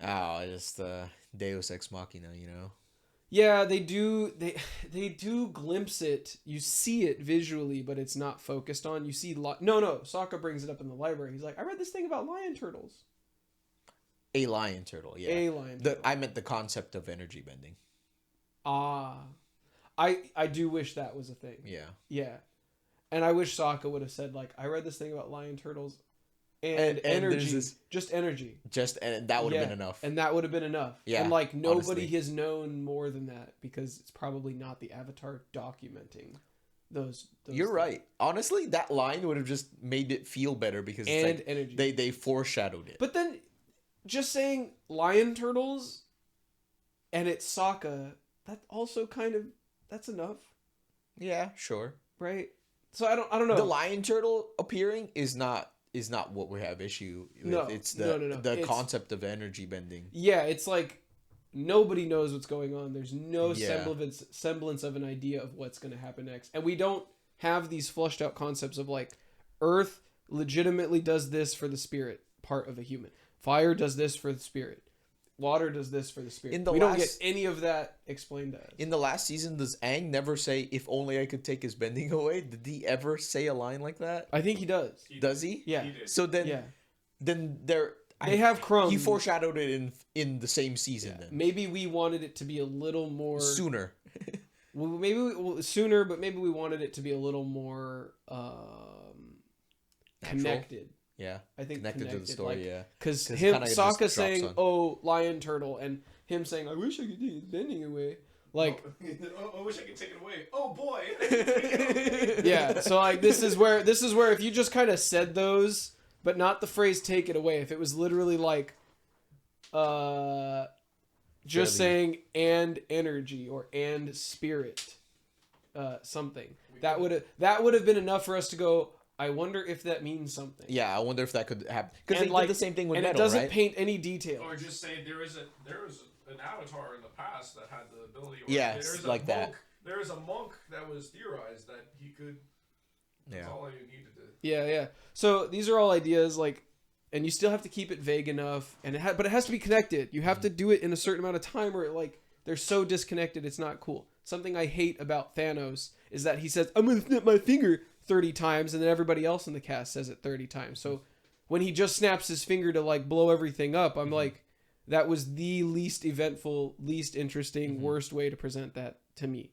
just Deus Ex Machina, you know? Yeah, they do glimpse it. You see it visually, but it's not focused on. You see, no, Sokka brings it up in the library. He's like, I read this thing about lion turtles. A lion turtle, yeah. A lion turtle. I meant the concept of energy bending. I do wish that was a thing. Yeah. Yeah. And I wish Sokka would have said, like, I read this thing about lion turtles and energy. Just energy. And that would have been enough. And that would have been enough. Yeah. And, like, nobody has known more than that because it's probably not the Avatar documenting those You're things. right. Honestly, that line would have just made it feel better because it's and like energy. they foreshadowed it. But then just saying lion turtles and it's Sokka, that also kind of, that's enough. Yeah, sure. Right? So I don't know. The lion turtle appearing is not what we have issue with. No, It's no. concept of energy bending. Yeah, it's like nobody knows what's going on. There's no Yeah. semblance of an idea of what's going to happen next. And we don't have these flushed out concepts of like Earth legitimately does this for the spirit part of a human. Fire does this for the spirit. Water does this for the spirit. We don't get any of that explained to us. In the last season, does Aang never say, "If only I could take his bending away"? Did he ever say a line like that? I think he does. Does he? Yeah. He did. So then They have crumbs. He foreshadowed it in the same season. Then Maybe we wanted it to be a little more sooner. Well, sooner, but maybe we wanted it to be a little more connected. Yeah, I think connected to the story. like, yeah, because just Sokka drops saying, on. "Oh, lion turtle," and him saying, "I wish I could take his bending away." Like, I wish I could take it away. Oh boy. yeah. So like, this is where if you just kind of said those, but not the phrase "take it away," if it was literally like, just saying "and energy" or "and spirit," something that would have been enough for us to go, I wonder if that means something. Yeah, I wonder if that could happen, because they like, did the same thing with and metal, it doesn't right? paint any details. Or just say there was an avatar in the past that had the ability. Or Yeah, there's like a that. monk, there is a monk that was theorized that he could. That's all I needed to. Yeah. So these are all ideas, like, and you still have to keep it vague enough, and but it has to be connected. You have to do it in a certain amount of time, or like they're so disconnected, it's not cool. Something I hate about Thanos is that he says, "I'm gonna snap my finger 30 times," and then everybody else in the cast says it 30 times. So when he just snaps his finger to like blow everything up, I'm like, that was the least eventful, least interesting, worst way to present that to me.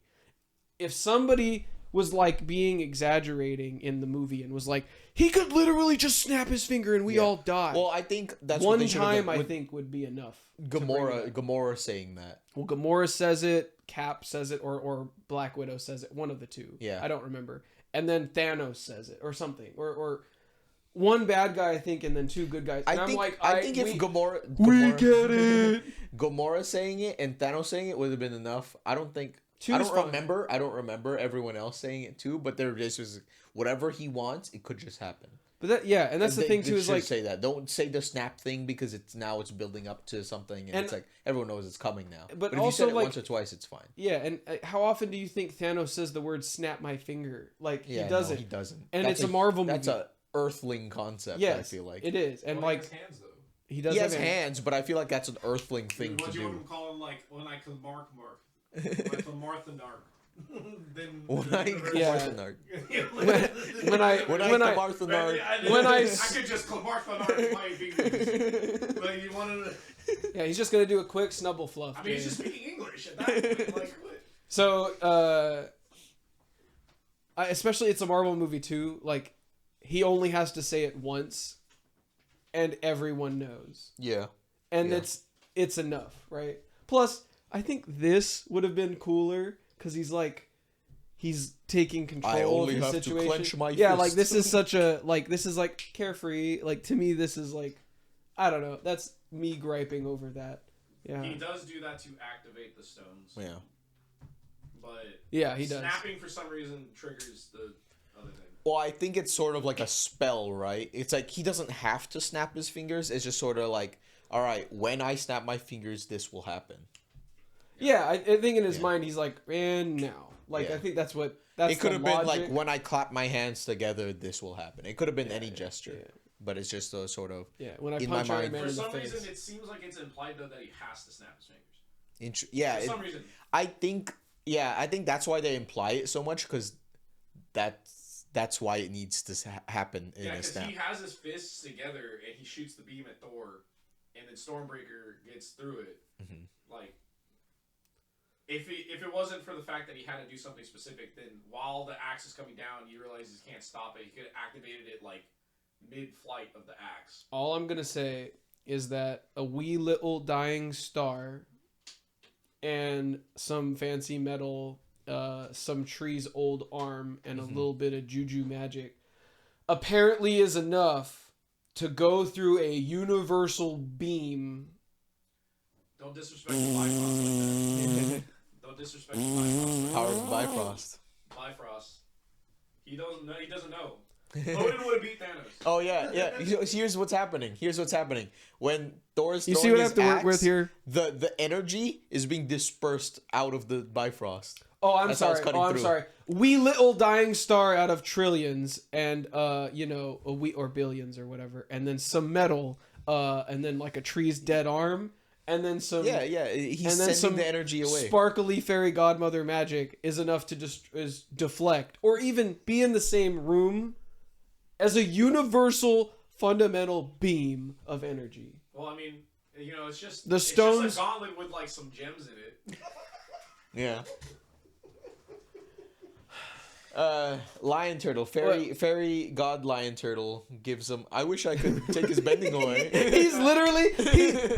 If somebody was like being exaggerating in the movie and was like, he could literally just snap his finger and we all die. Well, I think that's what one they should've time done I with think would be enough. to bring it up. Gamora saying that. Well, Gamora says it, Cap says it, or Black Widow says it. One of the two. Yeah. I don't remember. And then Thanos says it, or something, or one bad guy, I think, and then two good guys. And I think if Gamora get it. Gamora saying it and Thanos saying it would have been enough. I don't remember everyone else saying it too, but there just was whatever he wants, it could just happen. But and that's the thing too, is like, say that. Don't say the snap thing because it's building up to something and it's like everyone knows it's coming now. But if also, you said it like, once or twice, it's fine. Yeah, and how often do you think Thanos says the word "snap my finger"? Like, he doesn't. No, he doesn't. And That's it's a Marvel movie. That's a Earthling concept. Yes, I feel like it is, and Well, like he has hands though. he does. he has have hands, but I feel like that's an Earthling thing What to do you do. want to call him? Like when I can mark. Like the Martha Narc. Then When I Yeah. Martha Narc. when I Martha Narc. I could just Martha Narc my fingers. But you wanted to. Yeah, he's just gonna do a quick snubble fluff. I mean, he's just speaking English at that point. Like, what? So, especially it's a Marvel movie too. Like, he only has to say it once, and everyone knows. Yeah. And Yeah. it's enough, right? Plus, I think this would have been cooler because he's taking I control only of his have to situation. clench my like fist. this is such a this is like carefree. Like, to me, this is like, I don't know. That's me griping over that. Yeah. He does do that to activate the stones. Yeah. But Yeah, he does. snapping for some reason triggers the other thing. Well, I think it's sort of like a spell, right? It's like he doesn't have to snap his fingers. It's just sort of like, all right, when I snap my fingers, this will happen. Yeah, I think in his mind he's like, and now. Like, Yeah. I think that's It the could have been logic. like, when I clap my hands together, this will happen. It could have been any gesture, yeah. but it's just a sort of. Yeah, when I in my punch Iron mind- Man For in the some face. reason, it seems like it's implied though that he has to snap his fingers. Yeah, For some reason. I think that's why they imply it so much because that's why it needs to happen in Yeah, a because snap. he has his fists together and he shoots the beam at Thor, and then Stormbreaker gets through it. Mhm. Like, if it wasn't for the fact that he had to do something specific, then while the axe is coming down, you realize he can't stop it. He could have activated it like mid-flight of the axe. All I'm gonna say is that a wee little dying star and some fancy metal, some tree's old arm, and a little bit of juju magic apparently is enough to go through a universal beam. Don't disrespect the Bifrost like that. Don't disrespect the Bifrost. Power of Bifrost. Bifrost. He doesn't know. Odin would have beat Thanos. Oh yeah. Here's what's happening. When Thor's You throwing see what I his have to work axe, with here? The energy is being dispersed out of the Bifrost. Oh, I'm That's how it's sorry. cutting Oh, I'm through. sorry. Wee little dying star out of trillions, and a wee or billions or whatever, and then some metal, and then like a tree's dead arm, and then some. Yeah. He's and then sending some the energy away. Sparkly fairy godmother magic is enough to just deflect, or even be in the same room as a universal fundamental beam of energy. Well, I mean, it's just The stones- It's just a gauntlet with like some gems in it. Yeah. Lion turtle, fairy god lion turtle gives him. I wish I could take his bending away.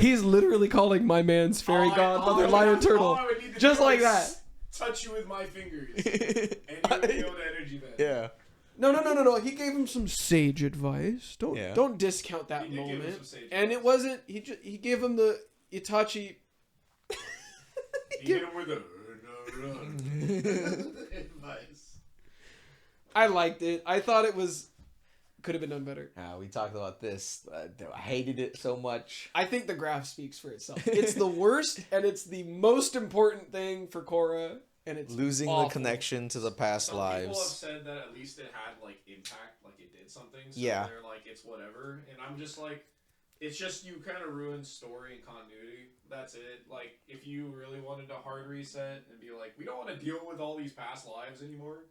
he's literally calling my man's fairy godmother lion turtle, just like that. Touch you with my fingers, and you'll feel the energy then. Yeah. No. He gave him some sage advice. Yeah. Don't discount that He did give him moment. some sage And it wasn't. He gave him the Itachi. He hit him with a advice. I liked it. I thought it could have been done better. We talked about this. I hated it so much. I think the graph speaks for itself. It's the worst, and it's the most important thing for Korra, and it's Losing awful. the connection to the past Some people have lives. said that at least it had like impact, like it did something. So Yeah. they're like, it's whatever, and I'm just like, it's just you kind of ruin story and continuity. That's it. Like, if you really wanted a hard reset and be like, we don't want to deal with all these past lives anymore,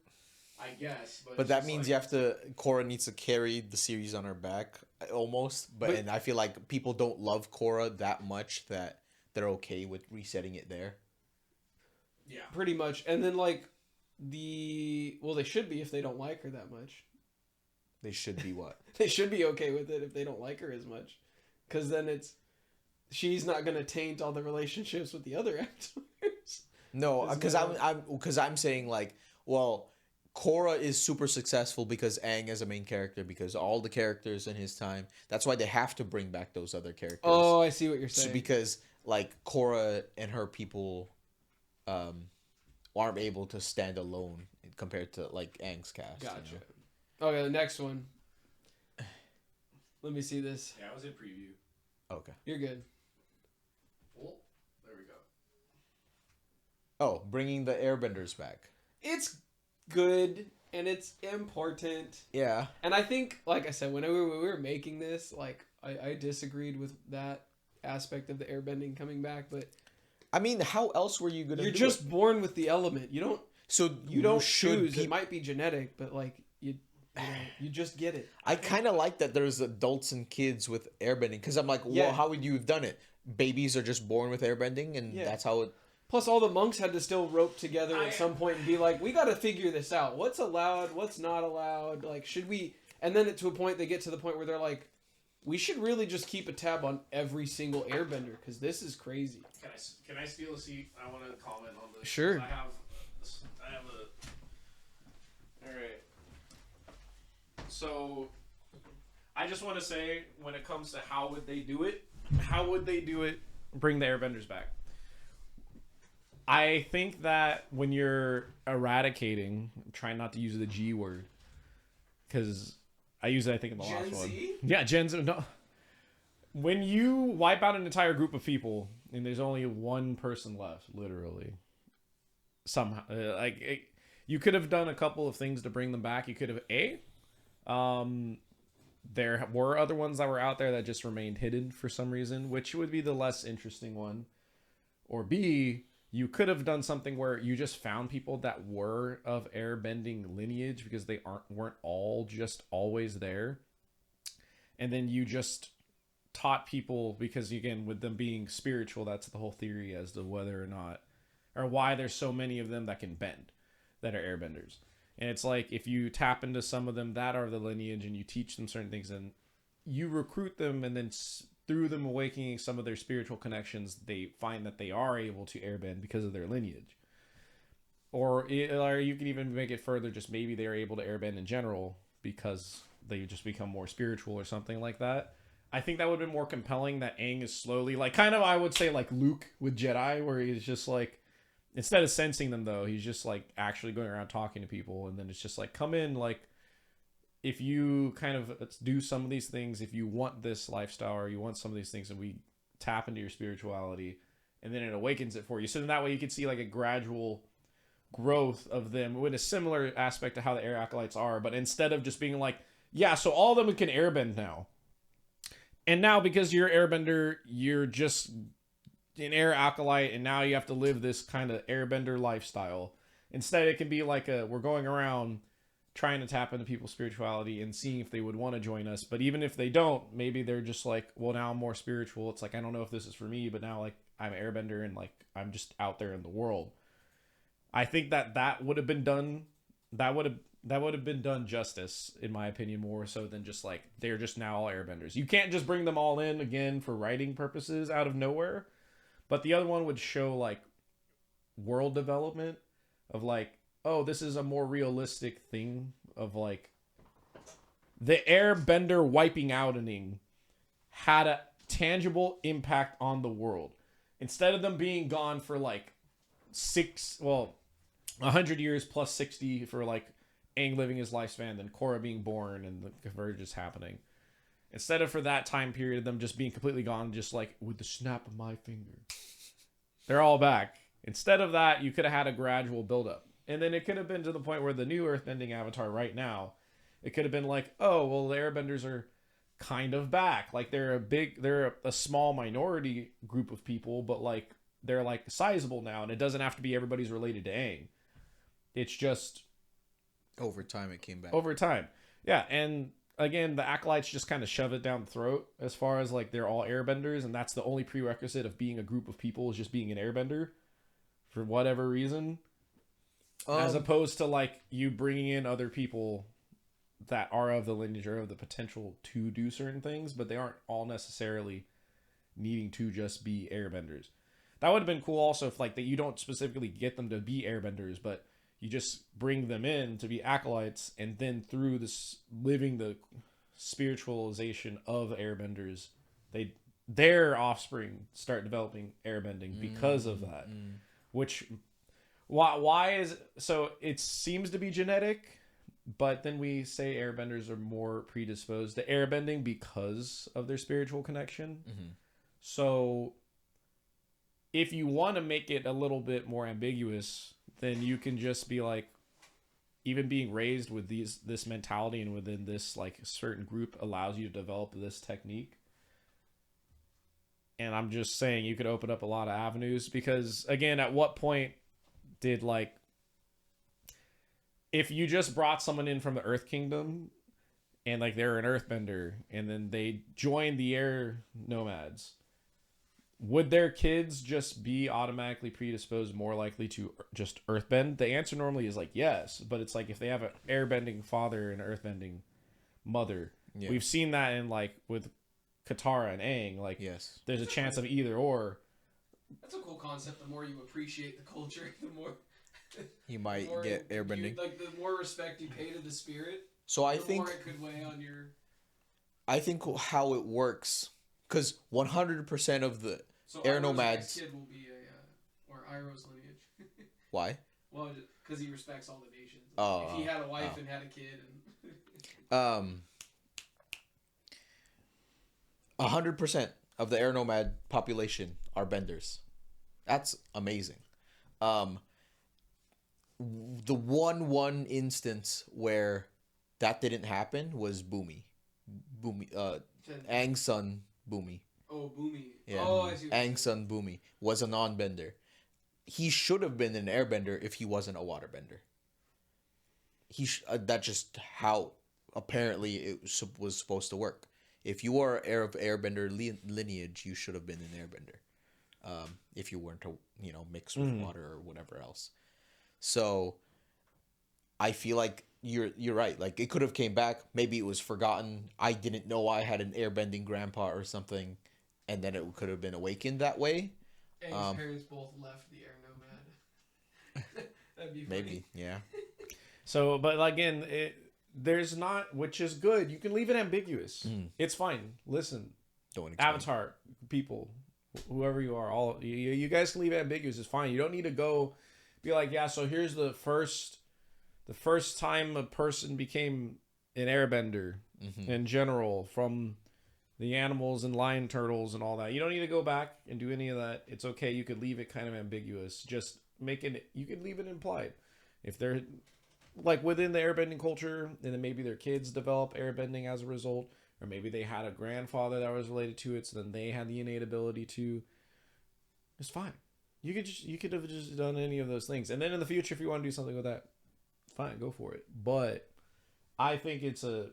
I guess. But But it's that just means like, Korra needs to carry the series on her back, almost. And I feel like people don't love Korra that much that they're okay with resetting it there. yeah. Pretty much. And then, like, they should be if they don't like her that much. They should be what? They should be okay with it if they don't like her as much, because then she's not gonna taint all the relationships with the other actors. No, because I'm saying like, well, Korra is super successful because Aang is a main character, because all the characters in his time. That's why they have to bring back those other characters. Oh, I see what you're saying. Because like Korra and her people, aren't able to stand alone compared to like Aang's cast. Gotcha. You know? Okay, the next one. Let me see this. Yeah, I was in preview. Okay. You're good. Oh, there we go. Oh, bringing the Airbenders back. It's good and it's important. Yeah. And I think, like I said, when we were making this, like I disagreed with that aspect of the airbending coming back, but I mean, how else were you gonna? you're do just it? born with the element. So You don't should choose. It might be genetic, but like you just get it. I kind of like that there's adults and kids with airbending, because I'm like, well, Yeah. how would you have done it? Babies are just born with airbending, and Yeah. that's how it. Plus, all the monks had to still rope together I- at some point and be like, we got to figure this out. What's allowed? What's not allowed? Like, should we? And then to a point, they get to the point where they're like, we should really just keep a tab on every single airbender because this is crazy. Can I steal a seat? I want to comment on this. Sure. I have a. All right. So, I just want to say, when it comes to how would they do it, Bring the airbenders back. I think that when you're eradicating, I'm trying not to use the G word, because I use it, I think, in the last Gen one. Z? Yeah, Gen Z. No. When you wipe out an entire group of people and there's only one person left, literally, somehow, you could have done a couple of things to bring them back. You could have there were other ones that were out there that just remained hidden for some reason, which would be the less interesting one. Or B, you could have done something where you just found people that were of airbending lineage, because they weren't all just always there. And then you just taught people, because again, with them being spiritual, that's the whole theory as to whether or not, or why there's so many of them that can bend, that are airbenders. And it's like, if you tap into some of them that are the lineage and you teach them certain things, and you recruit them, and then through them awakening some of their spiritual connections, they find that they are able to airbend because of their lineage. Or you can even make it further, just maybe they're able to airbend in general because they just become more spiritual or something like that. I think that would have been more compelling, that Aang is slowly, like, kind of, I would say, like Luke with Jedi, where he's just like, instead of sensing them, though, he's just like actually going around talking to people, and then it's just like, come in, like, if you kind of do some of these things, if you want this lifestyle or you want some of these things, and we tap into your spirituality, and then it awakens it for you. So then that way you can see like a gradual growth of them with a similar aspect to how the air acolytes are, but instead of just being like, yeah, so all of them can airbend now. And now because you're airbender, you're just an air acolyte, and now you have to live this kind of airbender lifestyle. Instead, it can be like we're going around trying to tap into people's spirituality and seeing if they would want to join us. But even if they don't, maybe they're just like, well, now I'm more spiritual. It's like, I don't know if this is for me, but now like I'm an airbender and like I'm just out there in the world. I think that would have been done. That would have been done justice, in my opinion, more so than just like they're just now all airbenders. You can't just bring them all in again for writing purposes out of nowhere. But the other one would show like world development of like, oh, this is a more realistic thing of like the airbender wiping outing had a tangible impact on the world. Instead of them being gone for like 100 years plus 60 for like Aang living his lifespan, then Korra being born and the convergence happening. Instead of for that time period, them just being completely gone, just like with the snap of my finger, they're all back. Instead of that, you could have had a gradual buildup. And then it could have been to the point where the new earthbending avatar right now, it could have been like, oh, well, the airbenders are kind of back. Like they're a small minority group of people, but like they're like sizable now. And it doesn't have to be everybody's related to Aang. It's just Over time, it came back. over time. Yeah. And again, the acolytes just kind of shove it down the throat as far as like they're all airbenders. And that's the only prerequisite of being a group of people, is just being an airbender for whatever reason. as opposed to like you bringing in other people that are of the lineage or of the potential to do certain things, but they aren't all necessarily needing to just be airbenders. That would have been cool also if like that you don't specifically get them to be airbenders, but you just bring them in to be acolytes, and then through this living the spiritualization of airbenders, their offspring start developing airbending because of that. Which why is so it seems to be genetic, but then we say airbenders are more predisposed to airbending because of their spiritual connection. So if you want to make it a little bit more ambiguous, then you can just be like, even being raised with this mentality and within this like certain group allows you to develop this technique. And I'm just saying you could open up a lot of avenues, because again, at what point did like, if you just brought someone in from the Earth Kingdom and like they're an earthbender and then they join the air nomads, would their kids just be automatically predisposed, more likely to just earthbend? The answer normally is like yes, but it's like if they have an airbending father and an earthbending mother, we've seen that in like with Katara and Aang, like yes, there's a chance of either or. That's a cool concept. The more you appreciate the culture, the more you might get airbending. Like the more respect you pay to the spirit, so I the think more it could weigh on your. I think how it works, because 100% of the air nomads. Kid will be or Iroh's lineage. Why? Well, because he respects all the nations. Oh, if he had a wife and had a kid, and 100% of the air nomad population are benders. That's amazing. The one instance where that didn't happen was Boomy. Aang's son Boomy. Oh, Boomy. Yeah. Oh, I see. Aang's son Boomy was a non-bender. He should have been an airbender if he wasn't a waterbender. That's just how apparently it was supposed to work. If you are of airbender lineage, you should have been an airbender. If you weren't to, mix with water or whatever else. So I feel like you're right. Like it could have came back. Maybe it was forgotten. I didn't know I had an airbending grandpa or something, and then it could have been awakened that way. Aang's parents both left the air nomad. That'd be funny. Maybe, yeah. So, but again, there's not, which is good. You can leave it ambiguous. It's fine. Listen, Don't explain. Avatar people, whoever you are, all you guys can leave it ambiguous. It's fine. You don't need to go be like, yeah. So here's the first time a person became an airbender in general, from the animals and lion turtles and all that. You don't need to go back and do any of that. It's okay. You could leave it kind of ambiguous. Just you could leave it implied. If they're like within the airbending culture, and then maybe their kids develop airbending as a result, or maybe they had a grandfather that was related to it, so then they had the innate ability to. It's fine. You could have just done any of those things, and then in the future, if you want to do something with that, fine, go for it. But I think it's a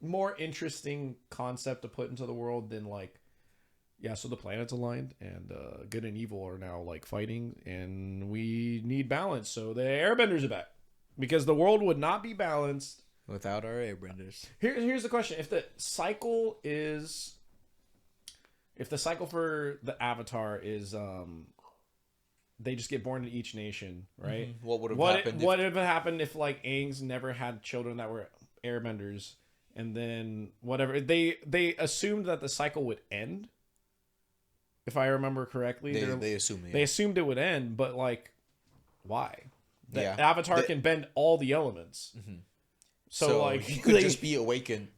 more interesting concept to put into the world than like, yeah, so the planets aligned and good and evil are now like fighting, and we need balance, so the airbenders are back. Because the world would not be balanced without our airbenders. Here's the question: if the cycle for the Avatar is they just get born in each nation, right? What would have happened? What would have happened if like Aang's never had children that were airbenders, and then whatever they assumed that the cycle would end. If I remember correctly, they assumed they assumed it would end, but like, why? The Avatar can bend all the elements. So like he could just be awakened.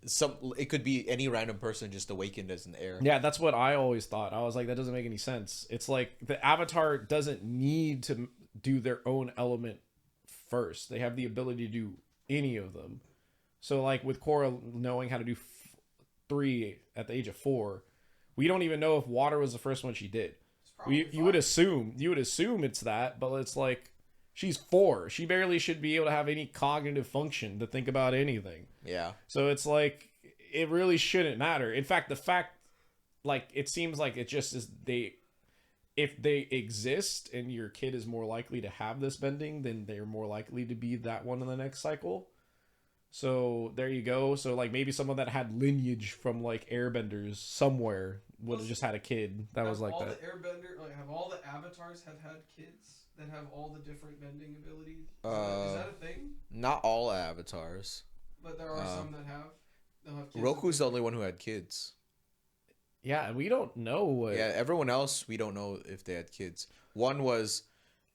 It could be any random person just awakened as an heir. Yeah, that's what I always thought. I was like, that doesn't make any sense. It's like the Avatar doesn't need to do their own element first. They have the ability to do any of them. So like with Korra knowing how to do 3 at the age of 4, we don't even know if water was the first one she did. You would assume it's that, but it's like, she's 4. She barely should be able to have any cognitive function to think about anything. Yeah. So it's like, it really shouldn't matter. In fact, the fact, like, it seems like it just is if they exist and your kid is more likely to have this bending, then they're more likely to be that one in the next cycle. So there you go. So like maybe someone that had lineage from like airbenders somewhere would have just had a kid that was like all that. The airbender, like, have all the avatars have had kids that have all the different bending abilities? Is that a thing? Not all avatars. But there are some that have. They'll have kids. Roku's the only one who had kids. Yeah, we don't know what. Yeah, everyone else we don't know if they had kids. One was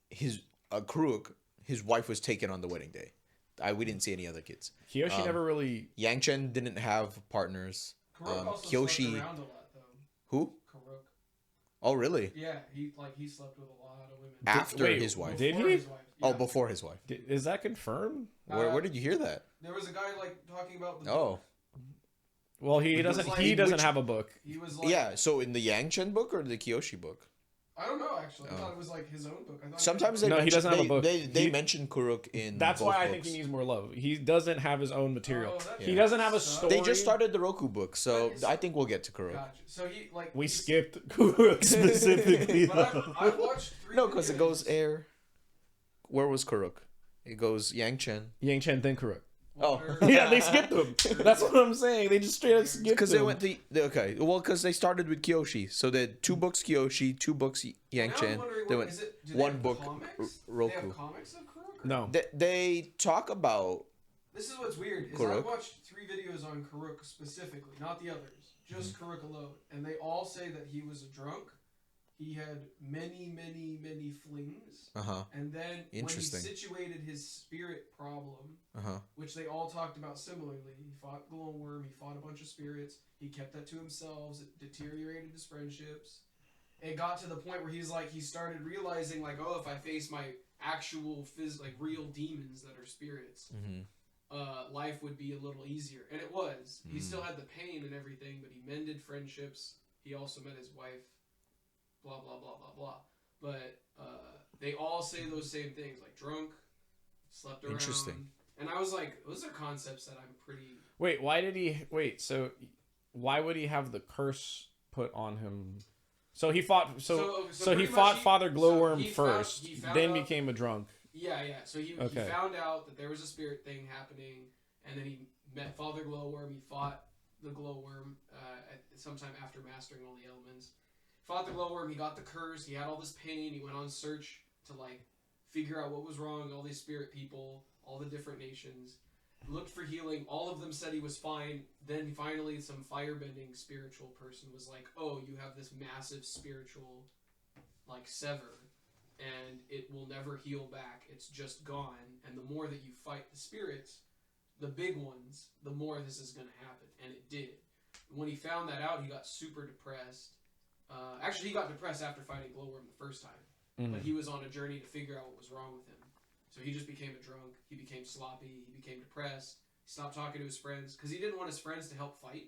his Kuruk. His wife was taken on the wedding day. We didn't see any other kids. Kyoshi never really. Yang Chen didn't have partners. Karuk also Kyoshi. slept around a lot, though. Who? Karuk. Oh, really? Yeah, he slept with a lot of women. After wait, his wife. Did Before he? his wife, Oh, yeah. before his wife. Is that confirmed? Where did you hear that? There was a guy like talking about the. Oh, Well, he doesn't. like- He doesn't which- have a book. He was like. yeah. So in the Yang Chen book or the Kyoshi book? I don't know actually. I Oh. thought it was like his own book. I thought Sometimes he they No, he mention, doesn't have a book. They He- mention Kuruk in. That's both why I books. think he needs more love. He doesn't have his own material. Oh, that He Yeah. doesn't have a sucks. story. They just started the Roku book, so But it's- I think we'll get to Kuruk. Gotcha. So he like. We he's- skipped Kuruk specifically. But though. I've watched 3 No, because it goes videos. air. Where was Kuruk? It goes Yang Chen. Yang Chen, then Kuruk. Water. Yeah, they skipped him. That's what I'm saying. They just straight up skipped Because they him. went okay. Well, because they started with Kyoshi, so they had 2 books Kyoshi, 2 books Yang Now I'm Chen. wondering, They what- went is it, do they one have book comics? Do they Roku. have comics of Karuk? No. They talk about This is what's weird. Is I Karuk? watched 3 videos on Karuk specifically, not the others, just Karuk alone, and they all say that he was a drunk. He had many, many, many flings, and then when he Interesting. situated his spirit problem, uh-huh. which they all talked about similarly, he fought Glowworm, he fought a bunch of spirits, he kept that to himself, it deteriorated his friendships. It got to the point where he's like, he started realizing like, oh, if I face my actual like real demons that are spirits, life would be a little easier. And it was. He still had the pain and everything, but he mended friendships. He also met his wife. Blah blah blah blah blah. But they all say those same things, like drunk, slept around. Interesting. And I was like, those are concepts that I'm pretty. Wait, why did he? Wait, so why would he have the curse put on him? So he fought. So he pretty fought much Father Glowworm he first, found then out- became a drunk. Yeah, yeah. So he Okay. found out that there was a spirit thing happening, and then he met Father Glowworm. He fought the Glowworm sometime after mastering all the elements. Fought the Glowworm. He got the curse. He had all this pain. He went on search to like figure out what was wrong. All these spirit people, all the different nations, looked for healing. All of them said he was fine. Then finally, some firebending spiritual person was like, "Oh, you have this massive spiritual like sever." And it will never heal back. It's just gone. And the more that you fight the spirits, the big ones, the more this is going to happen. And it did. When he found that out, he got super depressed. Actually, he got depressed after fighting Glowworm the first time. But he was on a journey to figure out what was wrong with him. So he just became a drunk. He became sloppy. He became depressed. He stopped talking to his friends because he didn't want his friends to help fight.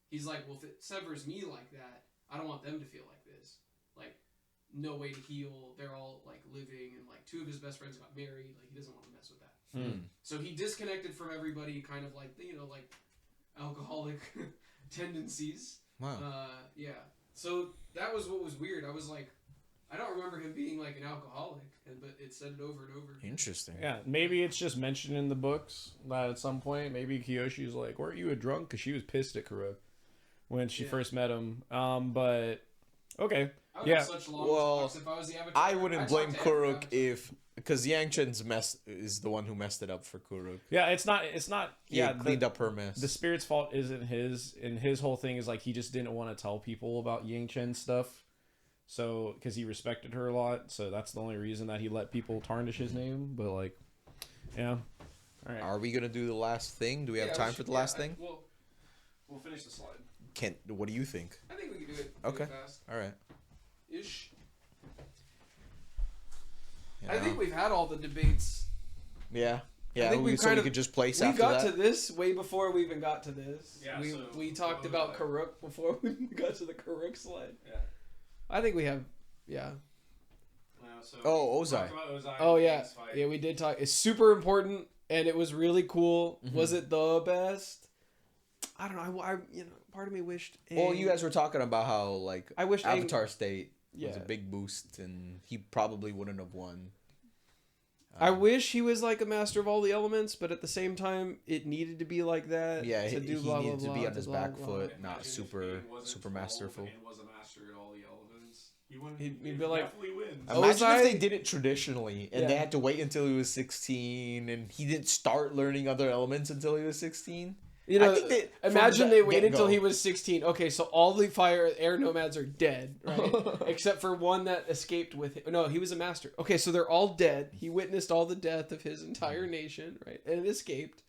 He's like, well, if it severs me like that, I don't want them to feel like this. Like, no way to heal. They're all like living, and like 2 of his best friends got married. Like he doesn't want to mess with that. So he disconnected from everybody, kind of like like alcoholic tendencies. Wow. Yeah. So that was what was weird. I was like, I don't remember him being like an alcoholic, but it said it over and over. Interesting. Yeah, maybe it's just mentioned in the books that at some point, maybe Kiyoshi's like, "Weren't you a drunk?" Because she was pissed at Karuk when she first met him. But okay. I would Yeah. have such long Well, talks if I was the avatar. I wouldn't I'd blame talk to every Kuruk avatar. if because Yang Chen's mess is the one who messed it up for Kuruk. Yeah, it's not. He Yeah, had cleaned up her mess. the spirit's fault isn't his, and his whole thing is like he just didn't want to tell people about Yang Chen stuff. So, because he respected her a lot, so that's the only reason that he let people tarnish his name. But like, yeah. All right. Are we gonna do the last thing? Do we have time for the last thing? We'll finish the slide. What do you think? I think we can do it Okay. pretty fast. All right. Ish. Yeah. I think we've had all the debates. Yeah. Yeah. think we've so kind we of- could just place We after got that. to this way before we even got to this. Yeah, we so we talked what about was Karuk before we got to the Karuk slide. Yeah. I think we have, yeah. So Oh, we talked Ozai. about Ozai Oh and yeah, King's fight. yeah. We did talk. It's super important, and it was really cool. Mm-hmm. Was it the best? I don't know. I part of me wished. Well, you guys were talking about how like I wished Avatar State was a big boost, and he probably wouldn't have won. I wish he was like a master of all the elements, but at the same time, it needed to be like that. Yeah, to he do blah, needed blah, to be blah, on his blah, back blah. foot, Imagine not if super Aang wasn't super 12 masterful. And was a master at all the elements. He'd be He'd like, definitely wins. Imagine Ozai- if they did it traditionally, and they Yeah. had to wait until he was 16, and he didn't start learning other elements until he was 16. You I know, think they- from imagine the they waited get-go- until he was 16. Okay, so all the fire air nomads are dead, right? Except for one that escaped with him. No, he was a master. Okay, so they're all dead. He witnessed all the death of his entire nation, right? And escaped.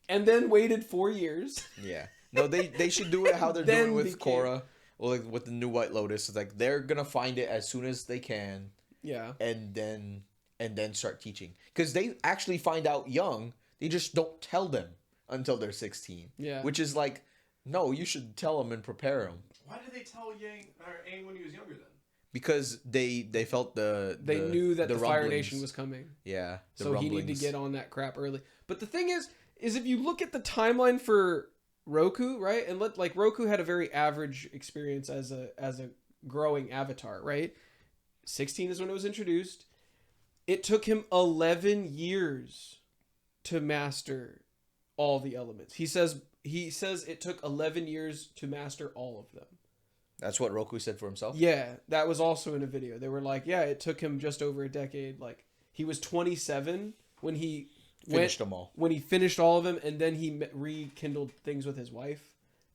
And then waited 4 years. Yeah. No, they should do it how they're Then doing with became- Korra, or like with the new White Lotus. It's like they're gonna find it as soon as they can, Yeah. and then start teaching. Because they actually find out young. They just don't tell them until they're 16. Yeah. Which is like, no, you should tell them and prepare them. Why did they tell Aang when he was younger then? Because they felt They knew that the Fire rumblings. Nation was coming. Yeah. the So he needed rumblings. to get on that crap early. But the thing is if you look at the timeline for Roku, right? And like Roku had a very average experience as a growing avatar, right? 16 is when it was introduced. It took him 11 years to master all the elements. He says it took 11 years to master all of them. That's what Roku said for himself. Yeah, that was also in a video. They were like, yeah, it took him just over a decade. Like he was 27 when he Finished them all. When he finished all of them, and then he rekindled things with his wife,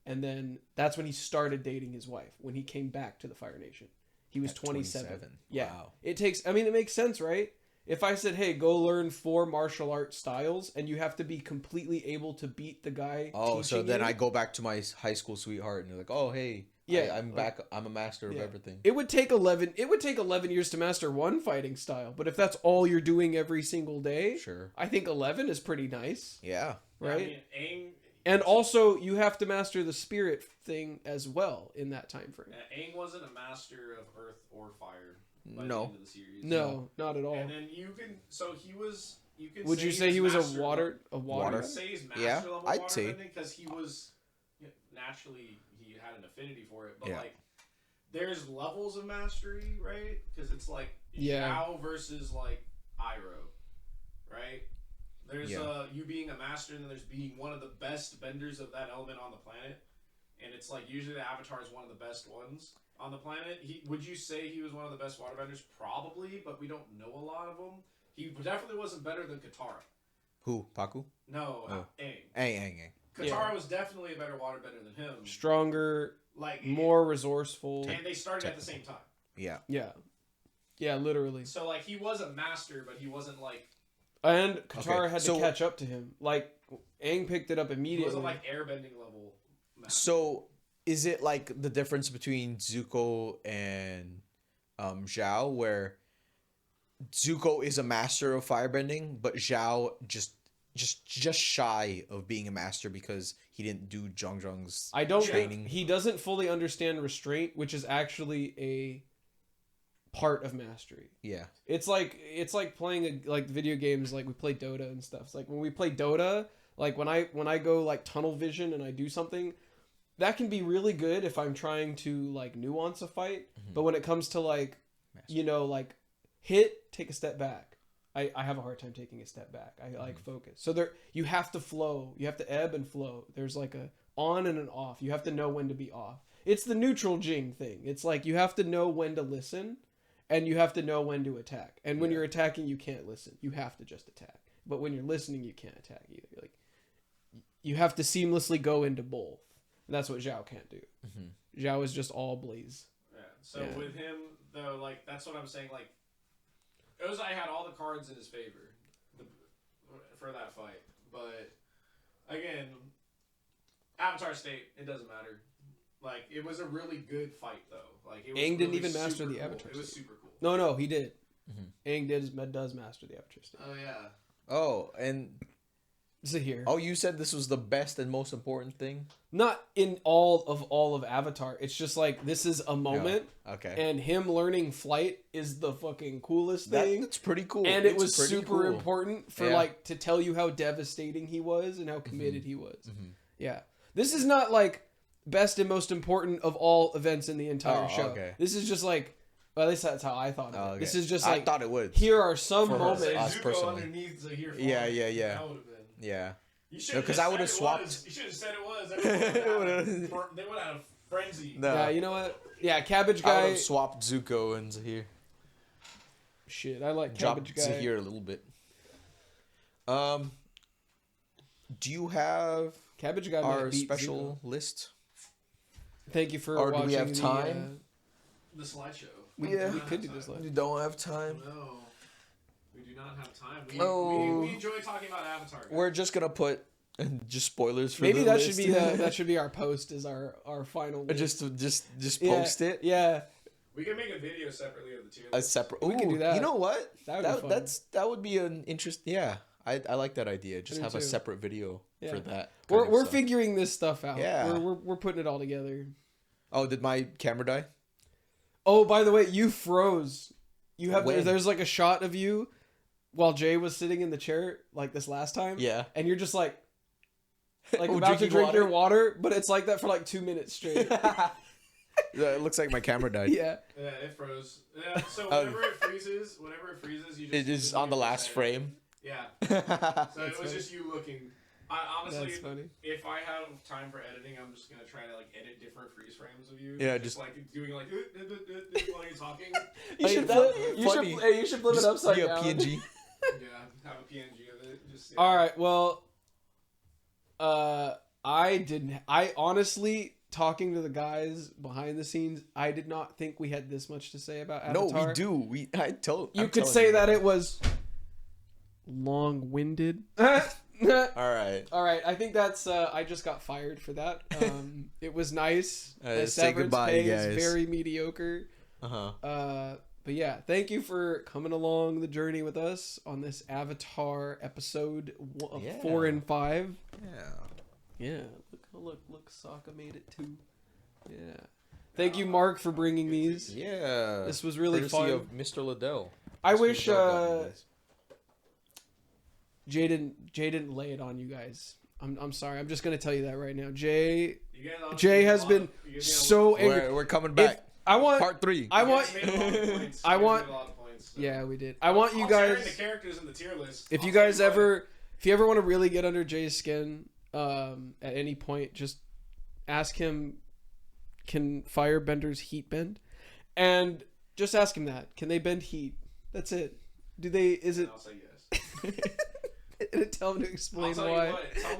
and then that's when he started dating his wife. When he came back to the Fire Nation, he was At 27. 27. Yeah, Wow. it makes sense, right? If I said, hey, go learn 4 martial art styles, and you have to be completely able to beat the guy. Oh, so teaching then you, I go back to my high school sweetheart, and they're like, "Oh, hey, Yeah, I'm back. I'm a master of yeah. everything." It would take 11 years to master one fighting style, but if that's all you're doing every single day, Sure. I think 11 is pretty nice, Yeah. right? I mean, Aang. And also, you have to master the spirit thing as well in that time frame. Aang wasn't a master of Earth or Fire. By the No. end of the series. No, not at all. And then you can. So he was. You can. Would you say he was master a water? I Water? would say he's master Yeah, level I'd water say. bending because he was naturally he had an affinity for it. But Yeah. like, there's levels of mastery, right? Because it's like Yeah. Zhao versus like Iroh, right? There's Yeah. you being a master, and then there's being one of the best benders of that element on the planet. And it's like usually the Avatar is one of the best ones on the planet. Would you say he was one of the best waterbenders? Probably, but we don't know a lot of them. He definitely wasn't better than Katara. Who? Paku? No, Oh. Aang. Aang. Katara Yeah. was definitely a better waterbender than him. Stronger, Like more resourceful. and they started at the same time. Yeah. Yeah. Yeah, literally. So like he was a master, but he wasn't like And Katara Okay, had so- to catch up to him. Like, Aang picked it up he immediately. wasn't like airbending level master. So, is it like the difference between Zuko and Zhao, where Zuko is a master of firebending, but Zhao just shy of being a master because he didn't do Zhongzhong's I don't training? think he doesn't fully understand restraint, which is actually a part of mastery. Yeah. It's like playing like video games, like we play Dota and stuff. It's like when we play Dota, like when I go like tunnel vision and I do something, that can be really good if I'm trying to like nuance a fight. But when it comes to like like hit, take a step back. I have a hard time taking a step back. I like focus. So there you have to flow. You have to ebb and flow. There's like a on and an off. You have to know when to be off. It's the neutral Jing thing. It's like you have to know when to listen and you have to know when to attack. And when you're attacking, you can't listen. You have to just attack. But when you're listening, you can't attack either. Like you have to seamlessly go into both. And that's what Zhao can't do. Zhao is just all blaze. Yeah. So Yeah. with him though, like that's what I'm saying. Like Ozai had all the cards in his favor for that fight, but again, Avatar State, it doesn't matter. Like it was a really good fight though. Like it was Aang didn't really even master super the cool. Avatar It was State. super cool. No, he did. Aang does master the Avatar State. Oh yeah. Oh, and Is it here? you said this was the best and most important thing? Not in all of Avatar. It's just like this is a moment, Okay. and him learning flight is the fucking coolest thing. That's pretty cool. And it It's was pretty super cool. important for Yeah. like to tell you how devastating he was and how committed he was. Mm-hmm. Yeah, this is not like best and most important of all events in the entire Oh, show. okay. This is just like Well, at least that's how I thought of it. Oh, okay. This is just I like, thought it would. here are some For her. moments. Us Zuko personally. underneath Zahir. Yeah, falling. yeah, yeah. That would have been. Yeah. You should No, have 'cause I would've swapped. You should have said it was. They would have frenzy. No. Yeah, you know what? Yeah, Cabbage I would Guy. have swapped Zuko and Zahir. Shit, I like Dropped Cabbage Guy. Zahir a little bit. Do you have Cabbage Guy. our might beat special list? Zuko. Thank you for Or do watching. we have time? The slideshow. We could do this. We don't have time. No, we do not have time. Oh. We enjoy talking about Avatar. Guys. We're just gonna put just spoilers for Maybe the that list. should be that should be our post is our final. List. just Yeah, post it. Yeah, We can make a video separately of the tier A list. separate. We can do Ooh, that. You know what? That would be fun. That would be an interest. Yeah, I like that idea. Just do have a too. separate video Yeah. for that. we're figuring this stuff out. Yeah. we're putting it all together. Oh, did my camera die? Oh, by the way, you froze. You have When? there's like a shot of you while Jay was sitting in the chair like this last time. Yeah. And you're just like Oh, about to drinking drink water? your water, but it's like that for like 2 minutes straight. Yeah, it looks like my camera died. Yeah. Yeah, it froze. Yeah, so whenever it freezes, you just. It is on the last frame. Yeah. So it was funny. just you looking. Honestly, That's funny. if I have time for editing, I'm just gonna try to like edit different freeze frames of you. Yeah, just like doing like while you're talking. You Hey, should that- flip, funny. you should flip it upside down. PNG. Yeah, have a PNG of it. Just. Yeah. All right. Well, I honestly, talking to the guys behind the scenes, I did not think we had this much to say about No, Avatar. we do. You I'm could telling say you. that it was long-winded. All right. All right, I think that's. I just got fired for that. It was nice. The Say severance goodbye, pay guys. is very mediocre. Uh-huh. But yeah, thank you for coming along the journey with us on this Avatar episode Yeah. 4 and 5. Yeah. Yeah, look, Sokka made it too. Yeah. Thank you, Mark, for bringing these. Yeah. This was really Courtesy fun. of Mr. Liddell. I Mr. wish Liddell got me this. Jay didn't lay it on you guys. I'm sorry. I'm just gonna tell you that right now. Jay You guys honestly Jay made a has lot been of- you guys made a so angry. We're coming If back. I want Part 3. I You want guys made a lot of points. I You guys want- made a lot of points, so. Yeah, we did. I want you I'll share guys the characters in the tier list. if I'll you tell guys what. if you ever want to really get under Jay's skin at any point, just ask him, can firebenders heat bend? And just ask him that. Can they bend heat? That's it. Do they is it I'll say yes. and tell him to I'll explain tell why. you what. Tell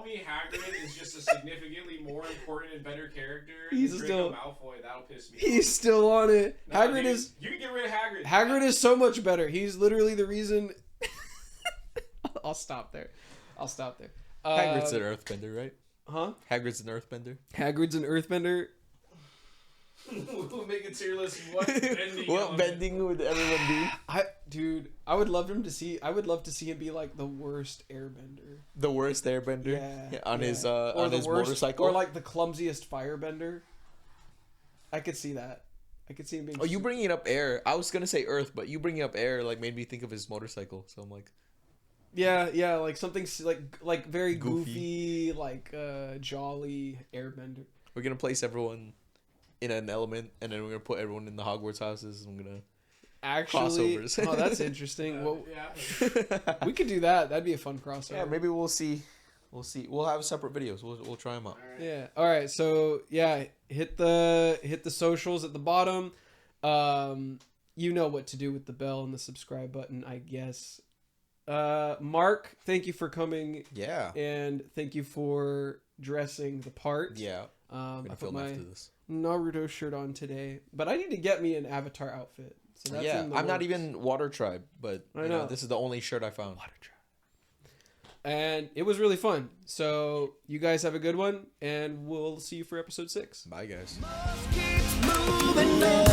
me Hagrid is just a significantly more important and better character. He's than still- Draco Malfoy. That'll piss me off. He's still on it. No, Hagrid dude, is You can get rid of Hagrid. Hagrid is so much better. He's literally the reason. I'll stop there. Hagrid's an earthbender, right? Huh? Hagrid's an earthbender. Hagrid's an earthbender. We'll make a tier list. What bending? What element? bending would everyone be? I would love him to see. I would love to see him be like the worst airbender. The worst airbender? Yeah, On yeah. his Or on the his worst, motorcycle? or like the clumsiest firebender. I could see that. I could see him being. Oh, you bringing up air. I was going to say earth, but you bringing up air like made me think of his motorcycle. So I'm like, Yeah, like something like very Goofy. goofy, like jolly airbender. we're going to place everyone in an element and then we're going to put everyone in the Hogwarts houses. I'm going Actually, Crossovers. oh, that's interesting. Well, Yeah. to we could do that. That'd be a fun crossover. Yeah, maybe we'll see. We'll see. We'll have separate videos. We'll try them out. Alright. Yeah. All right. So yeah, hit the socials at the bottom. You know what to do with the bell and the subscribe button, I guess. Mark, thank you for coming Yeah. and thank you for dressing the part. Yeah. I We're going to put film my after this. Naruto shirt on today, but I need to get me an Avatar outfit. So that's Yeah, in the I'm not works. even Water Tribe, but I you know, know. this is the only shirt I found. And it was really fun. So you guys have a good one, and we'll see you for episode 6. Bye, guys. Keeps moving on.